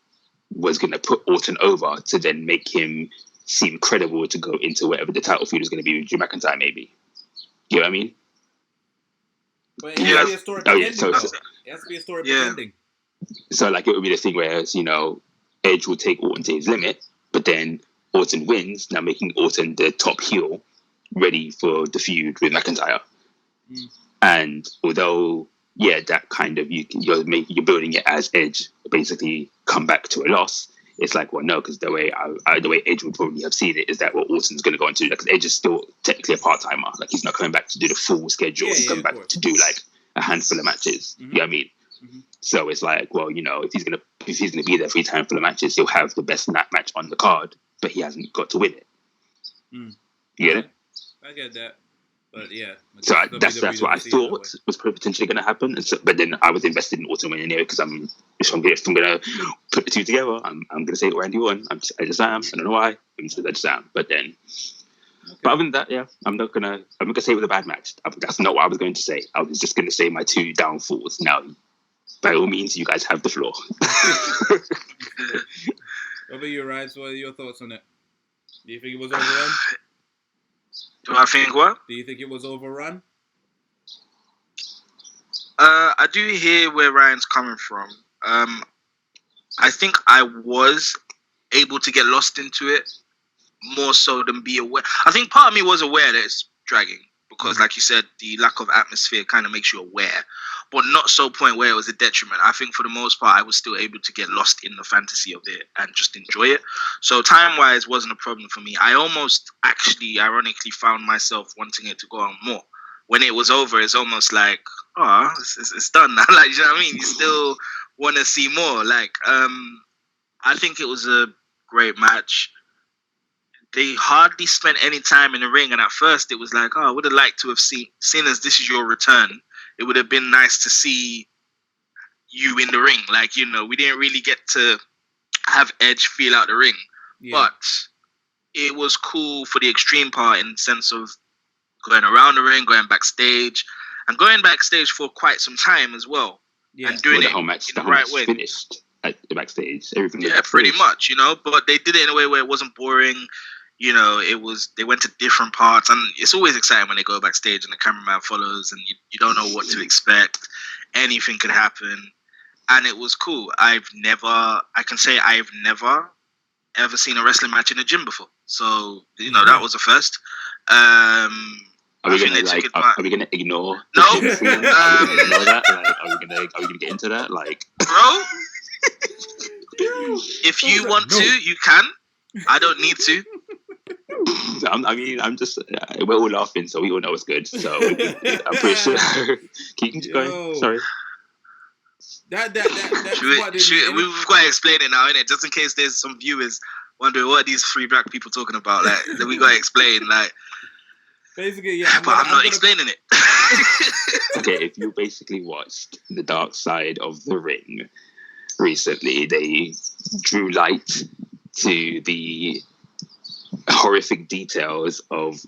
was going to put Orton over to then make him seem credible to go into whatever the title feud is going to be with Drew McIntyre, maybe. You know what I mean? But it has to be a story ending. It has to be a story ending. So, like, it would be the thing where, you know, Edge will take Orton to his limit, but then Orton wins, now making Orton the top heel, ready for the feud with McIntyre. And although, yeah, that kind of, you're building it as Edge basically come back to a loss, it's like, well, no, because the way Edge would probably have seen it is that, well, Orton's going to go into, because Edge is still technically a part-timer. Like, he's not coming back to do the full schedule. He's coming back to do, like, a handful of matches. You know what I mean? So it's like, well, you know, if he's gonna be there 3 times for the matches, he'll have the best match on the card, but he hasn't got to win it. You get it? I get that, but yeah. So that's what I thought was potentially going to happen. And so, but then I was invested in Orton winning anyway because if I'm gonna put the two together, I'm gonna say Randy won. I just am. I don't know why. I just am. But then. Okay. But other than that, yeah, I'm not gonna say it was a bad match. That's not what I was going to say. I was just going to say my 2 downfalls. Now, by all means, you guys have the floor. What about you, Ryan? So what are your thoughts on it? Do you think it was overrun? Do I think what? Do you think it was overrun? I do hear where Ryan's coming from. I think I was able to get lost into it more so than be aware. I think part of me was aware that it's dragging because, like you said, the lack of atmosphere kind of makes you aware, but not so point where it was a detriment. I think for the most part, I was still able to get lost in the fantasy of it and just enjoy it. So time-wise wasn't a problem for me. I almost actually, ironically, found myself wanting it to go on more. When it was over, it's almost like, oh, it's done now. Like, you know what I mean? You still want to see more. Like, I think it was a great match. They hardly spent any time in the ring, and at first it was like, oh, I would have liked to have seen as this is your return, it would have been nice to see you in the ring. Like, you know, we didn't really get to have Edge feel out the ring. Yeah. But it was cool for the extreme part in the sense of going around the ring, going backstage, and going backstage for quite some time as well. Yeah. And doing the it whole match, in the right way. Finished at the backstage. Everything. Yeah, pretty much, you know. But they did it in a way where it wasn't boring. You know, they went to different parts, and it's always exciting when they go backstage and the cameraman follows, and you don't know what to expect. Anything could happen, and it was cool. I can say I've never ever seen a wrestling match in a gym before, so you know that was a first. Are we gonna ignore? No. Are we gonna ignore that? Like, are we gonna get into that? Like, bro, if you want to, you can. I don't need to. I'm just. We're all laughing, so we all know it's good. So I'm pretty sure. Keep going. Sorry. That's we've got to explain it now, innit? Just in case there's some viewers wondering what are these three black people talking about. Like, we got to explain. Like, basically, yeah. I'm not explaining it. Okay, if you basically watched The Dark Side of the Ring recently, they drew light to the horrific details of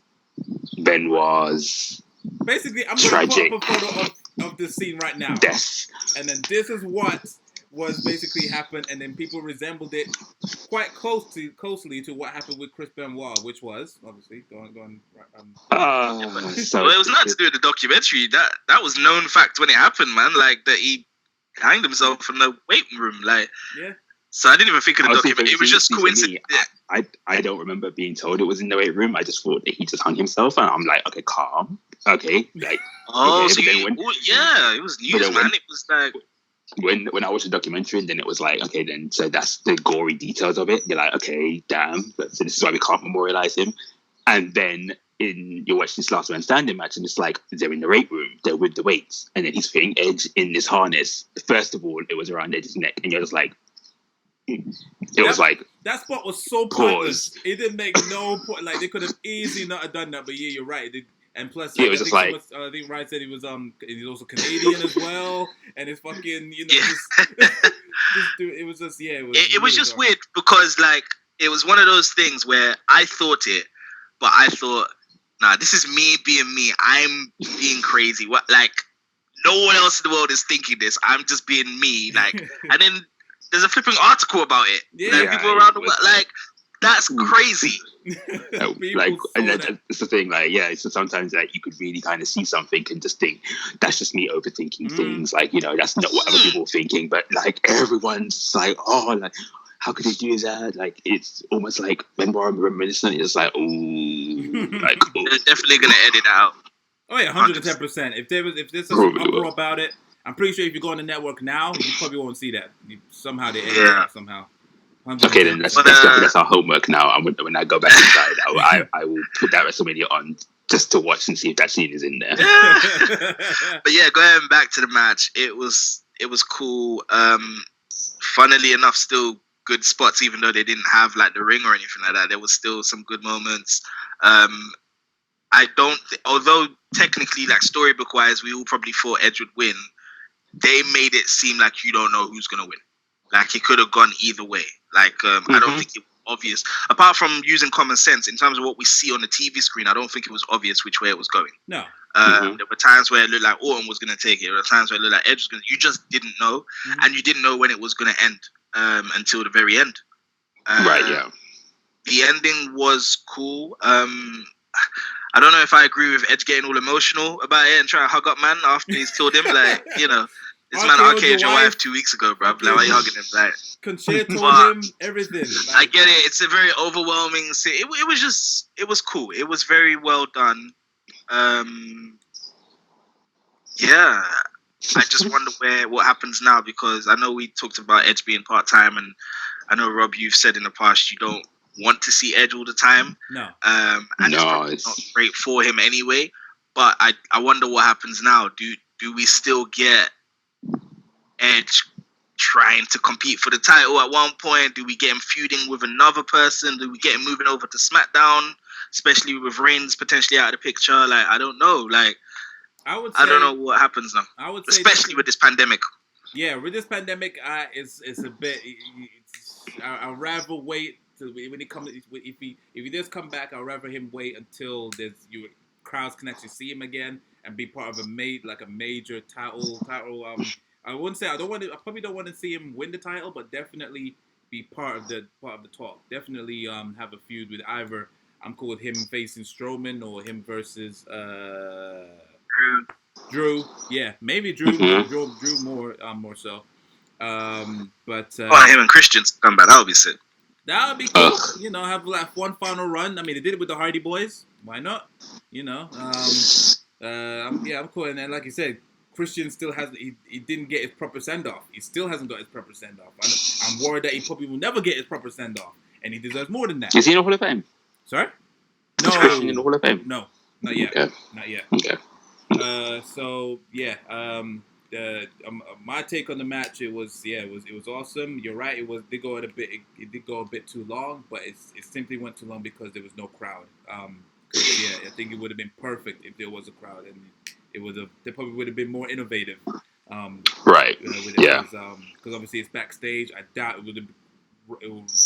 Benoit's basically, I'm tragic going to put up a photo of the scene right now. death. And then this is what was basically happened, and then people resembled it quite closely to what happened with Chris Benoit, which was obviously going. So well, it was nothing to do with the documentary. That was known fact when it happened, man. Like that he hanged himself in the waiting room. Like, yeah. So I didn't even think of the documentary. It was just coincidence. I don't remember being told it was in the waiting room. I just thought that he just hung himself, and I'm like, okay, calm, okay, like. Oh, okay, so it was news, man. It was like. When I watched the documentary, and then it was like, okay, then so that's the gory details of it. You're like, okay, damn. So this is why we can't memorialize him. And then you watch this last man standing match, and it's like they're in the weight room, they're with the weights, and then he's putting Edge in this harness. First of all, it was around Edge's neck, and you're just like, was like that spot was so pointless. It didn't make no point. Like they could have easily not have done that, but yeah, you're right. And plus, it was just like I think Ryan said he's also Canadian as well, and it's fucking it was just it was just weird because like it was one of those things where I thought it, but I thought, nah, this is me being me. I'm being crazy. What, like no one else in the world is thinking this. I'm just being me. Like, and then there's a flipping article about it. Yeah, like, people around the world, like. That's crazy. Like, and that's the thing. Like, yeah, so sometimes like you could really kind of see something and just think that's just me overthinking things. Like, you know, that's not what other people are thinking. But like everyone's like, oh, like how could they do that? Like, it's almost like Benoit reminiscent. It's like, ooh, like they're definitely gonna edit it out. Oh yeah, 110%. If there's some uproar about it, I'm pretty sure if you go on the network now, you probably won't see that. Somehow they edit it out somehow. 100%. Okay, then that's our homework now. And when I go back inside, I will put that WrestleMania on just to watch and see if that scene is in there. But yeah, going back to the match, it was cool. Funnily enough, still good spots, even though they didn't have like the ring or anything like that. There was still some good moments. Although technically, like storybook wise, we all probably thought Edge would win. They made it seem like you don't know who's gonna win. Like it could have gone either way. Like I don't think it was obvious. Apart from using common sense in terms of what we see on the TV screen, I don't think it was obvious which way it was going. No. There were times where it looked like Orton was going to take it. There were times where it looked like Edge was going to. You just didn't know, and you didn't know when it was going to end until the very end. Right. Yeah. The ending was cool. I don't know if I agree with Edge getting all emotional about it and trying to hug up man after he's killed him. Like, you know. This man RK'd your wife 2 weeks ago, bro. Like, why are you hugging him? Like, told him everything. Like, I get it. It's a very overwhelming scene. It was cool. It was very well done. Yeah. I just wonder what happens now, because I know we talked about Edge being part-time, and I know, Rob, you've said in the past you don't want to see Edge all the time. No. And it's probably not great for him anyway. But I wonder what happens now. Do we still get Edge trying to compete for the title at one point? Do we get him feuding with another person? Do we get him moving over to SmackDown, especially with Reigns potentially out of the picture? Like, I don't know. Like, I don't know what happens now. I would say, especially with this pandemic. Yeah, with this pandemic, it's a bit. I'd rather wait when he comes, if he does come back, I'd rather him wait until crowds can actually see him again and be part of a major title. I wouldn't say I probably don't want to see him win the title, but definitely be part of the talk. Definitely have a feud with either. I'm cool with him facing Strowman or him versus Drew. Yeah, maybe Drew. Drew more so. But him and Christians come back. That would be sick. That would be cool. Have like one final run. I mean, they did it with the Hardy Boys. Why not? I'm cool. And then, like you said, Christian still he didn't get his proper send off. He still hasn't got his proper send off. I'm worried that he probably will never get his proper send off, and he deserves more than that. Is he in the Hall of Fame? Sorry? No. Is Christian in the Hall of Fame? No, not yet. Okay. Not yet. Okay. My take on the match, it was awesome. You're right. It did go a bit too long, but it simply went too long because there was no crowd. I think it would have been perfect if there was a crowd, and they probably would have been more innovative. Right. Because obviously it's backstage. I doubt it would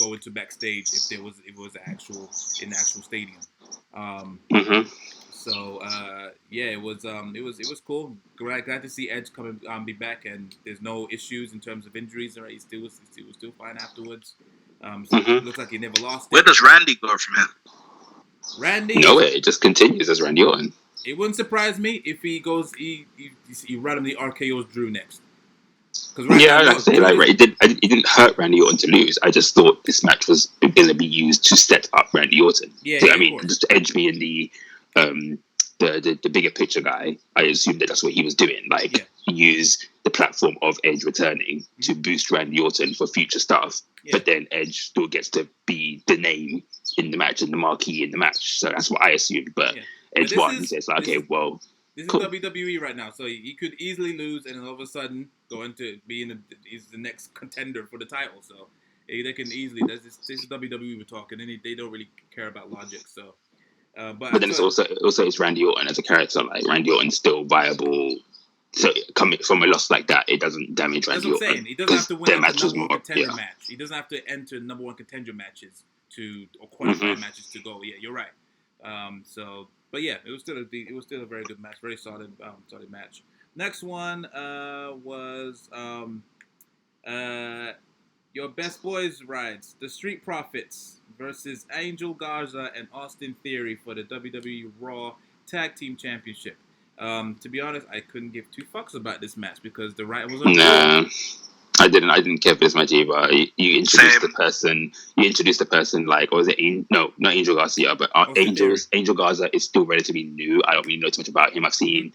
go into backstage if it was in the actual stadium. So it was cool. Glad to see Edge be back, and there's no issues in terms of injuries. Right, he was still fine afterwards. It looks like he never lost it. Where does Randy go from here? Randy? Nowhere. It just continues as Randy Orton. It wouldn't surprise me if he goes. He randomly RKO's Drew next. It didn't hurt Randy Orton to lose. I just thought this match was going to be used to set up Randy Orton. Just Edge being the bigger picture guy, I assumed that's what he was doing. Use the platform of Edge returning to boost Randy Orton for future stuff. Yeah. But then Edge still gets to be the name in the match and the marquee in the match. So that's what I assumed. But Edge won. So it's like, okay, well. This is WWE right now, so he could easily lose and then all of a sudden go into he's the next contender for the title. So they can easily. This is WWE we're talking, and they don't really care about logic. So, but then it's also it's Randy Orton as a character. Like Randy Orton's still viable. So coming from a loss like that, it doesn't damage Randy Orton. That's what I'm saying. He doesn't have to win the number one contender match. He doesn't have to enter number one contender matches or qualifying matches to go. Yeah, you're right. But yeah, it was still a very good match, very solid match. Next one was your Best Boys rides, the Street Profits versus Angel Garza and Austin Theory for the WWE Raw Tag Team Championship. To be honest, I couldn't give two fucks about this match because the right was on. Nah, I didn't care for this match either. You introduced the person like, or was it not Angel Garcia, but Angel Garza is still relatively new. I don't really know too much about him. I've seen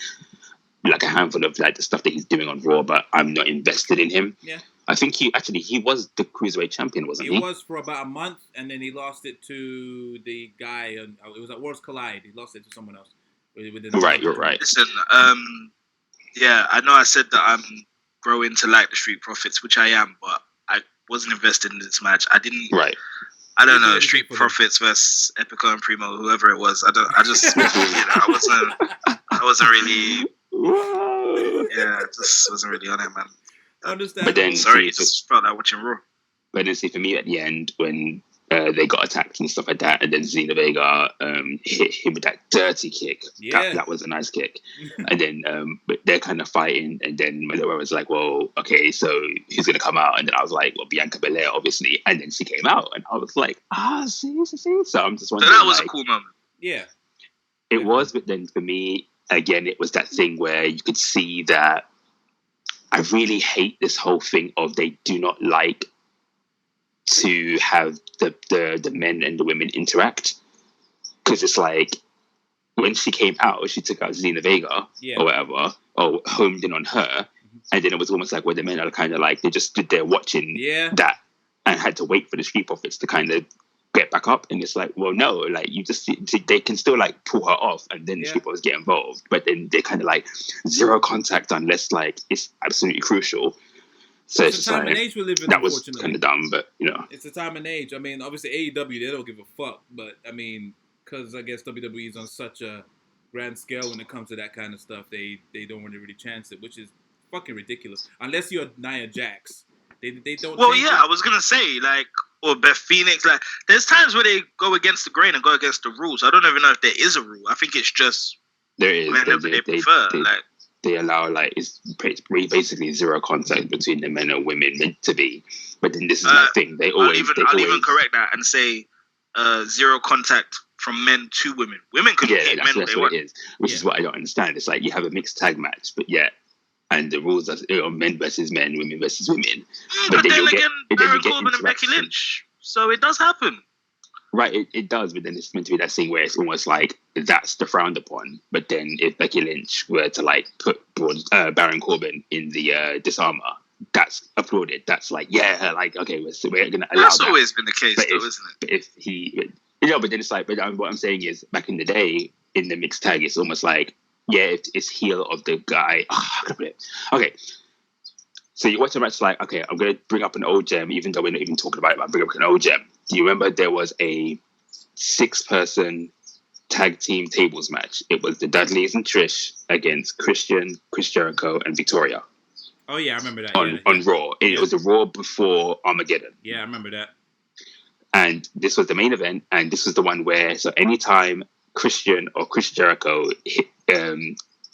like a handful of like the stuff that he's doing on Raw, but I'm not invested in him. Yeah. I think he was the Cruiserweight champion, wasn't he? He was for about a month, and then he lost it to the guy. It was at Worlds Collide. He lost it to someone else. Right, you're right. Listen, I know I said that I'm growing to like the Street Profits, which I am, but I wasn't invested in this match. I didn't. Right. I don't know. Street Profits versus Epico and Primo, whoever it was. I wasn't really. Yeah, just wasn't really on it, man. Understand. But then, sorry, just felt like watching Raw. But then, see, for me at the end when they got attacked and stuff like that, and then Zelina Vega hit him with that dirty kick. Yeah. That was a nice kick. And then but they're kind of fighting, and then Manuela was like, well, okay, so who's going to come out? And then I was like, well, Bianca Belair, obviously. And then she came out, and I was like, see. So I'm just wondering. So that was a cool moment. Yeah. It was, but then for me, again, it was that thing where you could see that I really hate this whole thing of they do not like to have the men and the women interact, because it's like when she came out, she took out Zelina Vega or whatever, or homed in on her, and then it was almost like where the men are kind of like they just stood there watching that and had to wait for the Street Profits to kind of get back up, and it's like, well, no, like you just they can still like pull her off, and then the Street Profits get involved, but then they kind of like zero contact unless like it's absolutely crucial. So it's the time and age we live in. That was kind of dumb, but it's the time and age. I mean, obviously AEW they don't give a fuck, but I mean, because I guess WWE is on such a grand scale when it comes to that kind of stuff, they don't really chance it, which is fucking ridiculous. Unless you're Nia Jax, they don't. Well, I was gonna say like or Beth Phoenix. Like, there's times where they go against the grain and go against the rules. I don't even know if there is a rule. I think it's just there is. whenever they prefer. They allow it's basically zero contact between the men and women meant to be. But then this is my thing. I'll even correct that and say zero contact from men to women. Women can hit men if they want. It is, which is what I don't understand. It's like you have a mixed tag match, but and the rules are men versus men, women versus women. But then again, Baron Corbin and Becky Lynch. So it does happen. Right, it does, but then it's meant to be that thing where it's almost like that's the frowned upon. But then if Becky Lynch were to put Baron Corbin in the disarmer, that's applauded. That's okay, we're gonna allow. That's always been the case, isn't it? But if he, but then it's what I'm saying is back in the day in the mixed tag, it's almost like if it's heel of the guy. How can I put it? Okay. So you watch a match okay, I'm going to bring up an old gem, even though we're not even talking about it, but I'll bring up an old gem. Do you remember there was a 6-person tag team tables match? It was the Dudleys and Trish against Christian, Chris Jericho, and Victoria. Oh, yeah, I remember that. On Raw. It was a Raw before Armageddon. Yeah, I remember that. And this was the main event, and this was the one where, so anytime Christian or Chris Jericho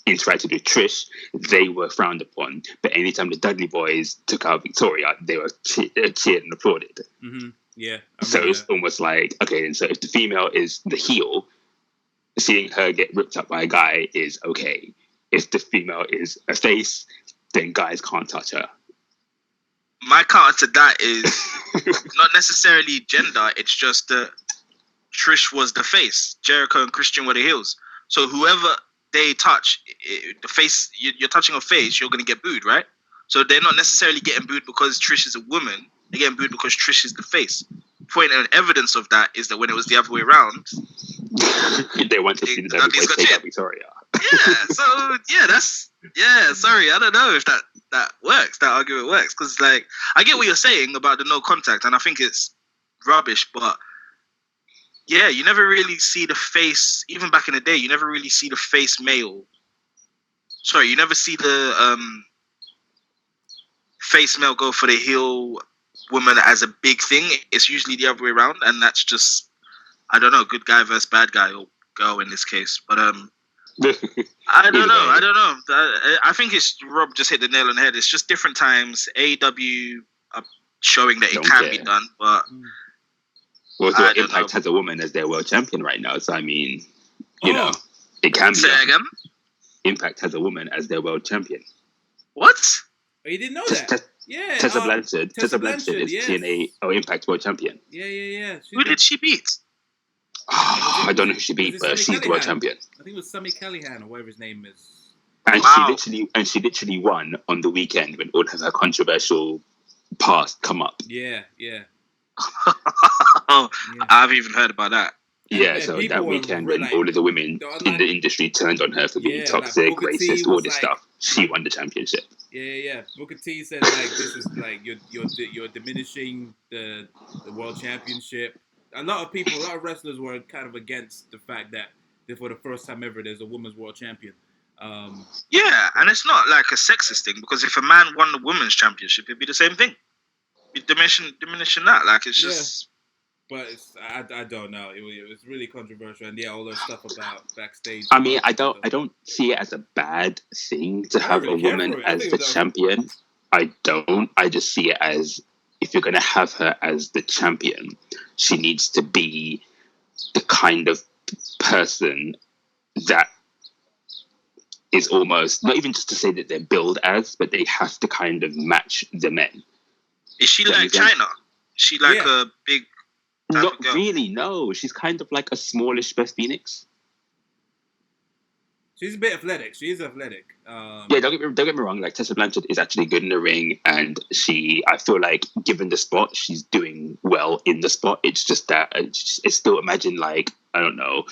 interacted with Trish, they were frowned upon. But anytime the Dudley boys took out Victoria, they were cheered and applauded. Mm-hmm. Yeah. So it's almost like, okay, and so if the female is the heel, seeing her get ripped up by a guy is okay. If the female is a face, then guys can't touch her. My counter to that is not necessarily gender, it's just that Trish was the face, Jericho and Christian were the heels. So whoever they touch, the face, you're touching a face, you're going to get booed, right? So they're not necessarily getting booed because Trish is a woman. They're getting booed because Trish is the face. Point and evidence of that is that when it was the other way around, they want to see the Dudley boys take out Victoria. Sorry, I don't know if that works, that argument works. Because, I get what you're saying about the no contact, and I think it's rubbish, but yeah, you never really see the face, even back in the day, you never really see the face male. Sorry, you never see the face male go for the heel woman as a big thing. It's usually the other way around, and that's just, I don't know, good guy versus bad guy, or girl in this case. But I don't know. I think Rob just hit the nail on the head. It's just different times. AEW are showing that it can be done, but... Well, so Impact has a woman as their world champion right now. So, I mean, it can be. Say again? Impact has a woman as their world champion. What? Oh, you didn't know that? Yeah. Tessa Blanchard. Tessa Blanchard is TNA Impact world champion. Yeah. Who did she beat? I don't know who she beat, but she's the world champion. I think it was Sammy Callihan or whatever his name is. And she literally won on the weekend when all of her controversial past come up. Yeah. I've even heard about that. Yeah, so that weekend when all of the women in the industry turned on her for being toxic, racist, all this stuff, she won the championship. Yeah. Booker T said this is you're diminishing the world championship. A lot of wrestlers were kind of against the fact that for the first time ever there's a women's world champion. And it's not like a sexist thing, because if a man won the women's championship, it'd be the same thing. Diminishing that, it's just. But I don't know. It was really controversial, and all that stuff about backstage. I mean, I don't see it as a bad thing to have a woman as the champion. I don't. I just see it as, if you're going to have her as the champion, she needs to be the kind of person that is almost, not even just to say that they're billed as, but they have to kind of match the men. Is she like China? Is she like a big type Not of girl? really, no. She's kind of like a smallish Beth Phoenix. She's a bit athletic. She is athletic. Don't get me wrong. Like, Tessa Blanchard is actually good in the ring, and I feel like, given the spot, she's doing well in the spot. It's just that it's still, imagine, I don't know,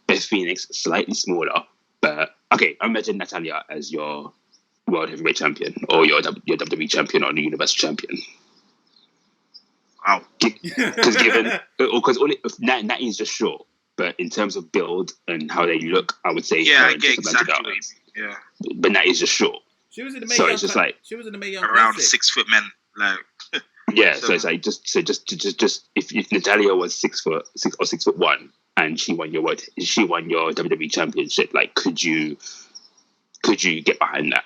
Beth Phoenix slightly smaller, but okay. Imagine Natalya as your world heavyweight champion, or your WWE champion, or the Universal champion. Wow. Because Natty's just short. But in terms of build and how they look, I would say I get exactly what you mean. Yeah. But Natty's just short. She was in the She was in the Mae Young around Classic. 6 foot men. Yeah, so it's like just if Natalia was 6'1" and she won your WWE Championship, like could you get behind that?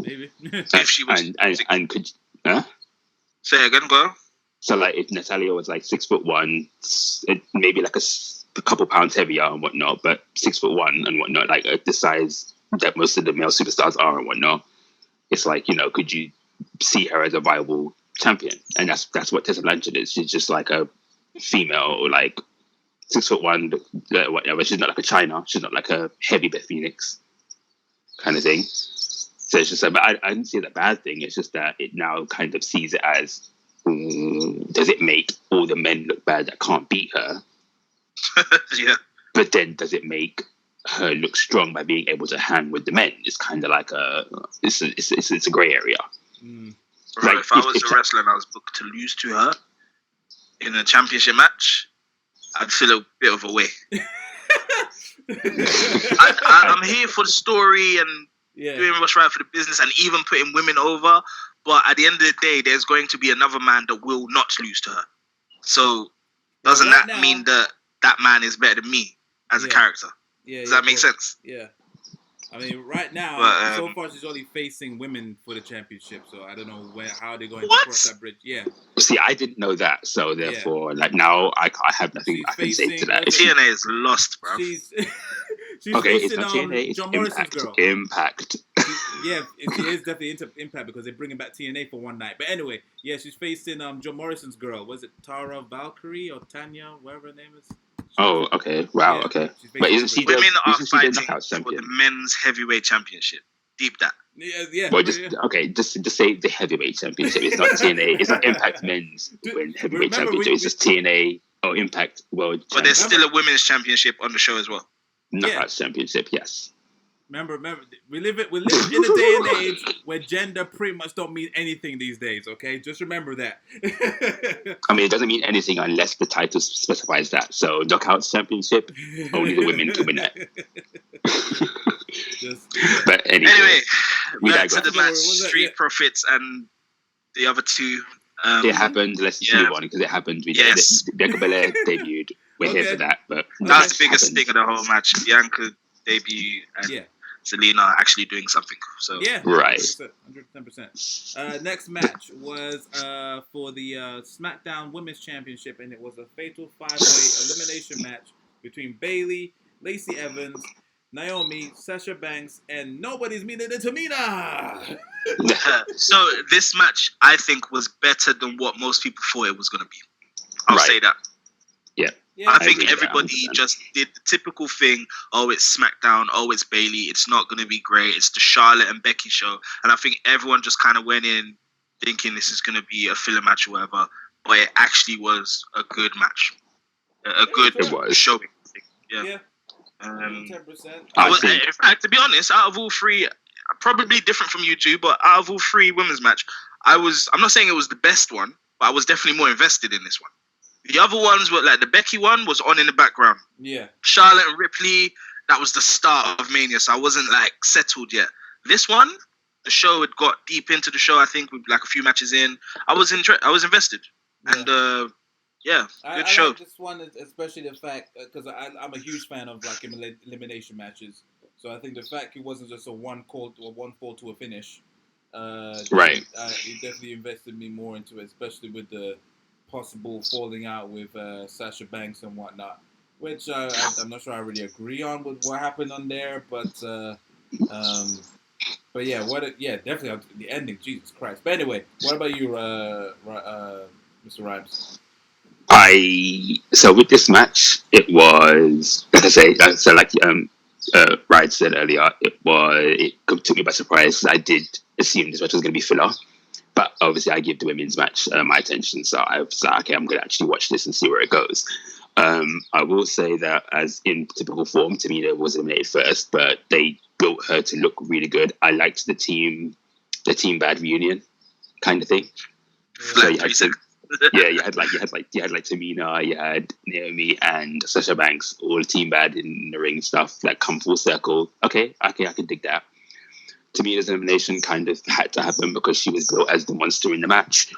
Maybe. If she was and could say again, go. so like if Natalia was like 6'1", maybe like a couple pounds heavier and whatnot, but 6'1" and whatnot, like the size that most of the male superstars are and whatnot, it's like, you know, could you see her as a viable champion? And that's what Tessa Blanchard is. She's just like a female, or like 6'1", whatever. She's not like a China. She's not like a heavy Beth Phoenix kind of thing. So it's just like, but I didn't see it a bad thing. It's just that it now kind of sees it as, does it make all the men look bad that can't beat her? Yeah. But then does it make her look strong by being able to hang with the men? It's kind of like it's a grey area. Right, if I was a wrestler and I was booked to lose to her in a championship match, I'd feel a bit of a way. I'm here for the story and doing what's right for the business and even putting women over. But at the end of the day, there's going to be another man that will not lose to her. So doesn't that mean that man is better than me as a character? Does that make sense? Yeah. I mean, right now, so far she's only facing women for the championship, so I don't know how they're going to cross that bridge. Yeah. See, I didn't know that, so therefore, like now, I have nothing I can say to that. TNA is lost, bro. She's okay, facing, it's not TNA, it's John Morrison's girl. Impact. It is definitely Impact because they're bringing back TNA for one night. But anyway, she's facing John Morrison's girl. Was it Tara Valkyrie or Tanya, whatever her name is? Oh, okay. Wow, okay. But isn't she women are fighting for the men's heavyweight championship? Deep that. Yeah. Well, just say the heavyweight championship. It's not TNA. It's not Impact Men's heavyweight championship. It's just TNA or Impact World. But there's still a women's championship on the show as well. Knockouts championship, yes. Remember, we live in a day and age where gender pretty much don't mean anything these days, okay? Just remember that. I mean, it doesn't mean anything unless the title specifies that. So, Knockouts Championship, only the women can win that. But anyway, back to the match, Street Profits and the other two. It happened. Let's just move on because it happened. Bianca Belair debuted. We're here for that. But that's the biggest thing of the whole match. Bianca debut and Selena actually doing something. So right, 110%. Next match was for the SmackDown Women's Championship, and it was a fatal 5-way elimination match between Bayley, Lacey Evans, Naomi, Sasha Banks, and nobody's meaner than Tamina. So this match, I think, was better than what most people thought it was going to be. I'll say that. Yeah, I think everybody just did the typical thing. Oh, it's SmackDown. Oh, it's Bayley. It's not going to be great. It's the Charlotte and Becky show. And I think everyone just kind of went in thinking this is going to be a filler match or whatever. But it actually was a good match. A good showing. Yeah. 10%. In fact, to be honest, out of all three, probably different from you two, but out of all three women's match, I'm not saying it was the best one, but I was definitely more invested in this one. The other ones were like the Becky one was on in the background. Yeah. Charlotte and Ripley, that was the start of Mania, so I wasn't like settled yet. This one, the show had got deep into the show. I think with like a few matches in, I was invested, and good show. I like this one, especially the fact because I'm a huge fan of like elimination matches. So I think the fact it wasn't just a one fall to a finish. Right. It definitely invested me more into it, especially with the possible falling out with Sasha Banks and whatnot, which I'm not sure I really agree on with what happened on there, but definitely the ending, Jesus Christ. But anyway, what about you, Mr. Rhymes? So with this match, it was like I say, Ryan said earlier, it took me by surprise. I did assume this match was going to be filler. But obviously, I give the women's match my attention, so I was like, okay, I'm going to actually watch this and see where it goes. I will say that, as in typical form, Tamina was eliminated first, but they built her to look really good. I liked the team bad reunion kind of thing. So you had Tamina, you had Naomi and Sasha Banks, all team bad in the ring stuff, like come full circle. Okay, I can dig that. Tamina's elimination kind of had to happen because she was built as the monster in the match.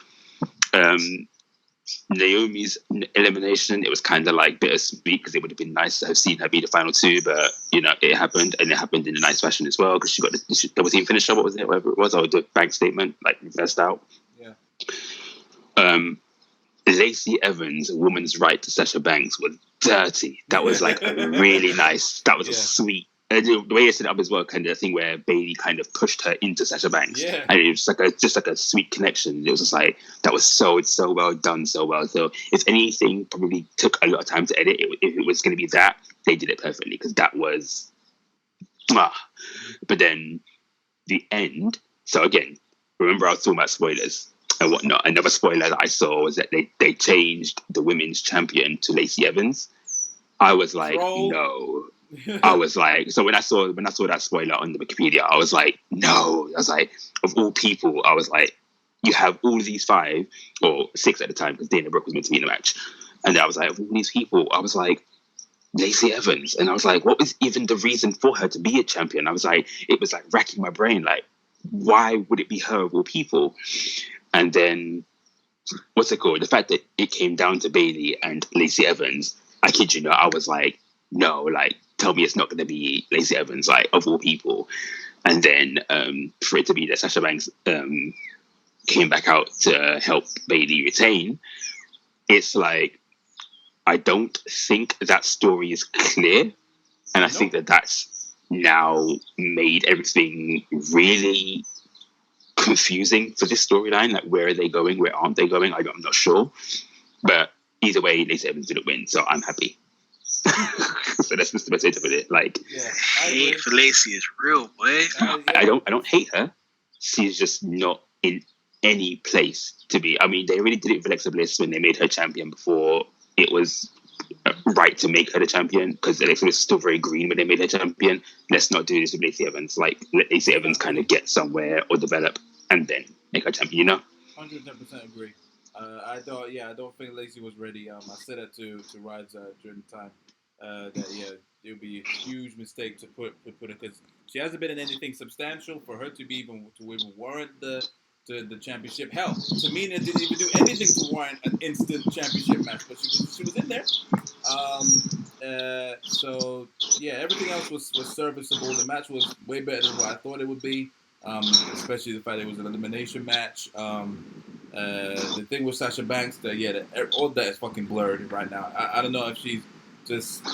Naomi's elimination, it was kind of like bittersweet because it would have been nice to have seen her be the final two, but it happened, and it happened in a nice fashion as well because she got the was even finisher, what was it, whatever it was, or the bank statement, like reversed out. Yeah. Lacey Evans' woman's right to Sasha Banks was dirty. That was like really nice. That was a sweet. The way it set up as well, kind of a thing where Bayley kind of pushed her into Sasha Banks, and it was just like a sweet connection. It was just like that was so well done, so well. So if anything, probably took a lot of time to edit. If it was going to be that, they did it perfectly because that was. But then the end. So again, remember I was talking about spoilers and whatnot. Another spoiler that I saw was that they changed the women's champion to Lacey Evans. I was like, no. I was like, so when I saw that spoiler on the Wikipedia, I was like, no. I was like, of all people, I was like, you have all these 5 or 6 at the time because Dana Brooke was meant to be in the match, and I was like, of all these people, I was like, Lacey Evans, and I was like, what was even the reason for her to be a champion? I was like, it was like racking my brain, like, why would it be her of all people? And then what's it called? The fact that it came down to Bayley and Lacey Evans, I kid you not, I was like, no, like, tell me it's not going to be Lacey Evans, like, of all people. And then for it to be that Sasha Banks came back out to help Bayley retain, it's like, I don't think that story is clear. And I think that's now made everything really confusing for this storyline. Like, where are they going? Where aren't they going? I'm not sure. But either way, Lacey Evans didn't win, so I'm happy. So that's just the best way to put it. Like, hate for Lacey is real, boy. I don't hate her. She's just not in any place to be. I mean, they already did it with Alexa Bliss when they made her champion before it was right to make her the champion, because Alexa Bliss was still very green when they made her champion. Let's not do this with Lacey Evans. Like, let Lacey Evans kind of get somewhere or develop and then make her champion, 110% agree. I don't think Lacey was ready. I said that to Rides during the time. That it would be a huge mistake to put her, because she hasn't been in anything substantial for her to even warrant the championship. Hell, Tamina didn't even do anything to warrant an instant championship match, but she was in there. So everything else was serviceable. The match was way better than what I thought it would be, especially the fact it was an elimination match. The thing with Sasha Banks, all that is fucking blurred right now. I don't know if she's just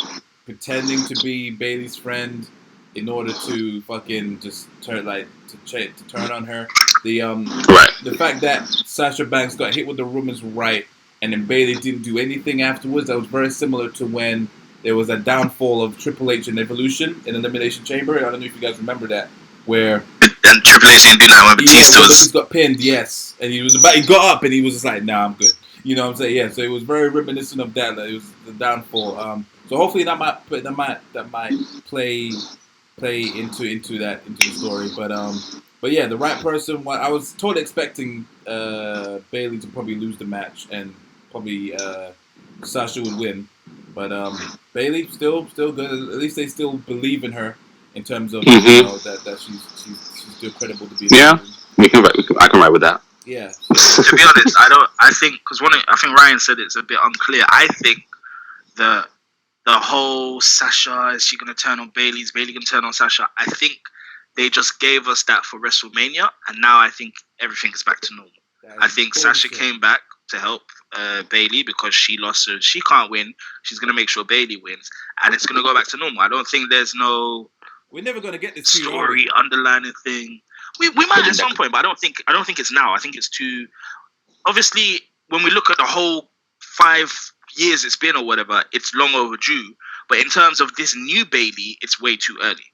pretending to be Bayley's friend in order to fucking just turn on her. The fact that Sasha Banks got hit with the woman's right and then Bayley didn't do anything afterwards, that was very similar to when there was a downfall of Triple H in Evolution in Elimination Chamber. I don't know if you guys remember that, where and Triple H didn't do that when Batista got pinned, yes, and he got up and he was just like, nah, I'm good. You know what I'm saying? Yeah, so it was very reminiscent of that. It was the downfall. So hopefully that might play into the story. But yeah, the right person. I was totally expecting Bayley to probably lose the match and probably Sasha would win. But Bayley still good. At least they still believe in her in terms of that she's still credible to be. Yeah, I can write with that. Yeah. To be honest, I think Ryan said it's a bit unclear. I think the whole Sasha, is she going to turn on Bayley? Is Bayley going to turn on Sasha? I think they just gave us that for WrestleMania, and now I think everything is back to normal. I think Sasha came back to help Bayley because she lost her. She can't win. She's going to make sure Bayley wins, and it's going to go back to normal. I don't think there's no. We're never going to get this story underlining thing. We might at some point, but I don't think it's now. I think it's too. Obviously, when we look at the whole 5 years it's been or whatever, it's long overdue. But in terms of this new Bayley, it's way too early.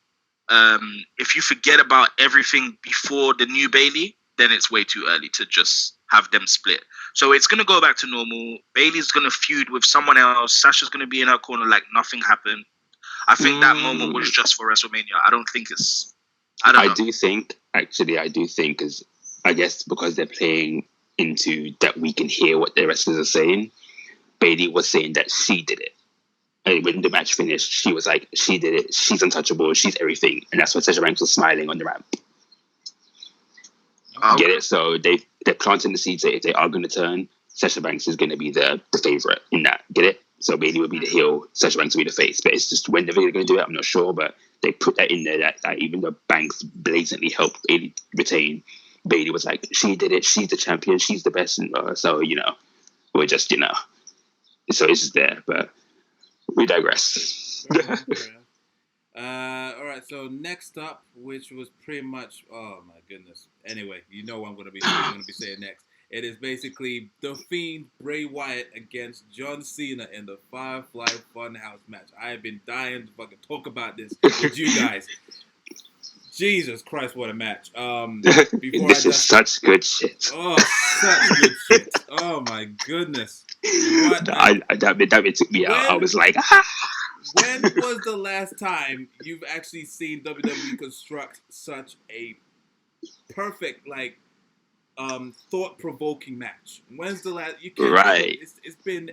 If you forget about everything before the new Bayley, then it's way too early to just have them split. So it's going to go back to normal. Bayley's going to feud with someone else. Sasha's going to be in her corner like nothing happened. I think that moment was just for WrestleMania. I don't think it's... I do think, because I guess because they're playing into that we can hear what the wrestlers are saying, Bayley was saying that she did it. And when the match finished, she was like, she did it. She's untouchable. She's everything. And that's why Sasha Banks was smiling on the ramp. Get it? So they're planting the seeds that if they are going to turn, Sasha Banks is going to be the favorite in that. Get it? So Bailey would be the heel, Sasha Banks would be the face. But it's just when they're going to do it, I'm not sure. But they put that in there that even though Banks blatantly helped Bailey retain, Bailey was like, she did it. She's the champion. She's the best. And, so, we're just, so it's just there. But we digress. All right, so next up, which was pretty much, oh my goodness. Anyway, you know what I'm going to be saying next. It is basically The Fiend Bray Wyatt against John Cena in the Firefly Funhouse match. I have been dying to fucking talk about this with you guys. Jesus Christ, what a match. This is such good shit. Oh, such good shit. Oh my goodness. That bit took me out. I was like, When was the last time you've actually seen WWE construct such a perfect, thought-provoking match? When's the last? You can't. Right. It's been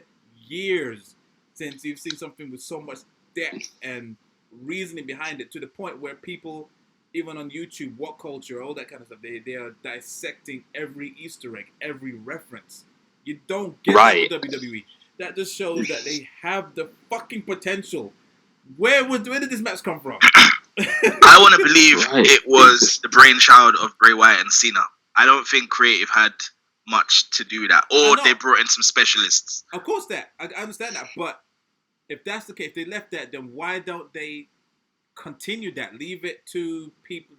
years since you've seen something with so much depth and reasoning behind it, to the point where people, even on YouTube, What Culture, all that kind of stuff, they are dissecting every Easter egg, every reference. You don't get that with WWE. That just shows that they have the fucking potential. Where did this match come from? I want to believe it was the brainchild of Bray Wyatt and Cena. I don't think creative had much to do with that. Or they brought in some specialists. Of course I understand that. But if that's the case, if they left that, then why don't they continue that? Leave it to people.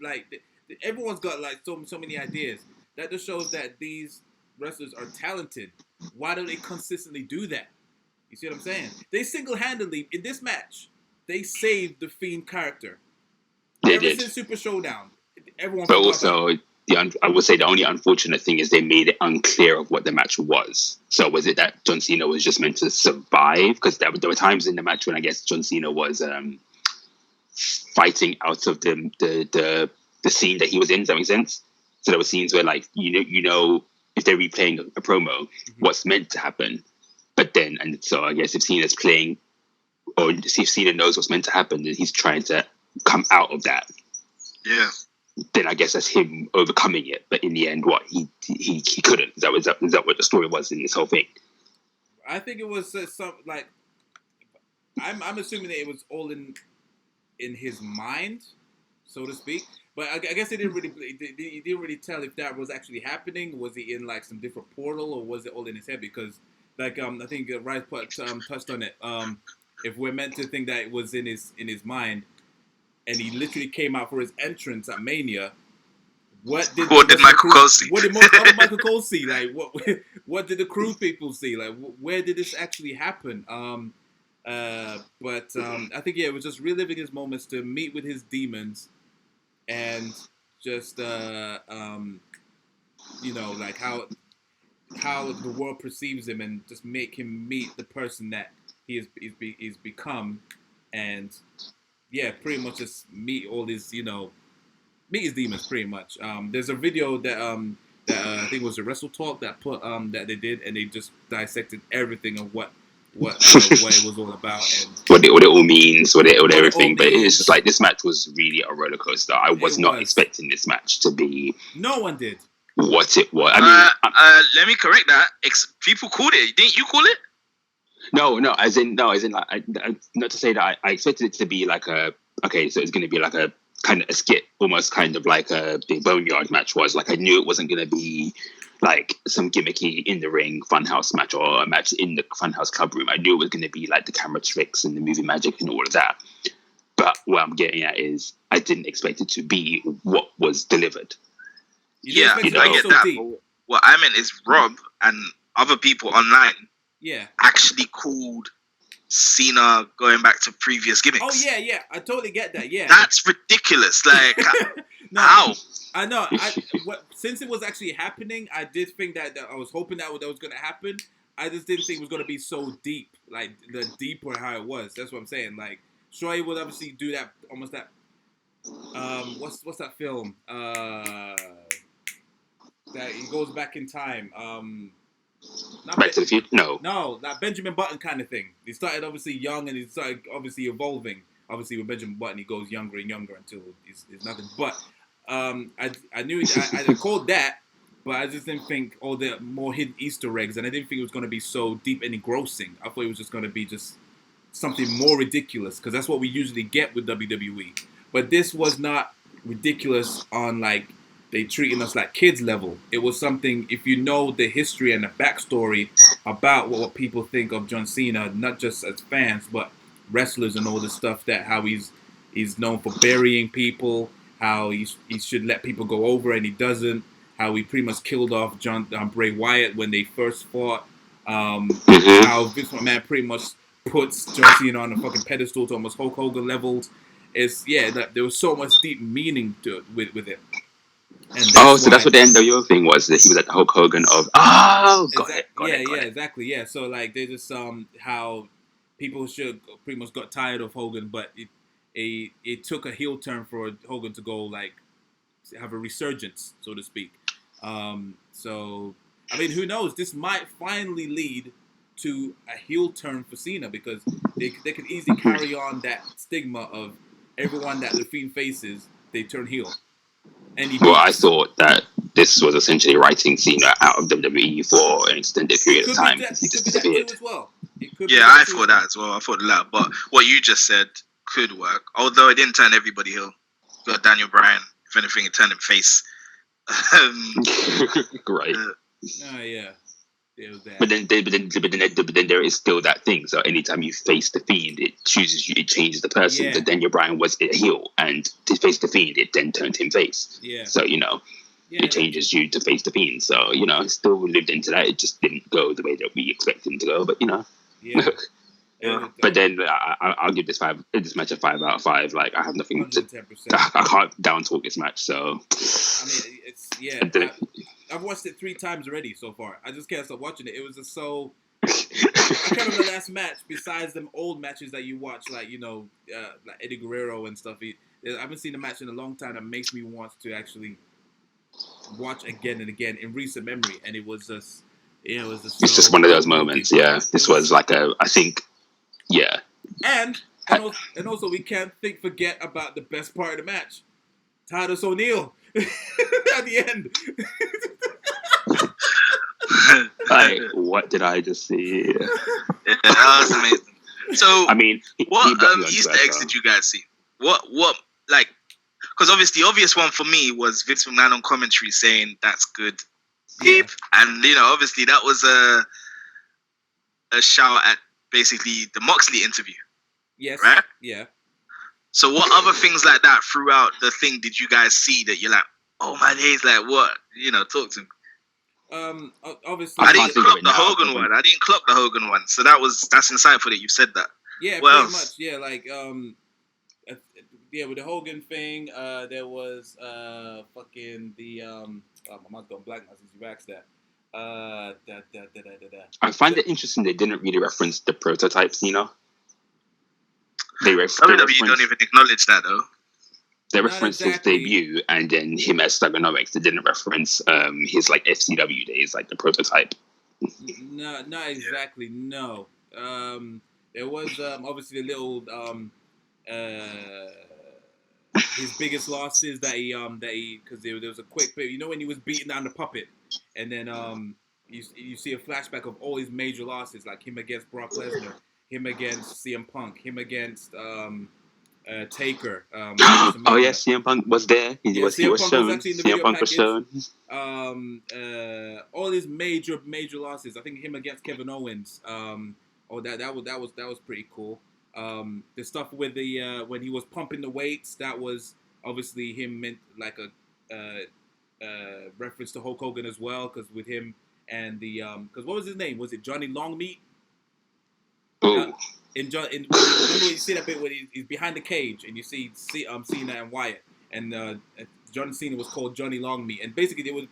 Everyone's got so many ideas. That just shows that these wrestlers are talented. Why don't they consistently do that? You see what I'm saying? They single-handedly, in this match, they saved the Fiend character. They Ever did. since Super Showdown, everyone. But also, I would say the only unfortunate thing is they made it unclear of what the match was. So was it that John Cena was just meant to survive? Because there were times in the match when I guess John Cena was fighting out of the scene that he was in. Does that make sense? So there were scenes where, if they're replaying a promo, what's meant to happen. But then, and so I guess if Cena's playing, or if Cena knows what's meant to happen, then he's trying to come out of that. Yeah. Then I guess that's him overcoming it. But in the end, he couldn't. Is that what the story was in this whole thing? I think it was I'm assuming that it was all in his mind, so to speak. But I guess he didn't really tell if that was actually happening. Was he in some different portal, or was it all in his head? Because I think Rice touched on it. If we're meant to think that it was in his mind, and he literally came out for his entrance at Mania, what did Michael Cole see? What did Michael Cole see? What did the crew people see? Where did this actually happen? But I think it was just reliving his moments to meet with his demons. And just how the world perceives him, and just make him meet the person that he's become, and pretty much just meet all his meet his demons pretty much. There's a video that I think was a Wrestle Talk that put that they did, and they just dissected everything of what it was all about, and what it all means, what everything. But it's just this match was really a roller coaster. I was not expecting this match to be. No one did. What it was. Let me correct that. People called it. Didn't you call it? No. As in, not to say that I expected it to be so it's going to be a kind of a skit, almost kind of like the Boneyard match was. I knew it wasn't going to be some gimmicky in the ring funhouse match, or a match in the funhouse club room. I knew it was going to be the camera tricks and the movie magic and all of that. But what I'm getting at is I didn't expect it to be what was delivered. I get that. What I meant is Rob and other people online actually called Cena going back to previous gimmicks. Oh yeah, I totally get that. Yeah, that's ridiculous. No, how? I know. Since it was actually happening, I did think that I was hoping that was going to happen. I just didn't think it was going to be so deep, the deeper how it was. That's what I'm saying. Sure, he would obviously do that, almost that. What's that film? That he goes back in time. Back to the Future? No, that Benjamin Button kind of thing. He started obviously young, and he started obviously evolving. Obviously with Benjamin Button, he goes younger and younger until he's nothing. But I knew I called that, but I just didn't think all the more hidden Easter eggs, and I didn't think it was going to be so deep and engrossing. I thought it was just going to be just something more ridiculous because that's what we usually get with WWE. But this was not ridiculous on like they treating us like kids level. It was something if you know the history and the backstory about what people think of John Cena, not just as fans but wrestlers and all the stuff that how he's known for burying people, how he should let people go over and he doesn't, how he pretty much killed off Bray Wyatt when they first fought, how Vince McMahon pretty much puts John Cena on a fucking pedestal to almost Hulk Hogan levels. There was so much deep meaning to it with it. And that's what the NWO thing was, that he was at the Hulk Hogan of got it. Exactly, yeah. So like they just how people should pretty much got tired of Hogan, but it took a heel turn for Hogan to go like have a resurgence, so to speak. So I mean, who knows? This might finally lead to a heel turn for Cena because they could easily carry on that stigma of everyone that the Fiend faces, they turn heel. I thought that this was essentially writing Cena out of WWE for an extended period of time. He just disappeared. As well. I thought that as well. I thought that, but what you just said could work. Although it didn't turn everybody heel. Got Daniel Bryan. If anything, it turned him face. Right. Yeah. But then there is still that thing. So anytime you face the Fiend, it changes the person. Yeah. So Daniel Bryan was a heel, and to face the Fiend, it then turned him face. Yeah. So it changes you to face the Fiend. So it still lived into that. It just didn't go the way that we expect him to go. But Yeah. But then I'll give this match a 5 out of 5. Like I have nothing 110%. I can't down talk this match. So I mean, I've watched it 3 times already so far. I just can't stop watching it. It was just so. I can't remember the last match besides them old matches that you watch, like like Eddie Guerrero and stuff. I haven't seen a match in a long time that makes me want to actually watch again and again in recent memory, and it was just. Yeah, it was just. It's just one of those moments. Yeah, this was like I think. Yeah. And also we can't forget about the best part of the match, Titus O'Neil at the end. Like, what did I just see? Yeah, that was amazing. So, I mean, what Easter eggs did you guys see? What like? Because obviously, the obvious one for me was Vince McMahon on commentary saying that's good, beep, and obviously that was a shout at basically the Moxley interview. Yes. Right? Yeah. So what other things like that throughout the thing did you guys see that you're like, oh my days, like what? Talk to me. Obviously I didn't clock the Hogan one. So that's insightful that you said that. Yeah, what pretty else? much. Yeah, like with the Hogan thing, there was fucking the my mind's gone blank now since you asked that. I find it interesting they didn't really reference the prototypes, They WWE don't even acknowledge that though. They referenced his debut and then him as Thugonomics. They didn't reference his like FCW days, like the prototype. No, not exactly. No. There was obviously the little his biggest losses that he because there was a quick bit. When he was beating down the puppet, and then you see a flashback of all his major losses, like him against Brock Lesnar, him against CM Punk, him against Taker. Oh yes, CM Punk was there. He was shown. CM Punk was shown. All his major losses. I think him against Kevin Owens. That was pretty cool. The stuff with the when he was pumping the weights, that was obviously him meant like a reference to Hulk Hogan as well, because with him and the because what was his name? Was it Johnny Longmeat? Oh. Remember you see that bit when he's behind the cage and you see Cena and Wyatt, and John Cena was called Johnny Longmeat, and basically they was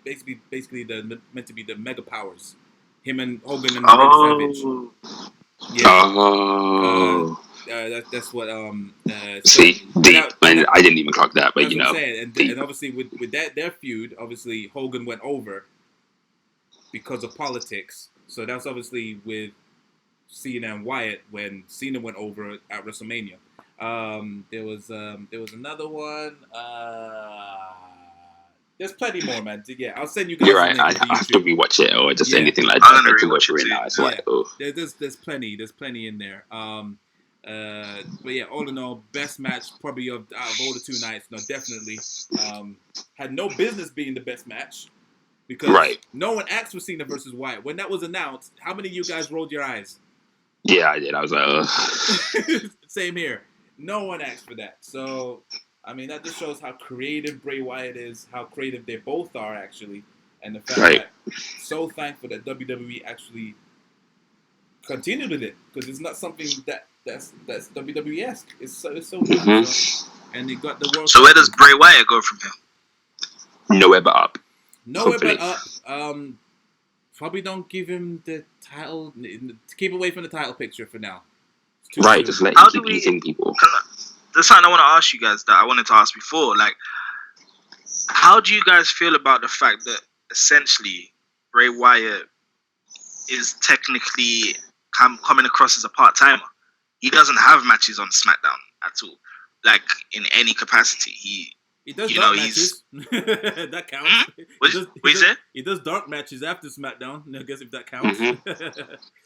basically meant to be the Mega Powers, him and Hogan and Randy Savage. Yeah. That's what see deep, and I didn't even clock that, but that's what I'm saying. And obviously with their feud, obviously Hogan went over because of politics. So that's obviously with Cena and Wyatt when Cena went over at WrestleMania. There was another one. There's plenty more, man. Yeah, I'll send you guys. You're right. The link I have to rewatch it or just anything like I'm that. gonna To go rewatch it through it too. now. It's like, oh, there's plenty. There's plenty in there. But yeah, all in all, best match probably out of all the 2 nights. No, definitely. Had no business being the best match because no one asked for Cena versus Wyatt. When that was announced, how many of you guys rolled your eyes? Yeah, I did. I was like, ugh. Same here. No one asked for that. So, I mean, that just shows how creative Bray Wyatt is, how creative they both are, actually. And the fact that so thankful that WWE actually continued with it. Because it's not something that's WWE-esque. It's so good. So, and they got the world. So where does Bray Wyatt go from here? Nowhere but up. Nowhere but up. Probably don't give him the title. Keep away from the title picture for now. Right, just let him keep eating people. There's something I want to ask you guys that I wanted to ask before. Like, how do you guys feel about the fact that essentially Bray Wyatt is technically coming across as a part-timer? He doesn't have matches on SmackDown at all, like in any capacity. He does dark matches. That counts. He does dark matches after SmackDown. I guess if that counts.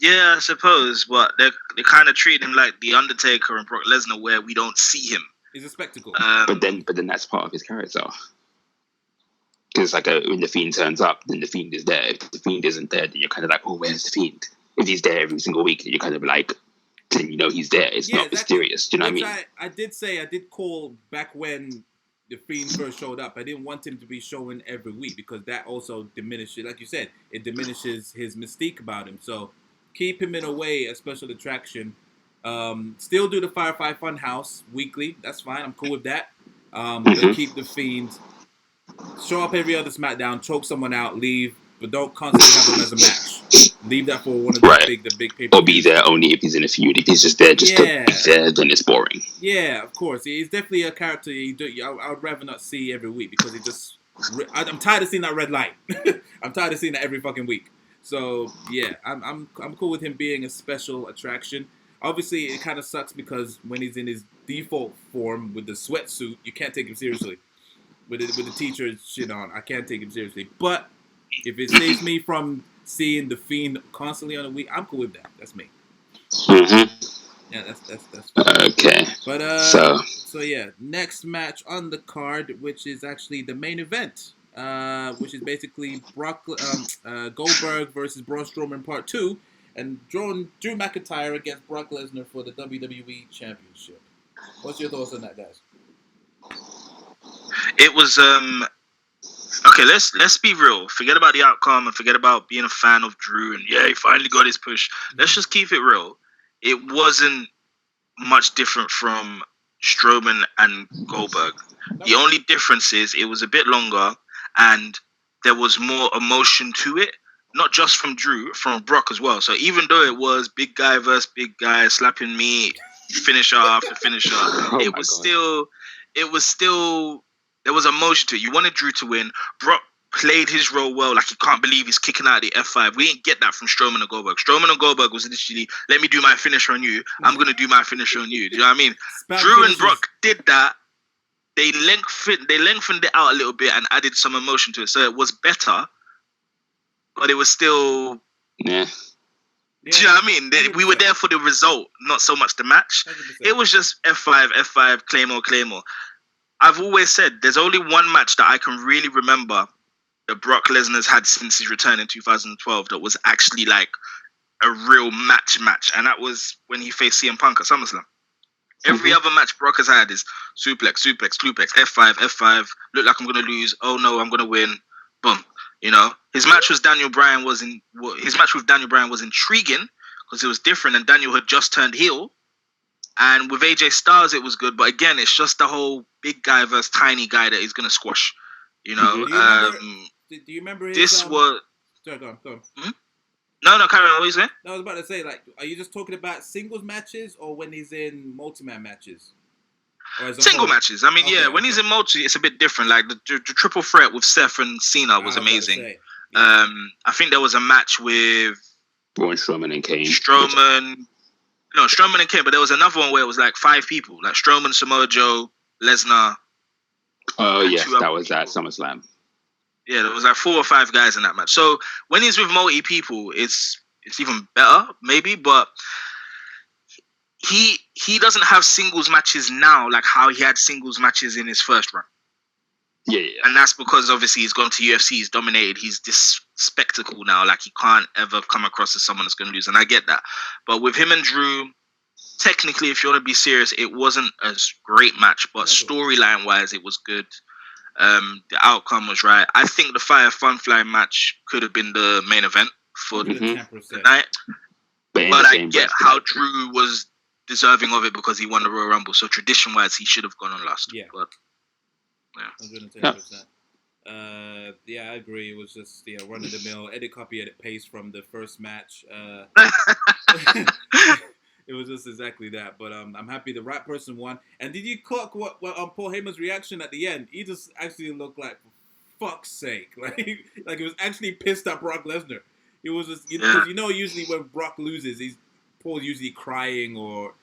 Yeah, I suppose. But they kind of treat him like The Undertaker and Brock Lesnar, where we don't see him. He's a spectacle. But then that's part of his character. Because like when the Fiend turns up, then the Fiend is there. If the Fiend isn't there, then you're kind of like, oh, where's the Fiend? If he's there every single week, then you're kind of like, then you know he's there. It's not mysterious. Do you know what I mean? I did call back when the Fiend first showed up. I didn't want him to be showing every week because that also diminishes, like you said, it diminishes his mystique about him. So keep him in a way a special attraction. Still do the Firefly Funhouse weekly. That's fine. I'm cool with that. But keep the Fiend. Show up every other SmackDown, choke someone out, leave, but don't constantly have him as a match. Leave that for one of the big people. Or be there only if he's in a feud. If he's just there to be there, then it's boring. Yeah, of course. He's definitely a character I would rather not see every week because he just... I'm tired of seeing that red light. I'm tired of seeing that every fucking week. So, yeah, I'm cool with him being a special attraction. Obviously, it kind of sucks because when he's in his default form with the sweatsuit, you can't take him seriously. With the teacher shit on, I can't take him seriously. But if it saves me from seeing the Fiend constantly on a week, I'm cool with that. That's me. Yeah, that's fine. Okay. But so yeah, next match on the card, which is actually the main event, which is basically Goldberg versus Braun Strowman Part 2, and Drew McIntyre against Brock Lesnar for the WWE Championship. What's your thoughts on that, guys? It was okay. Let's be real. Forget about the outcome and forget about being a fan of Drew and he finally got his push. Let's just keep it real. It wasn't much different from Strowman and Goldberg. The only difference is it was a bit longer and there was more emotion to it. Not just from Drew, from Brock as well. So even though it was big guy versus big guy slapping me, finisher after finisher, it was still. There was emotion to it. You wanted Drew to win. Brock played his role well. Like, you can't believe he's kicking out the F5. We didn't get that from Strowman and Goldberg. Strowman and Goldberg was literally, let me do my finisher on you. I'm going to do my finisher on you. Do you know what I mean? Drew and Brock did that. They lengthened it out a little bit and added some emotion to it. So it was better, but it was still... Yeah. Do you know what I mean? We were there for the result, not so much the match. 100%. It was just F5, Claymore. I've always said there's only one match that I can really remember that Brock Lesnar's had since his return in 2012 that was actually like a real match, and that was when he faced CM Punk at SummerSlam. Every other match Brock has had is suplex, F5, look like I'm going to lose, oh no, I'm going to win, boom. You know, his match with Daniel Bryan was intriguing because it was different and Daniel had just turned heel. And with AJ Styles, it was good. But again, it's just the whole big guy versus tiny guy that he's going to squash. You know? Do you remember his... This was... Sorry, go on. Mm-hmm. No, Karen, what are you saying? No, I was about to say, like, are you just talking about singles matches or when he's in multi-man matches? Single matches. I mean, when he's in multi, it's a bit different. Like, the triple threat with Seth and Cena was amazing. I think there was a match with... Braun Strowman and Kane. Strowman and Kane, but there was another one where it was like 5 people, like Strowman, Samoa Joe, Lesnar. Oh yes, that was at SummerSlam. Yeah, there was like 4 or 5 guys in that match. So when he's with multi people, it's even better, maybe. But he doesn't have singles matches now like how he had singles matches in his first run. Yeah. And that's because obviously he's gone to UFC, he's dominated, he's this spectacle now. Like he can't ever come across as someone that's going to lose, and I get that. But with him and Drew, technically, if you want to be serious, it wasn't a great match, but storyline wise, it was good. The outcome was right. I think the Fire Funfly match could have been the main event for the night. But I get how Drew was deserving of it because he won the Royal Rumble. So tradition wise, he should have gone on last. Yeah. But, 110%. I agree. It was just run of the mill. Edit copy, edit paste from the first match. It was just exactly that. But I'm happy the right person won. And did you clock what Paul Heyman's reaction at the end? He just actually looked like, for fuck's sake, like he was actually pissed at Brock Lesnar. It was just because usually when Brock loses, Paul's usually crying or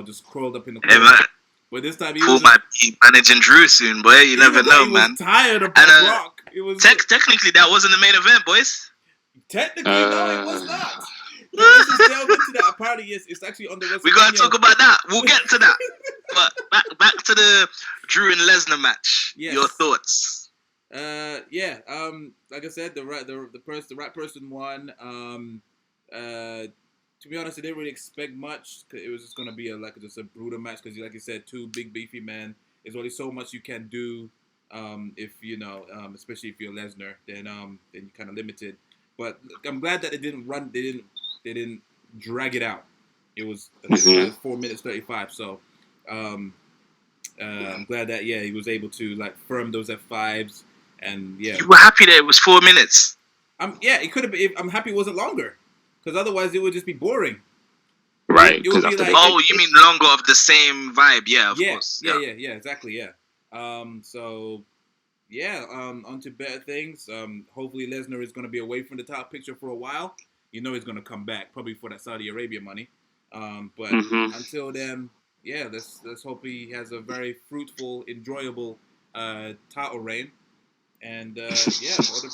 just curled up in the corner. But this time Paul might be managing Drew soon, boy. You never know, man. Tired of Brock. It was technically that wasn't the main event, boys. Technically, no, it was not. Let's just delve into that. Apparently, yes, it's actually on the WrestleMania. We gotta talk about that. We'll get to that. But back to the Drew and Lesnar match. Yes. Your thoughts? Like I said, the right person won. To be honest, I didn't really expect much. Cause it was just gonna be just a brutal match. Because, like you said, 2 big beefy men. There's only so much you can do. If especially if you're Lesnar, then you're kind of limited. But I'm glad that they didn't run. They didn't drag it out. It was 4 minutes 35. So I'm glad that he was able to firm those F5s and You were happy that it was 4 minutes. It could have been. I'm happy it wasn't longer. Because otherwise, it would just be boring. Right. It would be like, you mean longer of the same vibe? Yeah, of course. Yeah, exactly, yeah. On to better things. Hopefully, Lesnar is going to be away from the top picture for a while. He's going to come back, probably for that Saudi Arabia money. But until then, let's hope he has a very fruitful, enjoyable title reign. And,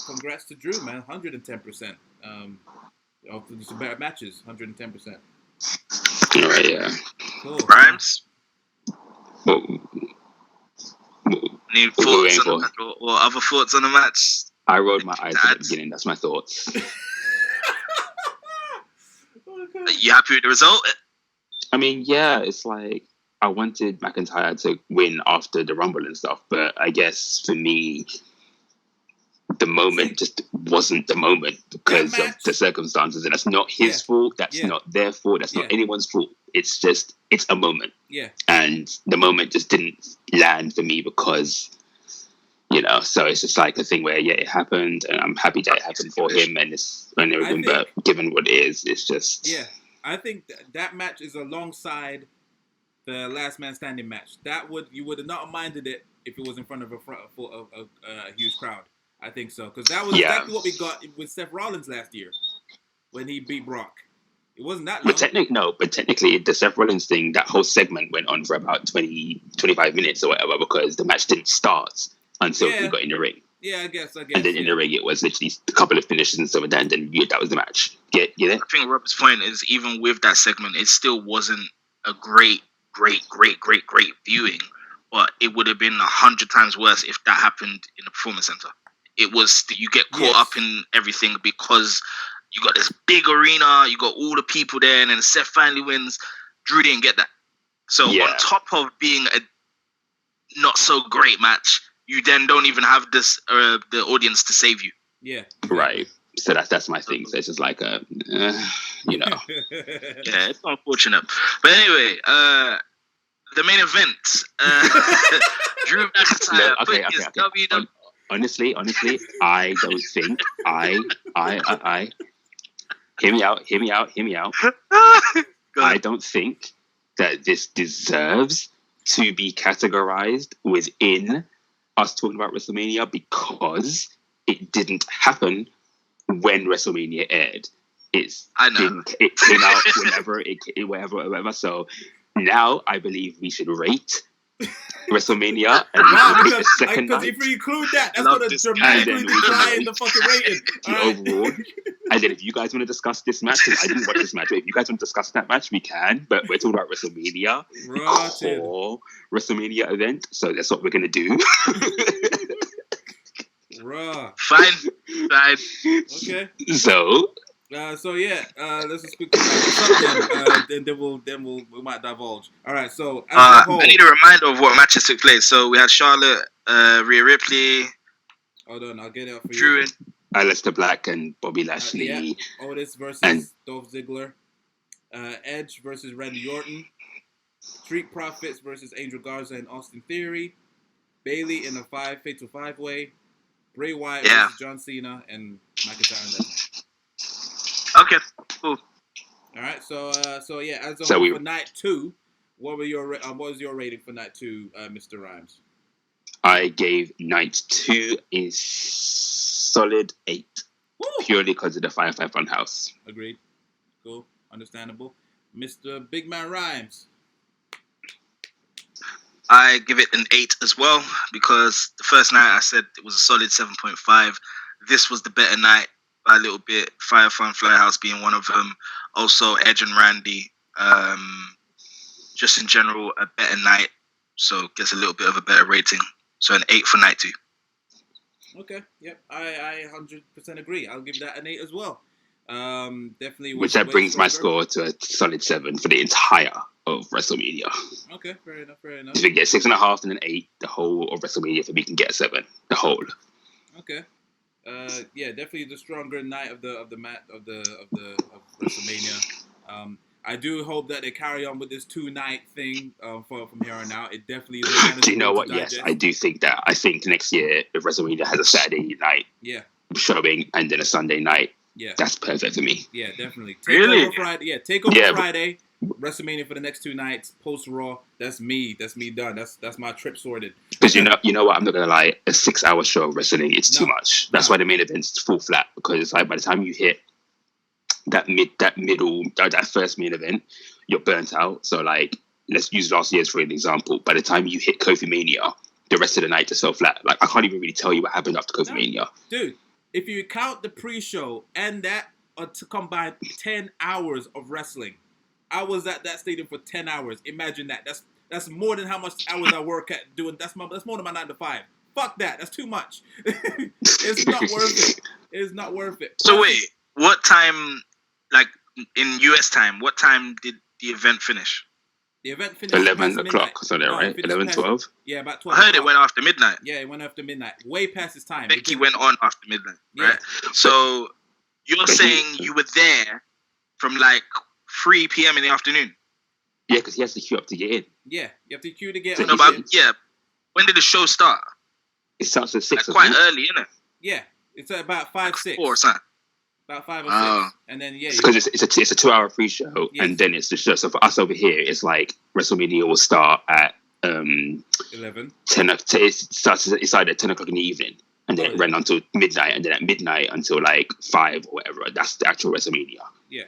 congrats to Drew, man. 110%. Some better matches, 110%. All right, yeah. Cool. Rhymes? Any thoughts on the match or other thoughts on the match? I rolled my eyes at the beginning. That's my thoughts. Are you happy with the result? I mean, yeah, it's like I wanted McIntyre to win after the Rumble and stuff, but I guess for me, the moment just wasn't the moment because of the circumstances, and that's not his fault. That's not their fault. That's not anyone's fault. It's just, it's a moment. Yeah. And the moment just didn't land for me because, so it's just like a thing where, it happened, and I'm happy that it happened for him and everything, but given what it is, it's just... Yeah, I think that match is alongside the Last Man Standing match. You would have not minded it if it was in front of a huge crowd. I think so, because that was exactly what we got with Seth Rollins last year when he beat Brock. It wasn't that long. But technically, the Seth Rollins thing, that whole segment went on for about 20, 25 minutes or whatever, because the match didn't start until we got in the ring. Yeah, I guess. And then in the ring, it was literally a couple of finishes and stuff like that, and then that was the match. Get it? I think Robert's point is, even with that segment, it still wasn't a great viewing, but it would have been 100 times worse if that happened in the Performance Center. It was, you get caught up in everything because you got this big arena, you got all the people there, and then Seth finally wins. Drew didn't get that. So on top of being a not so great match, you then don't even have this the audience to save you. Yeah. Right. So that's my thing. So it's just like Yeah, it's unfortunate. But anyway, the main event. Drew McIntyre put his WWE. Honestly, I don't think hear me out. I don't think that this deserves to be categorized within us talking about WrestleMania because it didn't happen when WrestleMania aired. It came out whenever. So now I believe we should rate WrestleMania, and Wow, the second because night, if we include that, that's Love going to this dramatically guy. And then we can decline the fucking rating. All right. overall. And then if you guys want to discuss this match, because I didn't watch this match, but if you guys want to discuss that match, we can. But we're talking about WrestleMania, Rotted. core WrestleMania event, so that's what we're gonna do. Raw. Fine. Okay. So So yeah, let's just quickly wrap this up then we might divulge. All right, so as a whole, I need a reminder of what matches took place. So we had Charlotte, Rhea Ripley, hold on, I'll get it up for Drew, you. Aleister Black and Bobby Lashley. Yeah. Otis versus And- Dolph Ziggler, Edge versus Randy Orton, Street Profits versus Angel Garza and Austin Theory, Bailey in a fatal five-way, Bray Wyatt versus John Cena, and McIntyre and Lesnar. Okay, cool. All right, so yeah, as a So whole for night 2, what was your rating for night 2, Mr. Rhymes? I gave night 2 a solid 8, Woo! purely because of the Firefly Funhouse. Agreed. Cool. Understandable. Mr. Big Man Rhymes. I give it an 8 as well because the first night I said it was a solid 7.5. This was the better night by a little bit. Firefly Funhouse being one of them. Also Edge and Randy. Just in general, a better night. So gets a little bit of a better rating. So an 8 for night 2. Okay. Yep. I 100% agree. I'll give that an 8 as well. Definitely. Which that brings my score to a solid 7 for the entire of WrestleMania. Okay. Fair enough. If we get 6.5 and an 8, the whole of WrestleMania for me can get a 7. The whole. Okay. Yeah, definitely the stronger night of WrestleMania. I do hope that they carry on with this 2-night thing from here on out. It definitely is. Do you know what? Yes, I do think that. I think next year, if WrestleMania has a Saturday night showing and then a Sunday night, that's perfect for me. Yeah, definitely. Really? Friday. Yeah, Takeover Friday. WrestleMania for the next 2 nights. Post Raw. That's me. That's me done. That's my trip sorted. Because you know what? I'm not gonna lie. A 6-hour show of wrestling is too much. That's why the main events fall flat. Because like by the time you hit that first main event, you're burnt out. So like, let's use last year's for an example. By the time you hit Kofi Mania, the rest of the night just fell flat. Like I can't even really tell you what happened after Kofi Mania. Dude, if you count the pre-show and that to combine 10 hours of wrestling, I was at that stadium for 10 hours. Imagine that. That's more than how much hours I work at doing. That's more than my 9 to 5. Fuck that. That's too much. It's not worth it. It's not worth it. So wait, what time? Like in US time, what time did the event finish? The event finished 11 o'clock, so there, right? 11, 12? Yeah, about 12. I heard it went after midnight. Yeah, it went after midnight. Way past its time. Becky went on after midnight, right? So you're saying you were there from like 3 p.m. in the afternoon? Yeah, because he has to queue up to get in. Yeah, you have to queue to get in. No, but when did the show start? It starts at 6. Like quite early, isn't it? Yeah, it's at about 5, 6. 4 or something. About 5 or 6, and then because it's a 2-hour pre-show, and then it's the show. So for us over here, it's like WrestleMania will start at 11. 10. It's either at 10 o'clock in the evening, and then it ran until midnight, and then at midnight until like 5 or whatever. That's the actual WrestleMania. Yeah.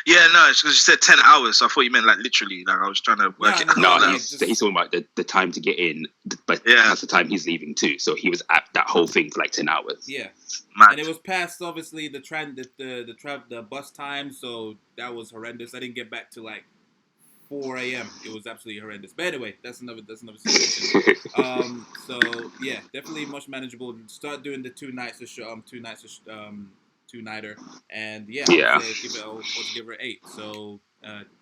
Yeah, no, it's because you said 10 hours, so I thought you meant like literally. Like I was trying to work it out. No, he's talking about the time to get in, but that's the time he's leaving too. So he was at that whole thing for like 10 hours. Yeah, mad. And it was past obviously the bus time, so that was horrendous. I didn't get back to like 4 a.m. It was absolutely horrendous. But anyway, that's another situation. So yeah, definitely much manageable. Start doing the 2 nights of show, 2-nighter, and I would say give her 8. So,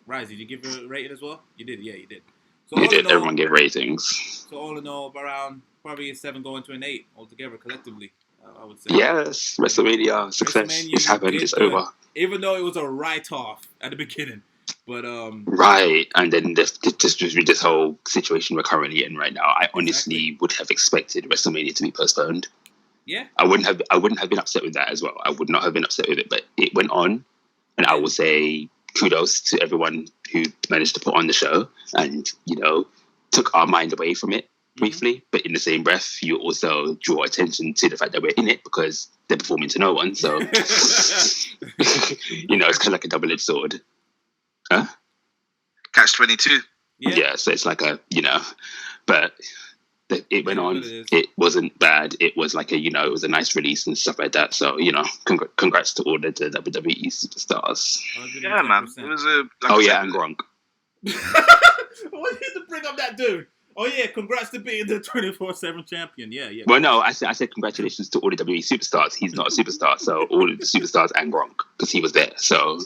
Rise, did you give her a rating as well? You did, you did. So you did. Everyone gave ratings. So all in all, around probably a 7 going to an 8 altogether collectively. I would say. Yes, WrestleMania success. It's happened. It's over. Even though it was a write-off at the beginning, but right, and then this whole situation we're currently in right now, I honestly would have expected WrestleMania to be postponed. Yeah, I wouldn't have been upset with that as well. I would not have been upset with it, but it went on, and I will say kudos to everyone who managed to put on the show and took our mind away from it briefly. But in the same breath, you also draw attention to the fact that we're in it because they're performing to no one. So it's kind of like a double-edged sword. Huh? Catch-22. Yeah, so it's like but it went on. It wasn't bad. It was like it was a nice release and stuff like that. So congrats to all the WWE superstars. 110%. Yeah, man. It was and Gronk. Why did you bring up that dude? Oh yeah, congrats to being the 24/7 champion. Yeah. Well, no, I said congratulations to all the WWE superstars. He's not a superstar, so all of the superstars and Gronk because he was there. So.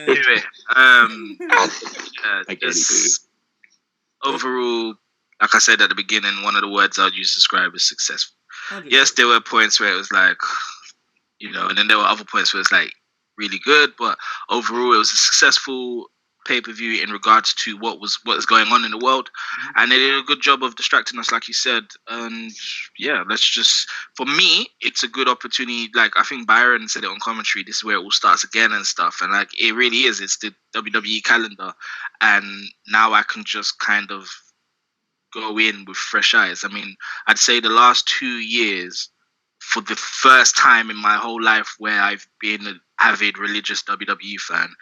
Anyway, overall, like I said at the beginning, one of the words I'd use to describe is successful. 100%. Yes, there were points where it was like, and then there were other points where it's like really good, but overall it was a successful pay-per-view in regards to what is going on in the world, and they did a good job of distracting us, like you said. And for me, it's a good opportunity. Like I think Byron said it on commentary, this is where it all starts again and stuff, and like it really is. It's the WWE calendar, and now I can just kind of go in with fresh eyes. I mean, I'd say the last 2 years, for the first time in my whole life where I've been an avid religious WWE fan,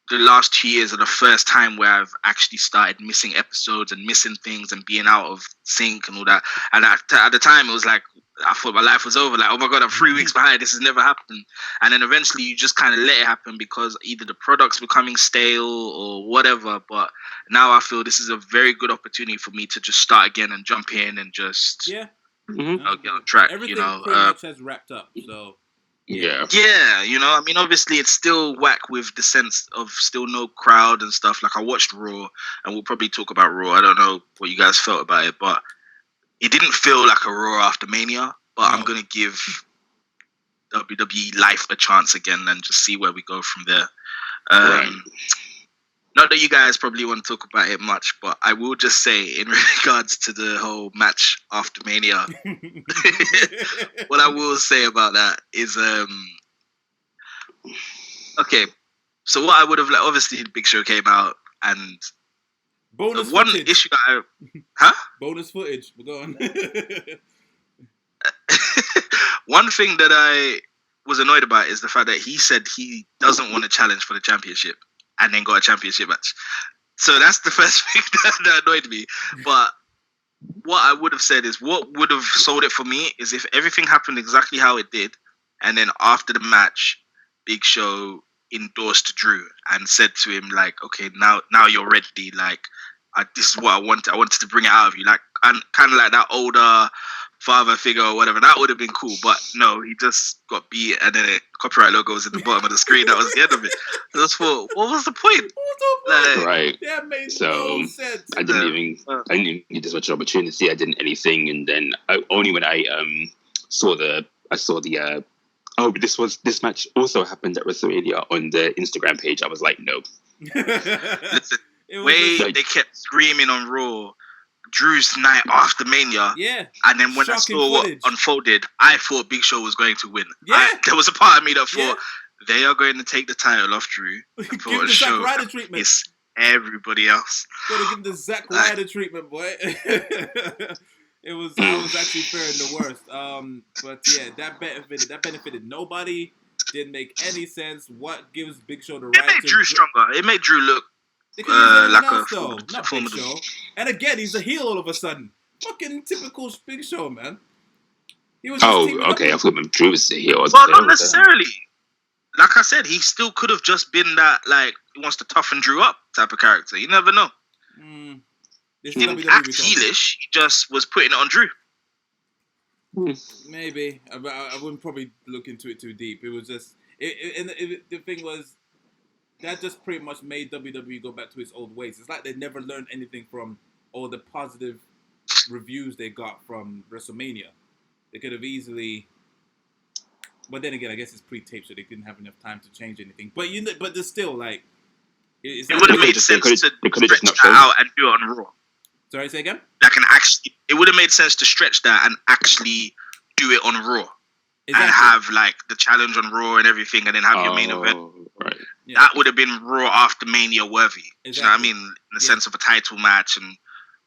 the last 2 years are the first time where I've actually started missing episodes and missing things and being out of sync and all that. And at the time, it was like, I thought my life was over. Like, oh my God, I'm 3 weeks behind. This has never happened. And then eventually you just kind of let it happen because either the product's becoming stale or whatever. But now I feel this is a very good opportunity for me to just start again and jump in and just get on track. Everything pretty much has wrapped up. So. Yeah. I mean, obviously it's still whack with the sense of still no crowd and stuff. Like I watched Raw, and we'll probably talk about Raw. I don't know what you guys felt about it, but it didn't feel like a Raw after Mania. But I'm going to give WWE life a chance again and just see where we go from there. Right. Not that you guys probably want to talk about it much, but I will just say in regards to the whole match after Mania, what I will say about that is, okay, so what I would have, obviously Big Show came out and bonus one footage. Issue Bonus footage, we're going. One thing that I was annoyed about is the fact that he said he doesn't want to challenge for the championship and then got a championship match. So that's the first thing that annoyed me. But what I would have said is, what would have sold it for me is if everything happened exactly how it did, and then after the match, Big Show endorsed Drew and said to him, like, okay, now you're ready. Like, this is what I wanted. I wanted to bring it out of you. Like, and kind of like that older father figure or whatever. That would have been cool. But no, he just got beat, and then the copyright logo was at the bottom of the screen. That was the end of it. I just thought, what was the point? Right. That made no sense. I didn't even get this much opportunity. I didn't anything, and then only when I saw the but this match also happened at WrestleMania on the Instagram page. I was like, no. Listen, they kept screaming on Raw, Drew's night after Mania. Yeah. And then when I saw what unfolded, I thought Big Show was going to win. Yeah. There was a part of me that thought they are going to take the title off Drew and put on a show. Zack Ryder treatment. It's everybody else. Gotta give the Zack Ryder treatment, boy. I was actually faring the worst. But yeah, that benefited nobody. Didn't make any sense. What gives Big Show the right to... It made Drew stronger. It made Drew look like not Big Show. And again, he's a heel all of a sudden. Fucking typical Big Show, man. He was okay. I thought Drew was a heel. Well, not necessarily. Like I said, he still could have just been that, like, he wants to toughen Drew up type of character. You never know. He didn't act heelish. He just was putting it on Drew. Maybe. I wouldn't probably look into it too deep. It was just... the thing was... That just pretty much made WWE go back to its old ways. It's like they never learned anything from all the positive reviews they got from WrestleMania. They could have easily... But then again, I guess it's pre-taped, so they didn't have enough time to change anything. But but there's still, like... It would have made sense to stretch that out and do it on Raw. Sorry, say again? It would have made sense to stretch that and actually do it on Raw. Exactly. And have, like, the challenge on Raw and everything, and then have your main event. Right. Yeah. That would have been Raw after Mania worthy. Exactly. You know what I mean? In the sense of a title match.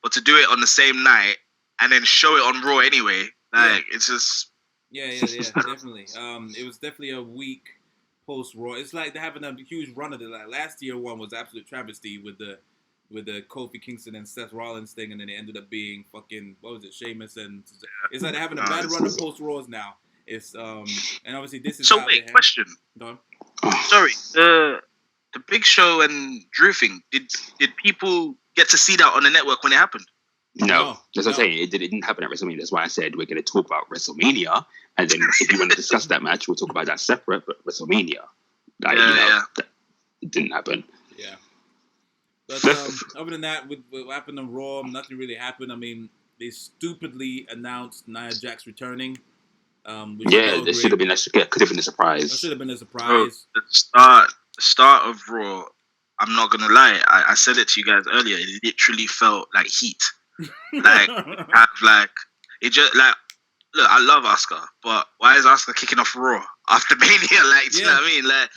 But to do it on the same night and then show it on Raw anyway, like, it's just... Yeah, definitely. It was definitely a weak post-Raw. It's like they're having a huge run of it. Like, last year one was absolute travesty with the with the Kofi Kingston and Seth Rollins thing, and then it ended up being fucking, what was it, Sheamus, and it's like they're having a bad run of post Raws now. It's and obviously this is So how wait, question. Go on. Sorry, the Big Show and Drew thing. Did people get to see that on the network when it happened? No. That's what I'm saying. It didn't happen at WrestleMania. That's why I said we're going to talk about WrestleMania, and then if you want to discuss that match, we'll talk about that separate. But WrestleMania, like, it didn't happen. Yeah. But other than that, with what happened on Raw, nothing really happened. I mean, they stupidly announced Nia Jax returning. There should have been could have been a surprise. That should have been a surprise. The start of Raw, I'm not gonna lie. I said it to you guys earlier. It literally felt like heat. Like it just like. Look, I love Asuka, but why is Asuka kicking off Raw after Mania? Like, you know what I mean? Like,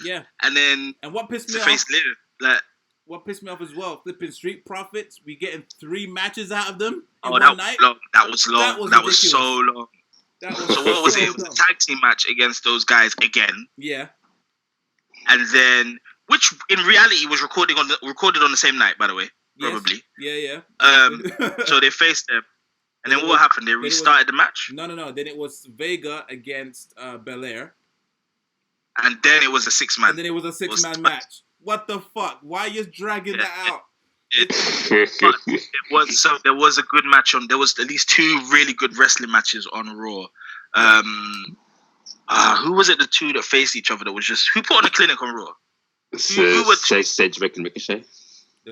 and what pissed me off? Like, what pissed me off as well? Flipping Street Profits. We getting 3 matches out of them in one night. That was long. That was so long. So what was it? It was a tag team match against those guys again. Yeah. And then, which in reality was recorded on the same night, by the way, probably. Yes. Yeah. So they faced them. And then what happened? They restarted the match? No. Then it was Vega against Belair. And then it was a 6-man. And then it was a 6-man match. What the fuck? Why are you dragging that out? There was a good match on. There was at least 2 really good wrestling matches on Raw. Who was it? The 2 that faced each other. That was just who put on a clinic on Raw? Cedric and Ricochet. They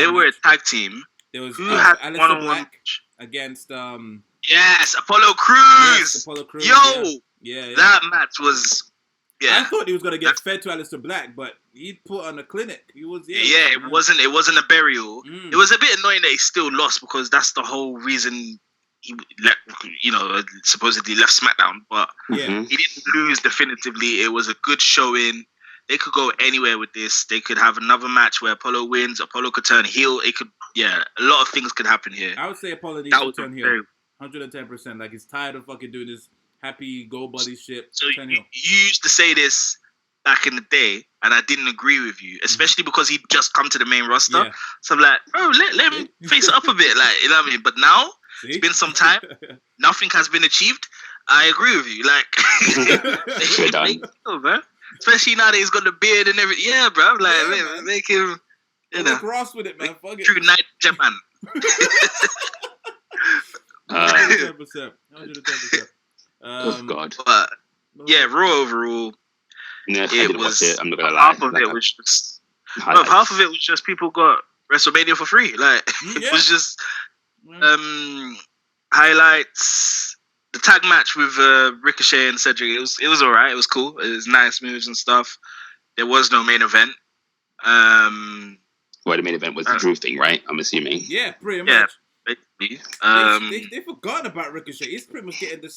were a tag team. There was who had Aleister Black against Yes, Apollo Crews. Yes, Apollo Crews. Yo, yeah. That match was. Yeah. I thought he was gonna get fed to Aleister Black, but he put on a clinic. He was it wasn't a burial. It was a bit annoying that he still lost because that's the whole reason he supposedly left SmackDown. But he didn't lose definitively. It was a good showing. They could go anywhere with this. They could have another match where Apollo wins. Apollo could turn heel. It could, a lot of things could happen here. I would say Apollo needs to turn heel. 110%. Like, he's tired of fucking doing this happy go buddy shit. So you used to say this back in the day, and I didn't agree with you, especially because he'd just come to the main roster. Yeah. So I'm like, bro, let him face it up a bit, like, you know what I mean? But now it's been some time, nothing has been achieved. I agree with you, like, especially now that he's got the beard and everything. Yeah, bro, like make him, cross with it, man. Fuck it. True night, man. 110%. 110%. Oh God. But Raw overall. Yeah, I didn't watch it. I'm not gonna lie. Half of it was just people got WrestleMania for free. Like it was just highlights. The tag match with Ricochet and Cedric. It was alright. It was cool. It was nice moves and stuff. There was no main event. The main event was the Drew thing, right? I'm assuming. Yeah, pretty much. Basically. They forgot about Ricochet. He's pretty much getting the same.